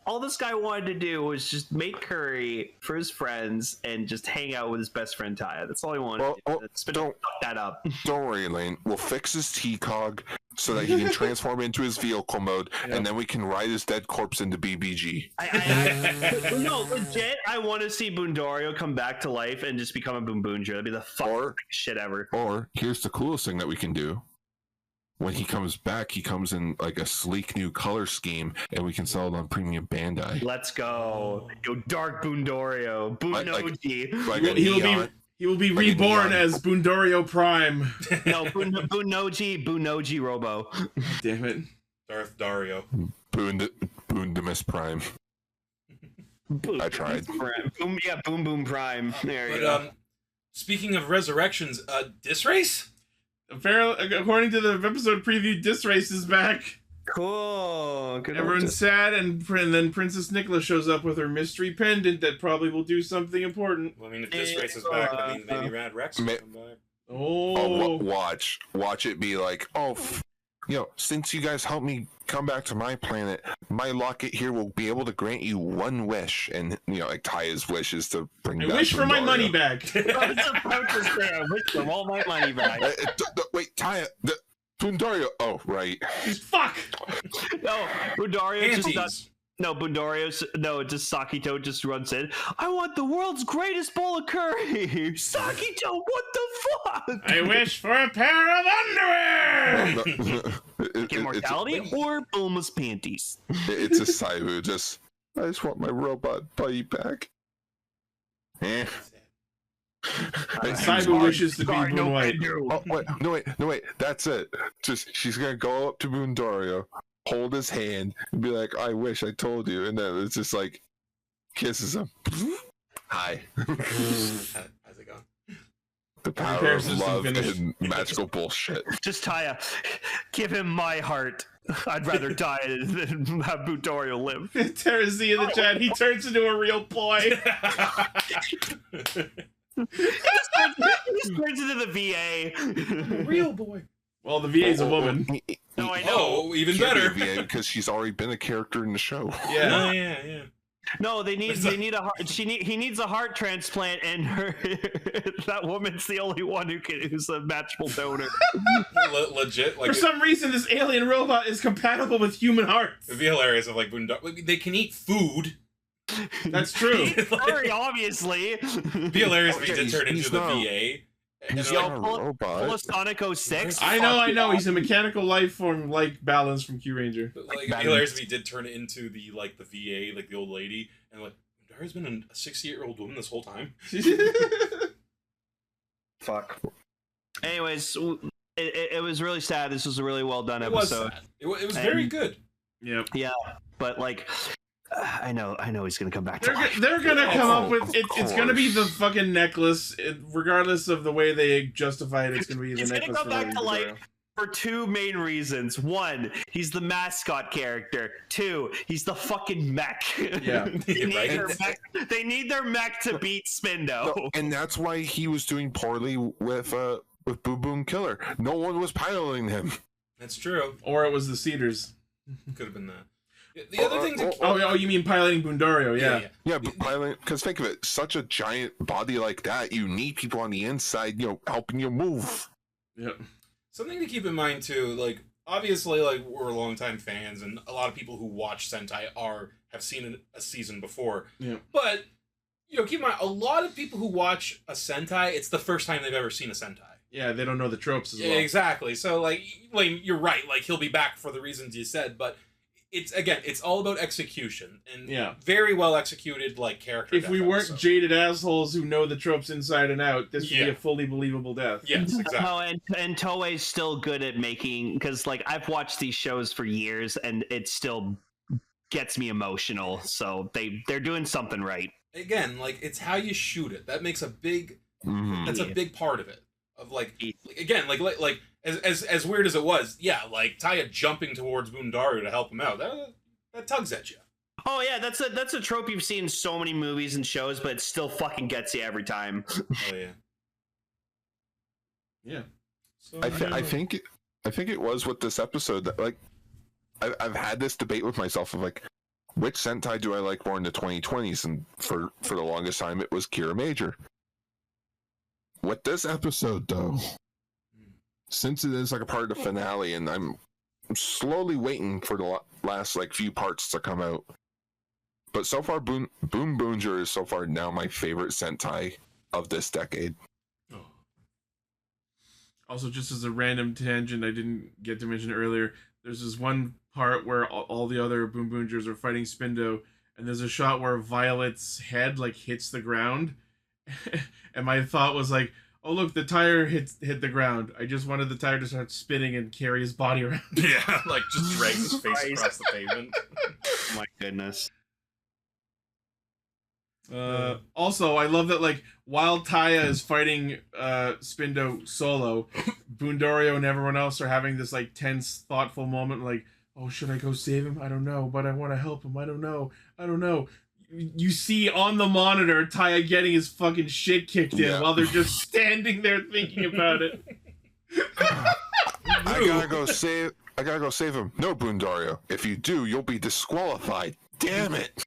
C: All this guy wanted to do was just make curry for his friends and just hang out with his best friend Taya. That's all he wanted to do. Don't fuck that up.
D: Don't worry, Lane. We'll fix his T-Cog so that he can transform into his vehicle mode, and then we can ride his dead corpse into BBG.
C: No, legit, I want to see Boondorio come back to life and just become a Boonboomger. That'd be the fucking shit ever.
D: Or, here's the coolest thing that we can do. When he comes back, he comes in like a sleek new color scheme, and we can sell it on Premium Bandai.
C: Let's go. Yo, Dark Boondorio. Boonoji.
A: He will be reborn as Boondorio Prime.
C: No, Boonoji Robo.
A: Damn it.
B: Darth Dario.
D: Boondamus Prime. I tried.
C: Boom, yeah, Boom Boom Prime. There you go.
B: Speaking of resurrections, Dis Race?
A: Apparently, according to the episode preview, Dis Race is back.
C: Cool. Good.
A: Everyone's sad, and then Princess Nicola shows up with her mystery pendant that probably will do something important.
B: Well, I mean, if Dis Race is back, that means maybe Rad Rex will come back.
D: Watch it be like, since you guys helped me come back to my planet, my locket here will be able to grant you one wish. And, like, Taya's wish is to bring back
A: wish for my
D: Bundario.
A: money back.
C: I was about to say, I wish for all my money back.
D: Wait, Taya, Bundario. Oh, right.
A: Fuck!
C: No, Bundario just
B: Panties.
C: just Sakito just runs in. I want the world's greatest bowl of curry. Sakito, what the fuck?
A: I wish for a pair of underwear!
C: Immortality or Bulma's panties?
D: It's a Saibu. I just want my robot buddy back.
A: Saibu wishes to be Boon White.
D: Oh, wait. That's it. She's gonna go up to Bundario, hold his hand, and be like, "I wish I told you," and then it's just like kisses him. Hi.
B: How's it going?
D: The power of love
A: finished.
D: and magical bullshit.
C: Just Taya, give him my heart. I'd rather die than have Bundario live.
A: Terezi in the chat, he turns into a real boy.
C: He just turns into the VA.
B: Real boy.
A: Well, the VA's a woman.
C: No, I know.
B: Oh, even better.
D: Because she's already been a character in the show.
A: Yeah.
B: Yeah.
C: No, he needs a heart. He needs a heart transplant, and that woman's the only one who's a matchable donor.
B: Legit. Like,
A: For some reason, this alien robot is compatible with human hearts.
B: it'd be hilarious if they can eat food.
A: That's true.
C: Very obviously.
B: It'd be hilarious if he did turn into the VA.
D: He's
B: And
D: not a robot.
C: Full of Sonic 06.
A: I know. He's a mechanical life form like Balance from Q Ranger.
B: Like, it'd be hilarious if he did turn into the VA, like the old lady, and like, Daria's been a 68-year-old woman this whole time.
C: Fuck. Anyways, it was really sad. This was a really well done episode.
B: It was very good.
A: Yep.
C: Yeah, but like, I know he's gonna come back to
A: They're,
C: life.
A: they're gonna come up with it's gonna be the fucking necklace, regardless of the way they justify it. It's gonna be the
C: He's gonna
A: necklace.
C: come back to life for two main reasons. One, he's the mascot character. Two, he's the fucking mech.
A: Yeah.
C: They need their mech to beat Spindo.
D: No, and that's why he was doing poorly with Boom Boom Killer. No one was piloting him.
B: That's true.
A: Or it was the Cedars.
B: Could have been that. The other thing to
A: Oh, you mean piloting Bundario? Yeah.
D: Yeah, but piloting, because think of it, such a giant body like that, you need people on the inside, helping you move.
A: Yep.
B: Something to keep in mind too, like, obviously, like, we're longtime fans, and a lot of people who watch Sentai have seen a season before.
A: Yeah.
B: But keep in mind, a lot of people who watch a Sentai, it's the first time they've ever seen a Sentai.
A: Yeah, they don't know the tropes as well.
B: Yeah, exactly. So, like, you're right. Like, he'll be back for the reasons you said, but it's all about execution, and very well executed, like, character.
A: If we weren't jaded assholes who know the tropes inside and out, this would be a fully believable death.
B: Yes, exactly.
C: Oh, and Toei's still good at making, because like I've watched these shows for years, and it still gets me emotional. So they're doing something right.
B: Again, like, it's how you shoot it that makes a big. That's a big part of it. Of like again, like as weird as it was, like Taya jumping towards Bundario to help him out, that tugs at you.
C: Oh yeah, that's a trope you've seen in so many movies and shows, but it still fucking gets you every time.
B: Oh yeah.
A: Yeah.
B: So,
D: I think it was with this episode that, like, I've had this debate with myself of like, which Sentai do I like more in the 2020s, and for the longest time it was Kira Major. With this episode, though, since it is like a part of the finale, and I'm slowly waiting for the last like few parts to come out, but so far, Boonboomger is so far now my favorite Sentai of this decade.
A: Oh. Also, just as a random tangent, I didn't get to mention earlier, there's this one part where all the other Boonboomgers are fighting Spindo, and there's a shot where Violet's head like hits the ground. And my thought was like, oh look, the tire hit the ground. I just wanted the tire to start spinning and carry his body around.
B: Yeah, like just drag his face across the pavement.
C: My goodness.
A: Also, I love that, like, while Taya is fighting Spindo solo, Boondorio and everyone else are having this, like, tense, thoughtful moment, like, oh, should I go save him? I don't know, but I want to help him. I don't know. You see on the monitor Taya getting his fucking shit kicked in while they're just standing there thinking about it.
D: I gotta go save him. No, Boondorio. If you do, you'll be disqualified. Damn it.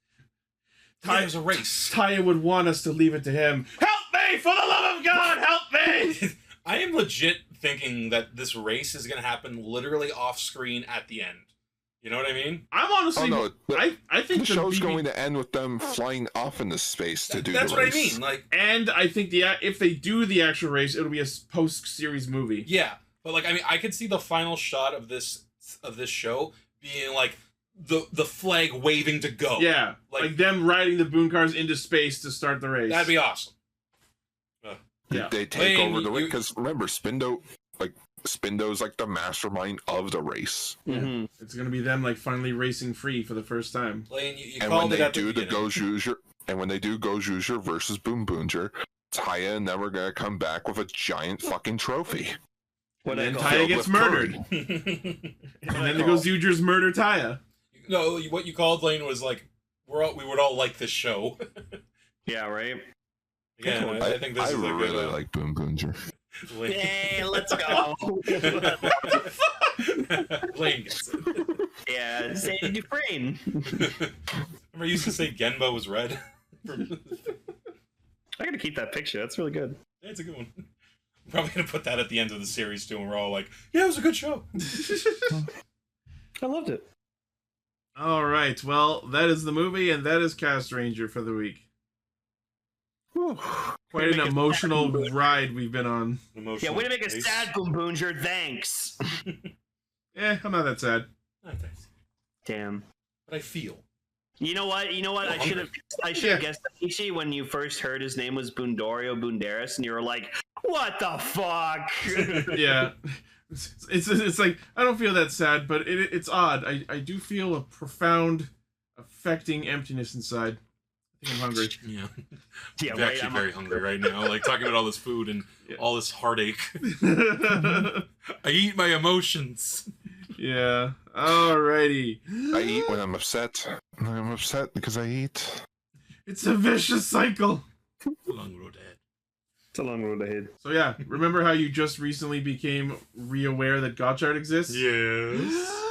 B: Taya's a race.
A: Taya would want us to leave it to him. Help me! For the love of God, help me!
B: I am legit thinking that this race is going to happen literally off screen at the end. You know what I mean?
A: I'm honestly... I think
D: the show's going to end with them flying off into space to do the race.
B: That's what I mean. Like,
A: and I think if they do the actual race, it'll be a post-series movie.
B: Yeah, but like, I mean, I could see the final shot of this show being like the flag waving to go.
A: Yeah, like them riding the Boon cars into space to start the race.
B: That'd be awesome.
D: They take over the race because remember, Spindo's like the mastermind of the race.
A: Mm-hmm. It's gonna be them like finally racing free for the first time.
B: Lane, you
D: and when they do the Gozyuger versus Boonboomger, Taya and them are gonna come back with a giant fucking trophy.
A: And then Taya gets murdered. And then the Gozyugers murder Taya.
B: No, what you called, Lane, was like we would all like this show.
C: Yeah, right.
B: Yeah, I think this is a good
D: really like Boonboomger.
C: Hey, let's go.
B: Lane gets it.
C: Yeah, Sadie Dufresne.
B: Remember I used to say Genba was red?
C: I gotta keep that picture. That's really good.
B: Yeah, it's a good one. I'm probably gonna put that at the end of the series too, and we're all like, yeah, it was a good show.
C: I loved it.
A: All right, well, that is the movie, and that is Castranger for the week. Whew. Quite an emotional ride we've been on.
C: Yeah, way to make us sad, Boonboomger. Thanks.
A: I'm not that sad.
C: Damn.
B: But I feel.
C: You know what? I should have guessed Ishi when you first heard his name was Boondorio Boondaris, and you were like, "What the fuck?"
A: Yeah. It's like I don't feel that sad, but it's odd. I do feel a profound, affecting emptiness inside. I think I'm hungry.
B: Yeah.
C: Yeah,
B: I'm actually very hungry right now. Like talking about all this food and all this heartache. I eat my emotions.
A: Yeah. Alrighty.
D: I eat when I'm upset. I'm upset because I eat.
A: It's a vicious cycle.
B: Long road ahead.
C: It's a long road ahead.
A: So yeah, remember how you just recently became re-aware that Gotchard exists?
B: Yes.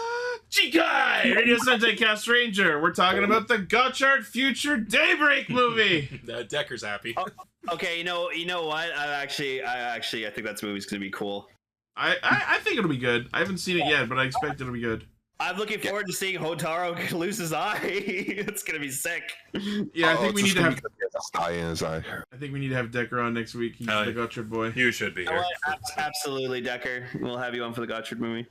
A: Jikai! Radio Sentai Castranger! We're talking about the Gotchard Future Daybreak movie!
B: Decker's happy.
C: Okay, you know what? I think that movie's gonna be cool.
A: I think it'll be good. I haven't seen it yet, but I expect it'll be good.
C: I'm looking forward to seeing Hotaro lose his eye. It's gonna be sick.
A: Yeah, I think we need to have
D: eye in his eye.
A: I think we need to have Decker on next week. He's the Gotchard boy.
B: You should be here.
C: Absolutely, Decker. We'll have you on for the Gotchard movie.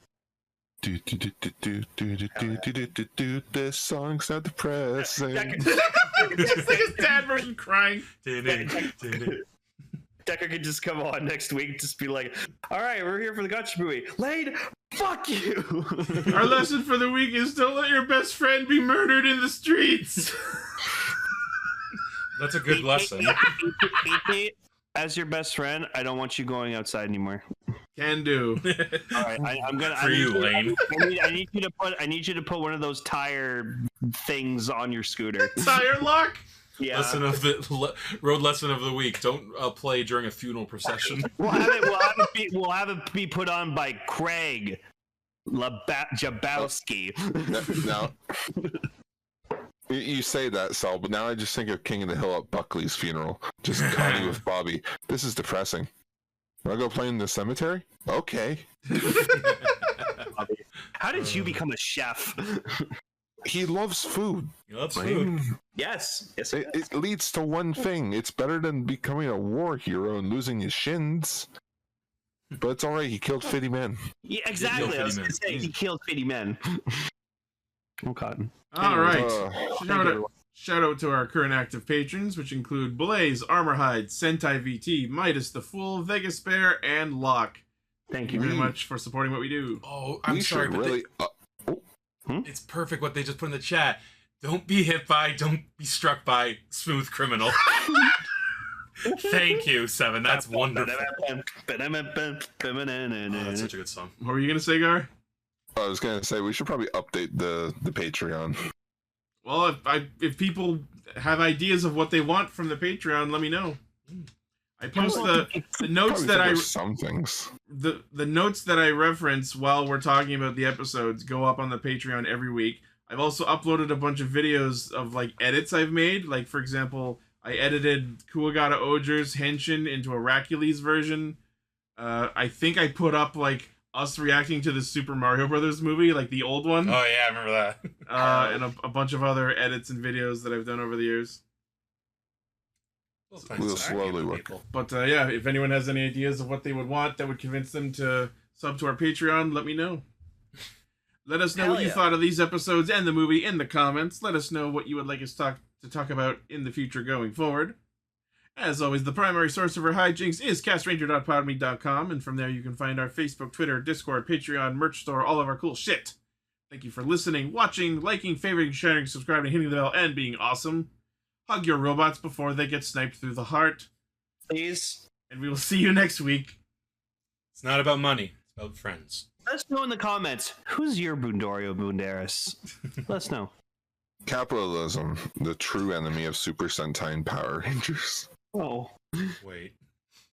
D: This song's not depressing.
A: It's like his dad version crying.
C: Decker could just come on next week and just be like, all right, we're here for the Gotchard movie. Lane, fuck you.
A: Our lesson for the week is don't let your best friend be murdered in the streets.
B: That's a good lesson.
C: As your best friend, I don't want you going outside anymore.
A: Can do.
C: All right,
B: Lane.
C: I need you to put one of those tire things on your scooter.
A: Tire lock.
C: Yeah.
B: Road lesson of the week: don't play during a funeral procession.
C: We'll have it be put on by Craig Jabowski.
D: Now, you say that, Sal, but now I just think of King of the Hill at Buckley's funeral. Just Connie with Bobby. This is depressing. Want to go play in the cemetery? Okay.
C: How did you become a chef?
D: He loves food.
B: He loves food.
C: Yes.
D: It leads to one thing. It's better than becoming a war hero and losing his shins. But it's alright, he killed 50 men.
C: Yeah, exactly. I was going to say, he killed 50 men. Oh, Cotton.
A: Alright. Shout out to our current active patrons, which include Blaze, Armorhide, Sentai VT, Midas the Fool, Vegas Bear, and Locke. Thank you very much for supporting what we do.
B: Oh, I'm sorry, but
D: really...
B: it's perfect what they just put in the chat. Don't be hit by, don't be struck by smooth criminal. Thank you, Seven. That's wonderful. Oh, that's such a good song.
A: What were you gonna say, Gar?
D: I was gonna say we should probably update the Patreon.
A: Well, if people have ideas of what they want from the Patreon, let me know. I post the notes that
D: some things.
A: The notes that I reference while we're talking about the episodes go up on the Patreon every week. I've also uploaded a bunch of videos of like edits I've made. Like for example, I edited Kuwagata Oger's Henshin into a Racules version. I think I put up like us reacting to the Super Mario Brothers movie, like the old one.
B: Oh yeah, I remember that.
A: And a bunch of other edits and videos that I've done over the years.
D: We'll slowly work.
A: But yeah, if anyone has any ideas of what they would want that would convince them to sub to our Patreon, let me know. Let us know what you thought of these episodes and the movie in the comments. Let us know what you would like us to talk about in the future going forward. As always, the primary source of our hijinks is castranger.podme.com, and from there you can find our Facebook, Twitter, Discord, Patreon, merch store, all of our cool shit. Thank you for listening, watching, liking, favoriting, sharing, subscribing, hitting the bell, and being awesome. Hug your robots before they get sniped through the heart.
C: Please.
A: And we will see you next week.
B: It's not about money. It's about friends.
C: Let us know in the comments, who's your Bundorio Bunderis? Let us know.
D: Capitalism, the true enemy of Super Sentai and Power Rangers.
C: Oh.
B: Wait.